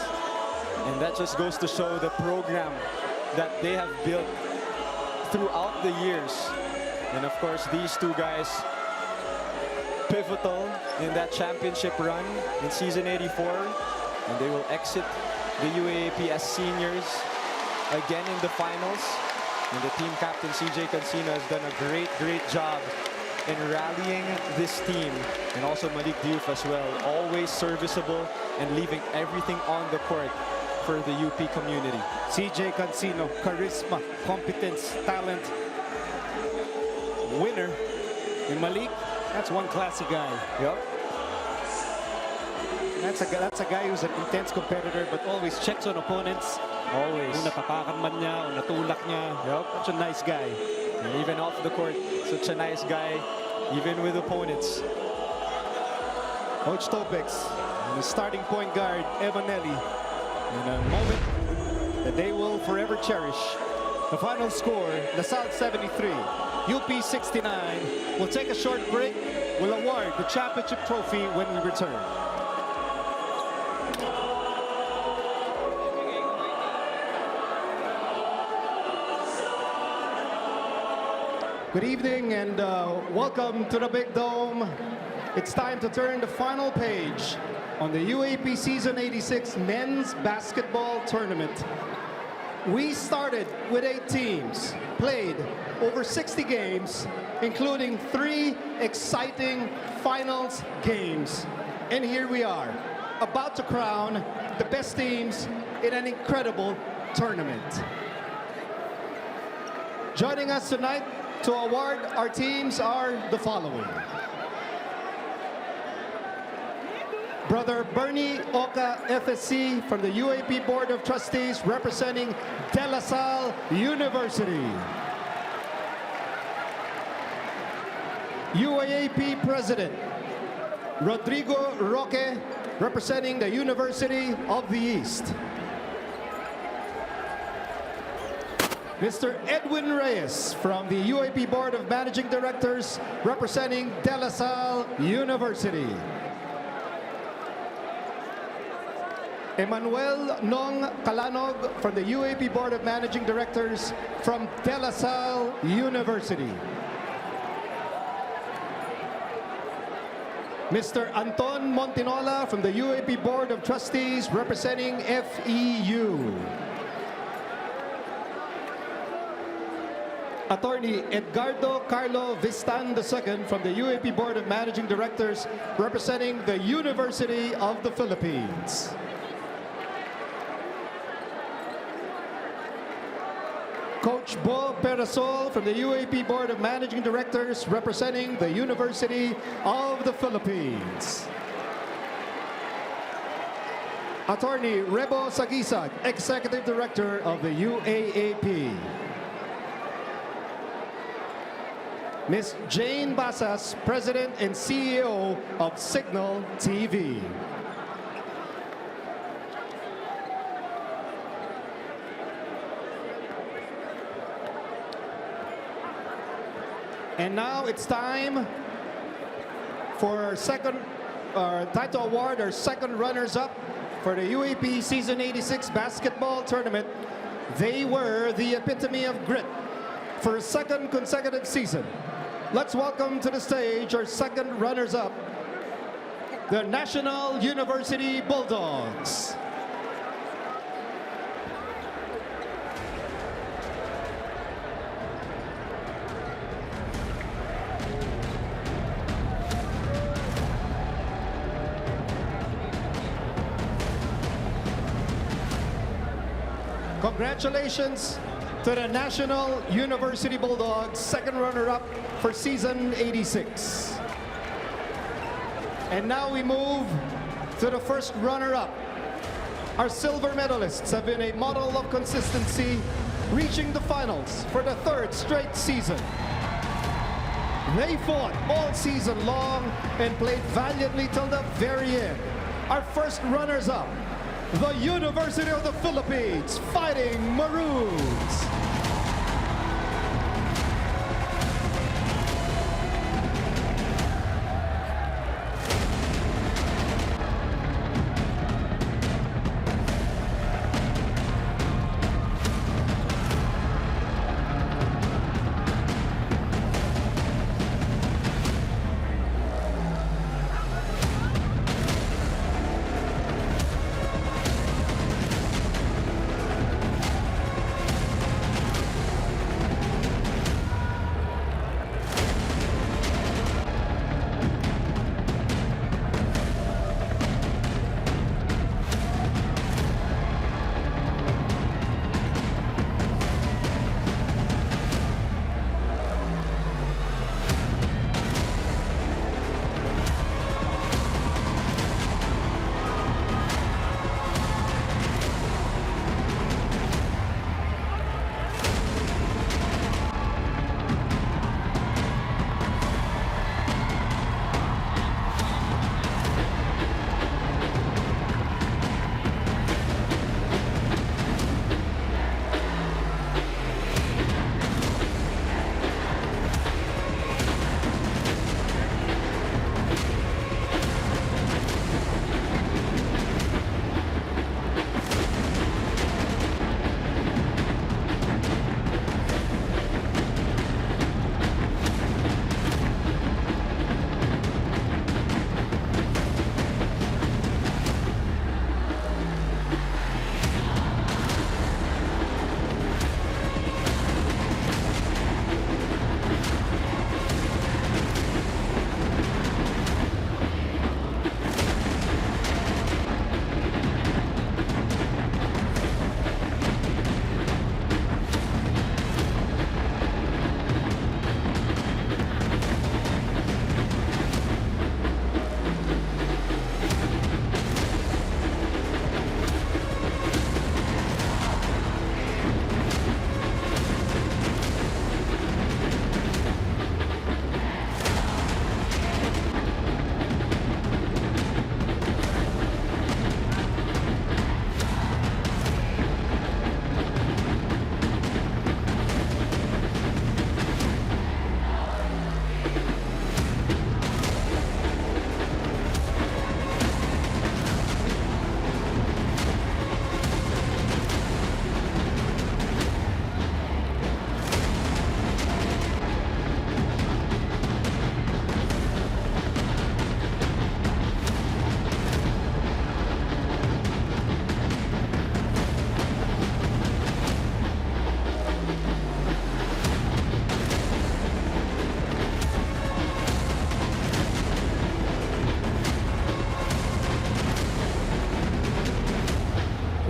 And that just goes to show the program that they have built throughout the years. And of course, these two guys, pivotal in that championship run in season 84. And they will exit the UAAP as seniors again in the finals. And the team captain, CJ Cancino, has done a great job in rallying this team. And also Malik Diouf as well. Always serviceable and leaving everything on the court for the UP community. CJ Cancino, charisma, competence, talent. Winner. And Malik, that's one classy guy. Yep. That's a guy who's an intense competitor but always checks on opponents. Always. Kung natapakan man niya, o natulak niya. Yep. Such a nice guy. And even off the court, such a nice guy, even with opponents. Coach Topex, and the starting point guard, Evanelli. In a moment that they will forever cherish. The final score, LaSalle 73, UP 69. We'll take a short break. We'll award the championship trophy when we return. Good evening and welcome to the Big Dome. It's time to turn the final page on the UAAP Season 86 Men's Basketball Tournament. We started with 8 teams, played over 60 games, including 3 exciting finals games. And here we are, about to crown the best teams in an incredible tournament. Joining us tonight to award our teams are the following. Brother Bernie Oka, FSC, from the UAAP Board of Trustees, representing De La Salle University. UAAP President Rodrigo Roque, representing the University of the East. Mr. Edwin Reyes from the UAAP Board of Managing Directors, representing De La Salle University. Emmanuel Nong Calanog from the UAAP Board of Managing Directors from De La Salle University. Mr. Anton Montinola from the UAAP Board of Trustees, representing FEU. Attorney Edgardo Carlo Vistan II from the UAAP Board of Managing Directors, representing the University of the Philippines. Coach Bo Perasol from the UAAP Board of Managing Directors, representing the University of the Philippines. Attorney Rebo Sagisag, Executive Director of the UAAP. Ms. Jane Basas, President and CEO of Signal TV. And now it's time for our time to award our second runners-up for the UAAP Season 86 Basketball Tournament. They were the epitome of grit for a second consecutive season. Let's welcome to the stage our second runners-up, the National University Bulldogs. Congratulations to the National University Bulldogs, second runner-up for Season 86. And now we move to the first runner-up. Our silver medalists have been a model of consistency, reaching the finals for the 3rd straight season. They fought all season long and played valiantly till the very end. Our first runners-up, the University of the Philippines, Fighting Maroons.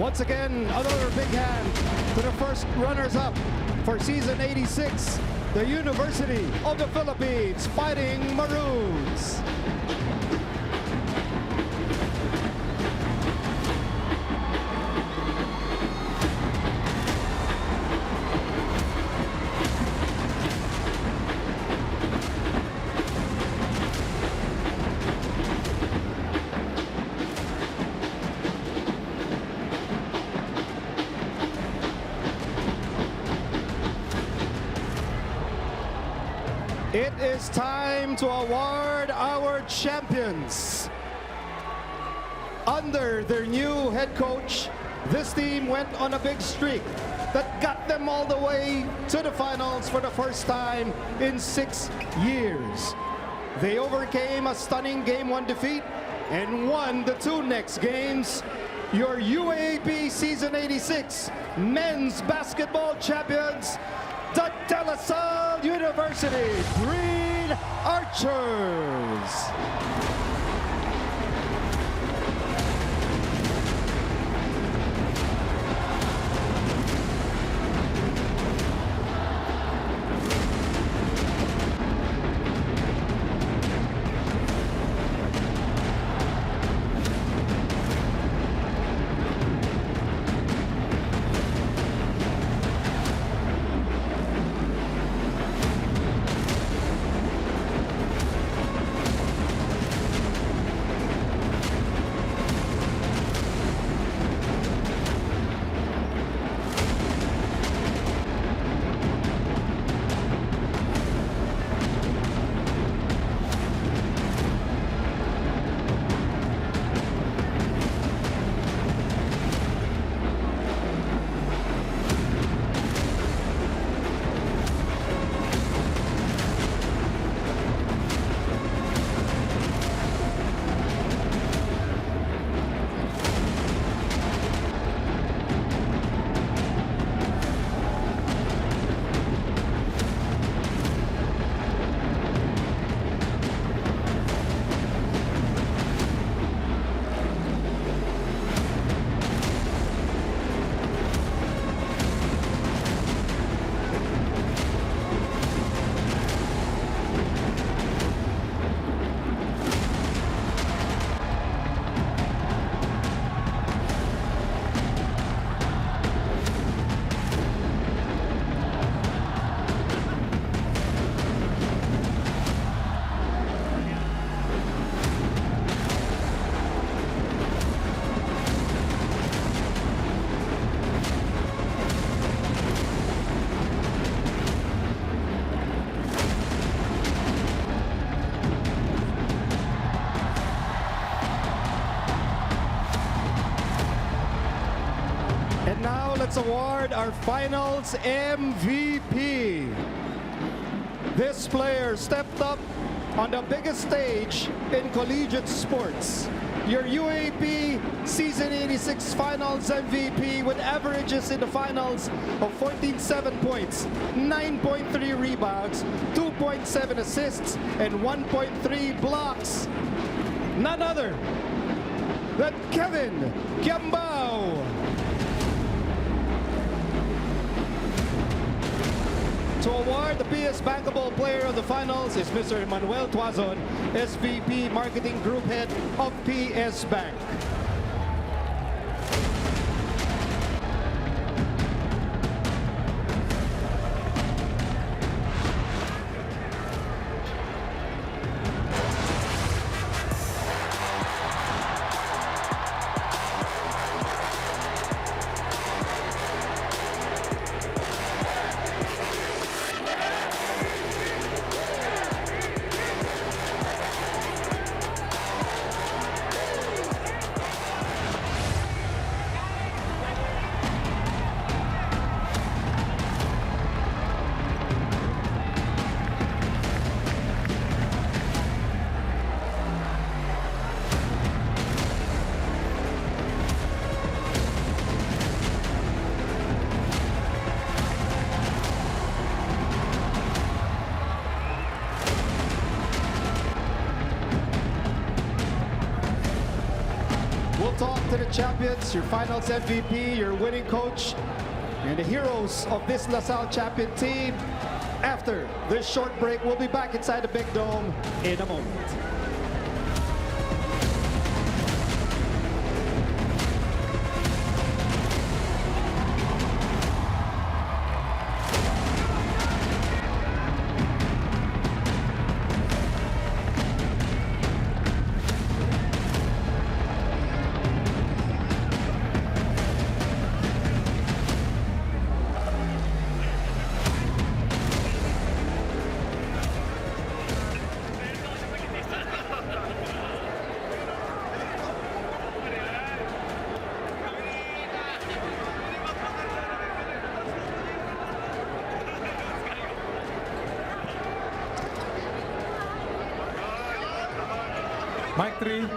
Once again, another big hand to the first runners-up for season 86, the University of the Philippines Fighting Maroons. It is time to award our champions. Under their new head coach, this team went on a big streak that got them all the way to the finals for the first time in 6 years. They overcame a stunning Game 1 defeat and won the 2 next games. Your UAAP Season 86 Men's Basketball Champions, the De La Salle University Green Archers. And now let's award our finals MVP. This player stepped up on the biggest stage in collegiate sports. Your UAAP Season 86 Finals MVP with averages in the finals of 14.7 points, 9.3 rebounds, 2.7 assists, and 1.3 blocks. None other than Kevin Kiambao. To award the PS Bankable Player of the Finals is Mr. Manuel Tuazon, SVP Marketing Group Head of PS Bank. talk to the champions, your finals MVP, your winning coach, and the heroes of this LaSalle champion team. After this short break, we'll be back inside the Big Dome in a moment. Mic 3.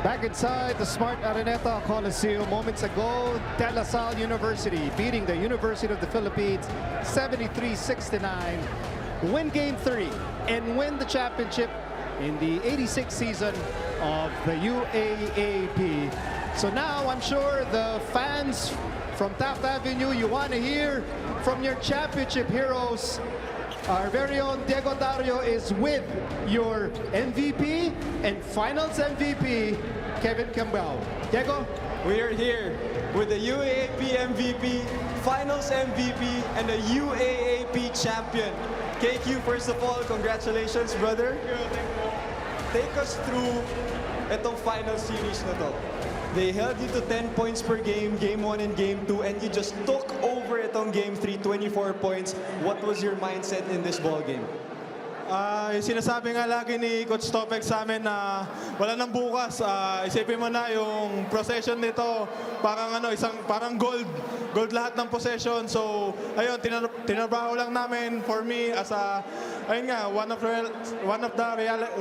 Back inside the Smart Araneta Coliseum moments ago, De La Salle University beating the University of the Philippines 73-69, win Game 3 and win the championship in the 86th season of the UAAP. So now I'm sure the fans from Taft Avenue, you want to hear from your championship heroes. Our very own Diego Dario is with your MVP and Finals MVP, Kevin Campbell. Diego? We are here with the UAAP MVP, Finals MVP, and the UAAP champion. KQ, first of all, congratulations, brother. Take us through itong final series na to. They held you to 10 points per game, Game 1 and Game 2, and you just took over itong Game 3, 24 points. What was your mindset in this ball game? Yung sinasabi nga lagi ni Coach Topek sa amin na wala nang bukas. Isipin mo na yung possession nito, parang gold lahat ng possession. So ayun, tinabraho lang namin for me as ayun nga, one of the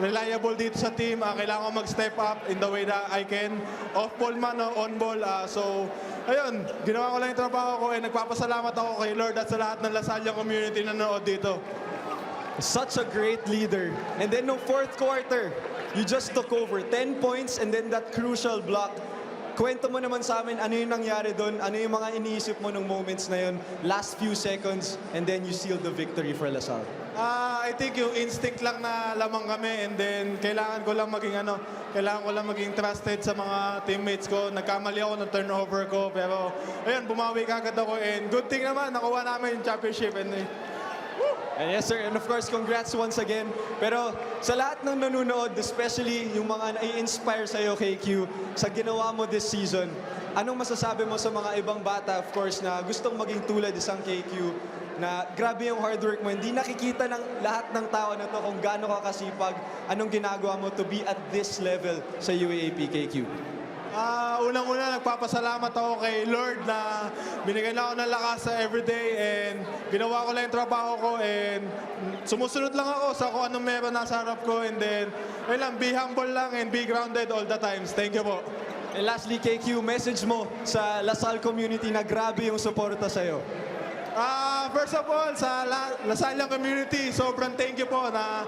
reliable dito sa team. Kailangan ko mag-step up in the way that I can. Off ball man o on ball. So ayun, ginawa ko lang yung trabaho ko and nagpapasalamat ako kay Lord at sa lahat ng Lasalle community na nanood dito. Such a great leader. And then no fourth quarter, you just took over 10 points and then that crucial block. Kwento mo naman sa amin, ano yung nangyari doon? Ano yung mga iniisip mo ng moments na yun? Last few seconds, and then you sealed the victory for LaSalle. I think yung instinct lang na lamang kami and then kailangan ko lang maging trusted sa mga teammates ko. Nagkamali ako ng turnover ko pero ayun, bumawi kagad ako and good thing naman, nakuha namin yung championship and Yes, sir. And of course, congrats once again. Pero sa lahat ng nanonood, especially yung mga nai-inspire sa'yo, KQ, sa ginawa mo this season, anong masasabi mo sa mga ibang bata, of course, na gustong maging tulad isang KQ, na grabe yung hard work mo, hindi nakikita ng lahat ng tao na to kung gaano ka kasipag, anong ginagawa mo to be at this level sa UAAP, KQ? Unang-una, nagpapasalamat ako kay Lord na binigyan ako ng lakas sa everyday and ginawa ko lang yung trabaho ko and sumusunod lang ako sa kung anong meron nasa harap ko and then, be humble lang and be grounded all the times. Thank you po. And lastly, KQ, message mo sa Lasal community na grabe yung suporta sa'yo. First of all, sa Lasallian community, sobrang thank you po na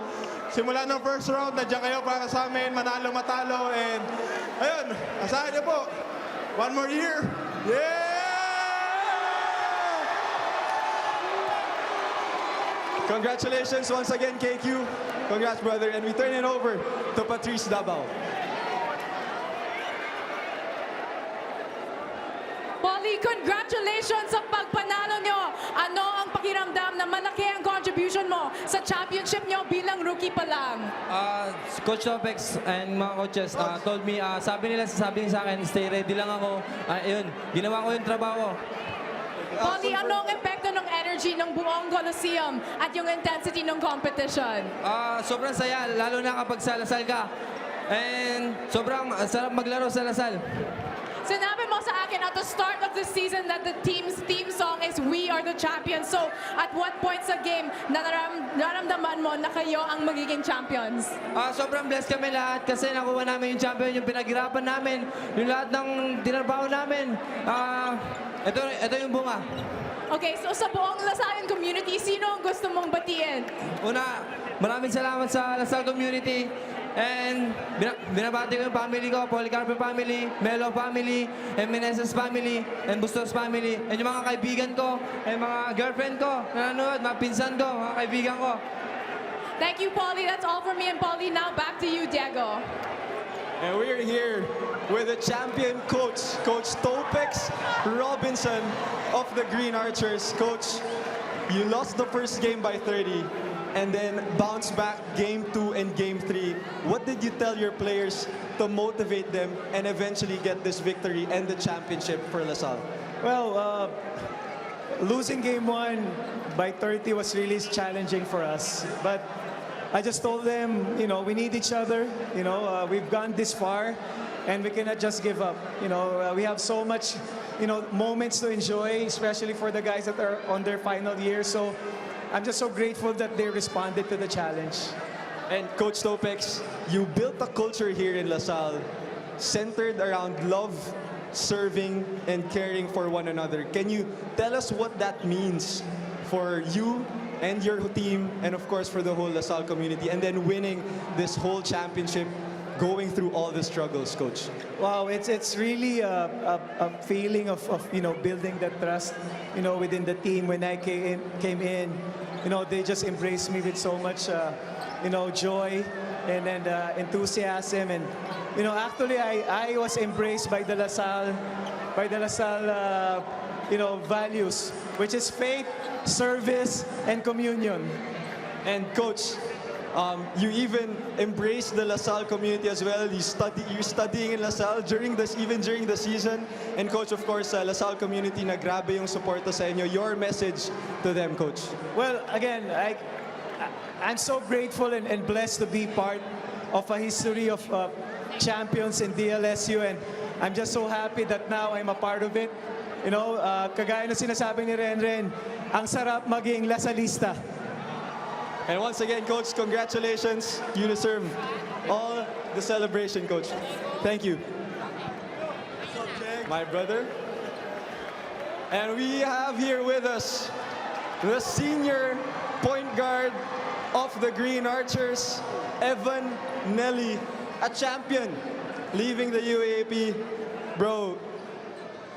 simula ng first round, nandiyan kayo para sa amin, manalo, matalo, and ayun, asahan niyo po, one more year. Yeah! Congratulations once again, KQ. Congrats, brother. And we turn it over to Patrice Dabao. Polly, congratulations sa pagpanalo nyo. Ano ang pakiramdam na malaki ang contribution mo sa championship nyo bilang rookie pa lang? Coach Topex and mga coaches told me, sabi nila sa akin, stay ready lang ako. Ayun, ginawa ko yung trabaho. Polly, ano ang epekto ng energy ng buong Coliseum at yung intensity ng competition? Sobrang saya, lalo na kapag sa Lasal ka. And sobrang sarap maglaro sa Lasal. Sinabi mo sa akin at the start of the season that the team's theme song is We Are the Champions. So, at what point sa game nararamdaman mo na kayo ang magiging champions? Sobrang blessed kami lahat kasi nakuha namin yung champion, yung pinaghirapan namin, yung lahat ng tinarbaho namin. Ito yung bunga. Okay, so sa buong Lasallian community, sino ang gusto mong batiin? Una, maraming salamat sa Lasal community. And binabati ko yung family ko, Policarpo family, Melo family, and Meneses family, and Bustos family, and yung mga kaibigan ko, and mga girlfriend ko, nanonood, mga pinsan ko, mga kaibigan ko. Thank you, Polly. That's all from me and Polly. Now back to you, Diego. And we're here with the champion coach, Coach Topex Robinson of the Green Archers. Coach, you lost the first game by 30. And then bounce back game 2 and game 3. What did you tell your players to motivate them and eventually get this victory and the championship for Lasal? Well, losing game 1 by 30 was really challenging for us. But I just told them, we need each other. We've gone this far and we cannot just give up. We have so much, moments to enjoy, especially for the guys that are on their final year. So I'm just so grateful that they responded to the challenge. And Coach Topex, you built a culture here in Lasal centered around love, serving, and caring for one another. Can you tell us what that means for you and your team, and of course for the whole Lasal community, and then winning this whole championship, going through all the struggles, Coach? Wow, it's really a feeling of building that trust, within the team. When I came in, they just embraced me with so much, joy and enthusiasm. And actually, I was embraced by the LaSalle, values, which is faith, service, and communion. And Coach, you even embrace the LaSalle community as well. You're studying in LaSalle even during the season. And Coach, of course, LaSalle community na grabe yung suporta sa inyo. Your message to them, Coach. Well, again, I'm so grateful and blessed to be part of a history of champions in DLSU, and I'm just so happy that now I'm a part of it. Kagaya na sinasabi ni Renren, ang sarap maging Lasalista. And once again, Coach, congratulations. You deserve all the celebration, Coach. Thank you. My brother. And we have here with us the senior point guard of the Green Archers, Evan Nelly, a champion, leaving the UAAP. Bro,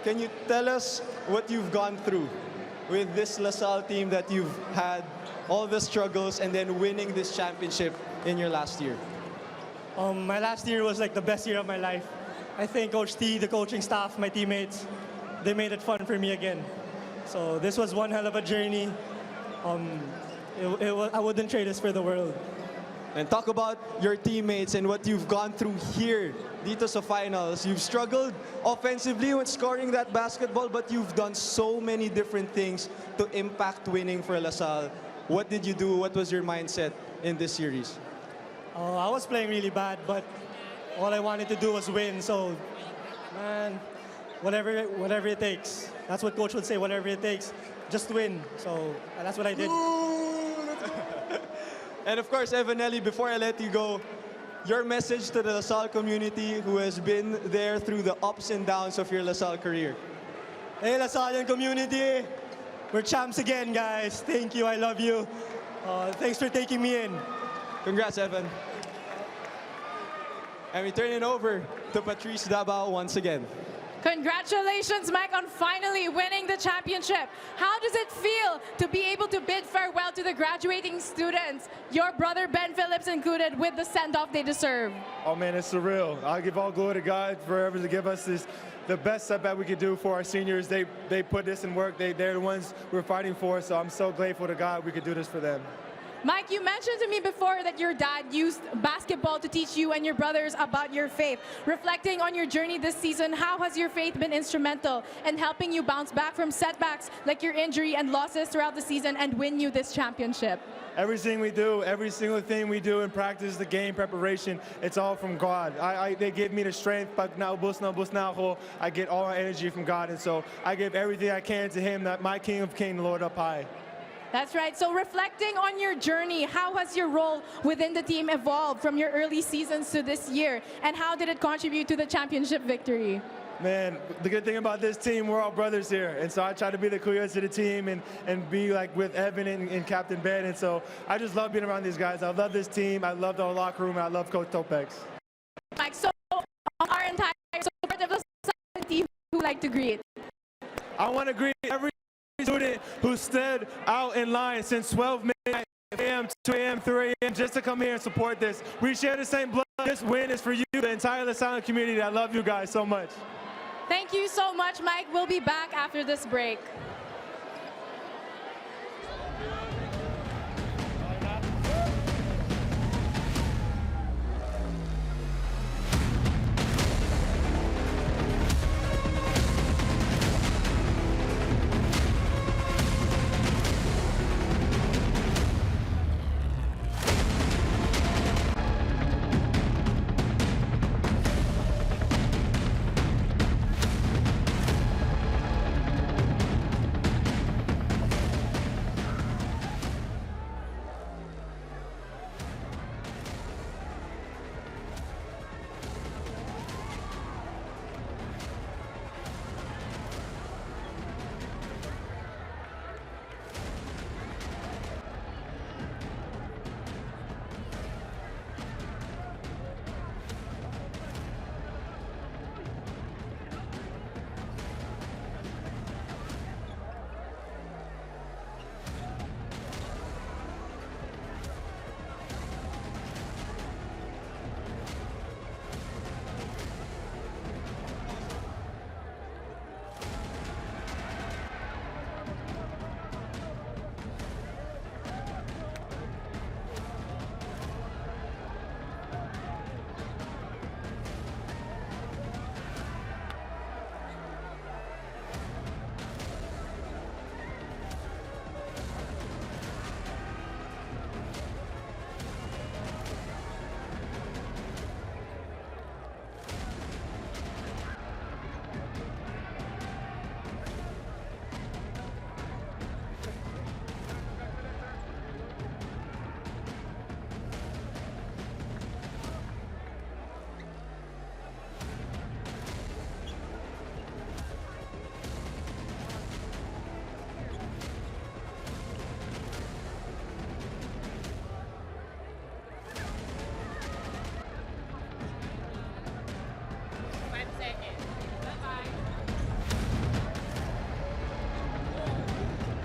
can you tell us what you've gone through with this LaSalle team that you've had all the struggles and then winning this championship in your last year? My last year was like the best year of my life. I think Coach T, the coaching staff, my teammates, they made it fun for me again. So this was one hell of a journey. I wouldn't trade this for the world. And talk about your teammates and what you've gone through here, dito sa finals. You've struggled offensively when scoring that basketball, but you've done so many different things to impact winning for LaSalle. What did you do? What was your mindset in this series? I was playing really bad, but all I wanted to do was win. So, man, whatever it takes. That's what coach would say, whatever it takes, just win. So that's what I did. And of course, Evanelli, before I let you go, your message to the LaSalle community who has been there through the ups and downs of your LaSalle career. Hey, LaSallian community, we're champs again, guys. Thank you, I love you. Thanks for taking me in. Congrats, Evan. And we turn it over to Patrice Dabao once again. Congratulations, Mike, on finally winning the championship. How does it feel to be able to bid farewell to the graduating students, your brother Ben Phillips included, with the send-off they deserve? Oh man, it's surreal. I'll give all glory to God forever to give us the best setback we could do for our seniors. They put this in work. They're the ones we're fighting for, so I'm so grateful to God we could do this for them. Mike, you mentioned to me before that your dad used basketball to teach you and your brothers about your faith. Reflecting on your journey this season, how has your faith been instrumental in helping you bounce back from setbacks like your injury and losses throughout the season and win you this championship? Everything we do, every single thing we do in practice, the game preparation, it's all from God. They give me the strength. Pag naubos na ako, I get all my energy from God, and so I give everything I can to Him, that my King of Kings, Lord up high. That's right. So reflecting on your journey, how has your role within the team evolved from your early seasons to this year? And how did it contribute to the championship victory? Man, the good thing about this team, we're all brothers here. And so I try to be the kuya to the team and be like with Evan and Captain Ben. And so I just love being around these guys. I love this team. I love the locker room. And I love Coach Topex. Mike, so our entire support of the team who like to greet. I want to greet every student who stood out in line since 12 midnight, a.m., 2 a.m., 3 a.m. just to come here and support this. We share the same blood. This win is for you, the entire LaSalle community. I love you guys so much. Thank you so much, Mike. We'll be back after this break.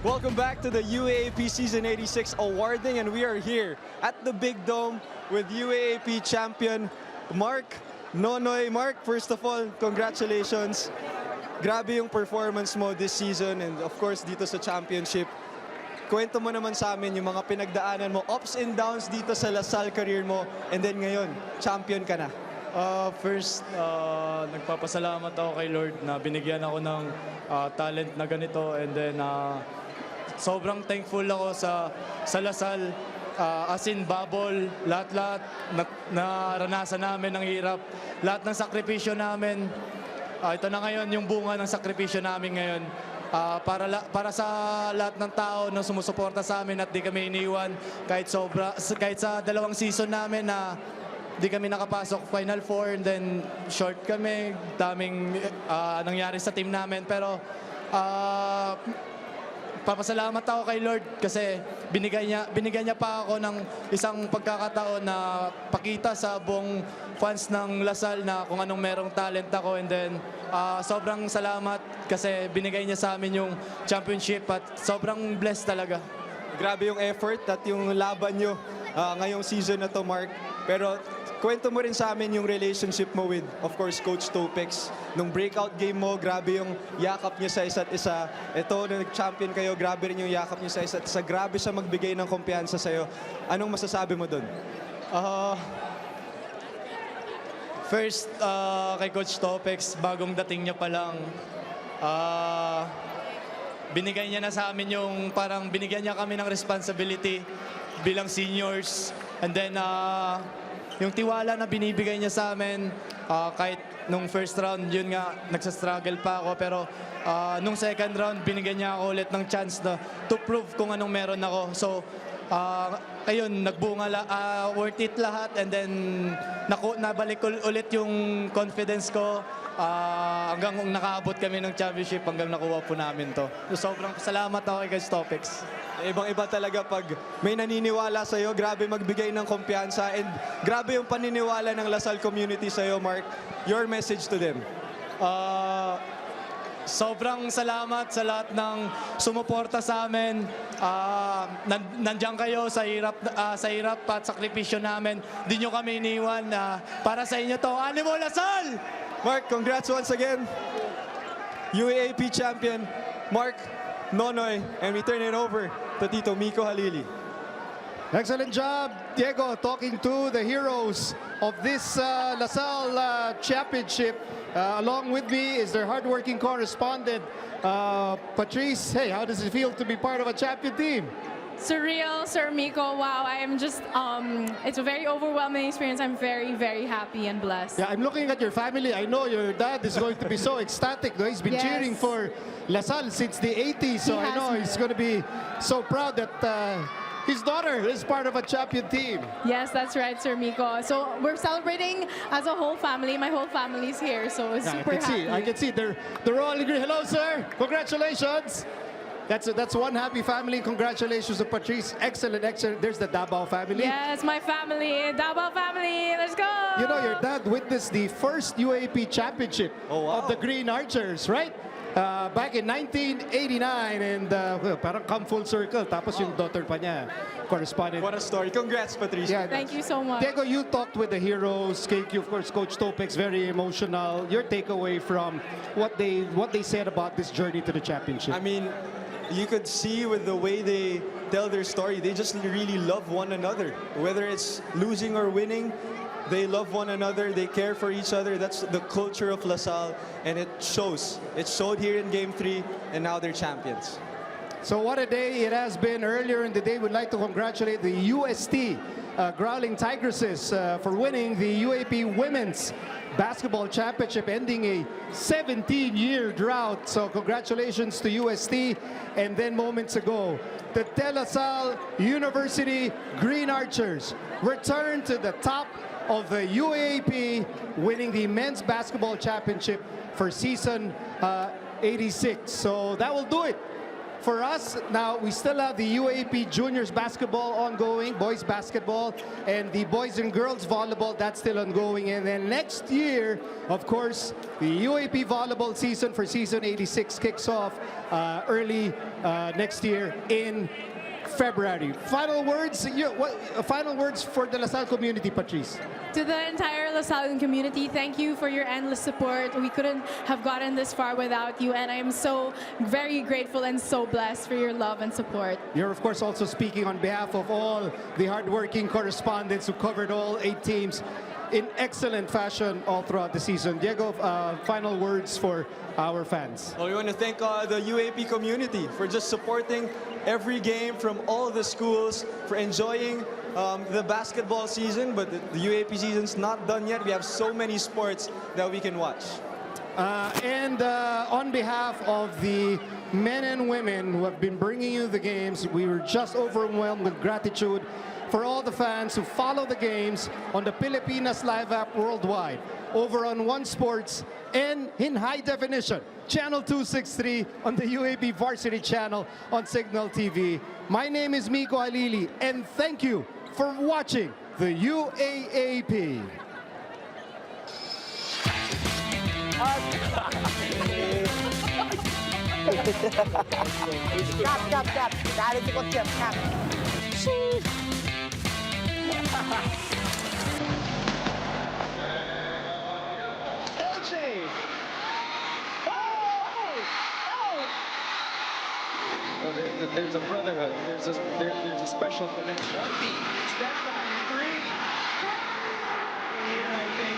Welcome back to the UAAP Season 86 awarding, and we are here at the Big Dome with UAAP champion Mark Nonoy. Mark, first of all, congratulations. Grabe yung performance mo this season and of course dito sa championship. kwento mo naman sa amin yung mga pinagdaanan mo, ups and downs dito sa LaSalle career mo, and then ngayon, champion ka na. First, nagpapasalamat ako kay Lord na binigyan ako ng talent na ganito, and then sobrang thankful ako sa LaSalle. As in bubble, lahat-lahat naranasan namin ng hirap, lahat ng sakripisyo namin. Ito na ngayon yung bunga ng sakripisyo namin ngayon. Para sa lahat ng tao na sumusuporta sa amin at di kami iniwan kahit sa 2 season namin na di kami nakapasok Final Four, and then short kami, daming nangyari sa team namin, pero papasalamat ako kay Lord kasi binigyan niya pa ako ng isang pagkakataon na pakita sa buong fans ng LaSalle na kung anong merong talent ako, and then sobrang salamat kasi binigay niya sa amin yung championship at sobrang blessed talaga. Grabe yung effort at yung laban nyo ngayong season na to, Mark. Pero kwento mo rin sa amin yung relationship mo with, of course, Coach Topex. Nung breakout game mo, grabe yung yakap niyo sa isa't isa. Ito, nung nag-champion kayo, grabe rin yung yakap niyo sa isa't isa. Grabe siya magbigay ng kumpiyansa sa'yo. Anong masasabi mo dun? First, kay Coach Topex, bagong dating niya pa lang, binigay niya na sa amin yung parang binigyan niya kami ng responsibility bilang seniors. And then, yung tiwala na binibigay niya sa amin, kahit nung first round, yun nga, nagsastruggle pa ako. Pero nung second round, binigyan niya ako ulit ng chance to prove kung anong meron ako. So, ayun, nagbunga, worth it lahat. And then, nabalik ulit yung confidence ko hanggang nakaabot kami ng championship, hanggang nakuha po namin to. So, sobrang salamat ako kay Coach Topex. Ibang-iba talaga pag may naniniwala sa'yo, grabe magbigay ng kumpiyansa, and grabe yung paniniwala ng LaSalle community sa'yo, Mark. Your message to them? Sobrang salamat sa lahat ng sumuporta sa amin. Nandiyan kayo sa hirap at sakripisyo namin. Di nyo kami iniwan. Para sa inyo to, Animo LaSalle! Mark, congrats once again. UAAP champion, Mark Nonoy, and we turn it over to Tito Miko Halili. Excellent job, Diego, talking to the heroes of this LaSalle championship. Along with me is their hardworking correspondent, Patrice. Hey, how does it feel to be part of a champion team? Surreal, Sir Miko. Wow, I am just, it's a very overwhelming experience. I'm very, very happy and blessed. Yeah, I'm looking at your family. I know your dad is going to be so ecstatic. No? He's been cheering for LaSalle since the 80s, so I know he's going to be so proud that his daughter is part of a champion team. Yes, that's right, Sir Miko. So we're celebrating as a whole family. My whole family's here, so it's super happy. I can see. They're all agree. Hello, sir. Congratulations. That's one happy family. Congratulations to Patrice. Excellent, excellent. There's the Davao family. Yes, my family. Davao family. Let's go. You know, your dad witnessed the first UAAP championship of the Green Archers, right? Back in 1989, and parang come full circle. Tapos yung daughter pa niya, correspondent. What a story. Congrats, Patrice. Yeah, Thank you so much. Diego, you talked with the heroes. KQ, of course, Coach Topex, very emotional. Your takeaway from what they said about this journey to the championship? I mean, you could see with the way they tell their story, they just really love one another. Whether it's losing or winning, they love one another, they care for each other. That's the culture of LaSalle, and it shows. It showed here in Game 3, and now they're champions. So what a day it has been. Earlier in the day, we'd like to congratulate the UST Growling Tigresses for winning the UAP Women's Basketball Championship, ending a 17-year drought. So congratulations to UST. And then moments ago, the De La Salle University Green Archers returned to the top of the UAAP, winning the Men's Basketball Championship for season 86. So that will do it for us. Now, we still have the UAAP Juniors Basketball ongoing, boys basketball, and the boys and girls volleyball, that's still ongoing. And then next year, of course, the UAAP volleyball season for season 86 kicks off early next year in February. Final words, final words for the LaSalle community, Patrice. To the entire LaSalle community, thank you for your endless support. We couldn't have gotten this far without you, and I am so very grateful and so blessed for your love and support. You're, of course, also speaking on behalf of all the hardworking correspondents who covered all 8 teams in excellent fashion all throughout the season. Diego, final words for our fans. Well, we want to thank the UAP community for just supporting every game from all the schools, for enjoying the basketball season, but the UAP season's not done yet. We have so many sports that we can watch. And on behalf of the men and women who have been bringing you the games, we were just overwhelmed with gratitude for all the fans who follow the games on the Pilipinas Live app worldwide, over on One Sports, and in high definition, Channel 263 on the UAP Varsity channel on Signal TV. My name is Miko Alili, and thank you for watching the UAAP. Cap. Dali si Coach Jeff, cap. There's a brotherhood. There's a special connection. Step back, 3. Here, I think.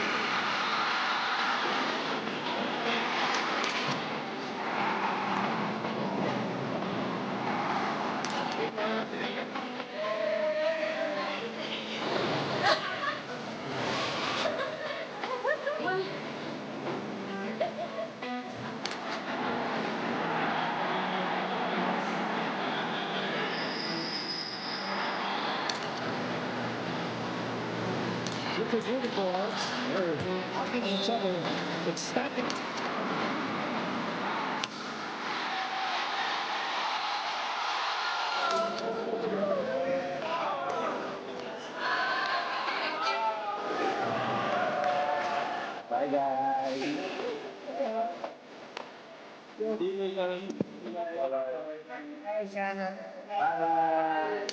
This is beautiful. They're hugging each other, ecstatic. Bye guys. See you guys. Bye. Bye.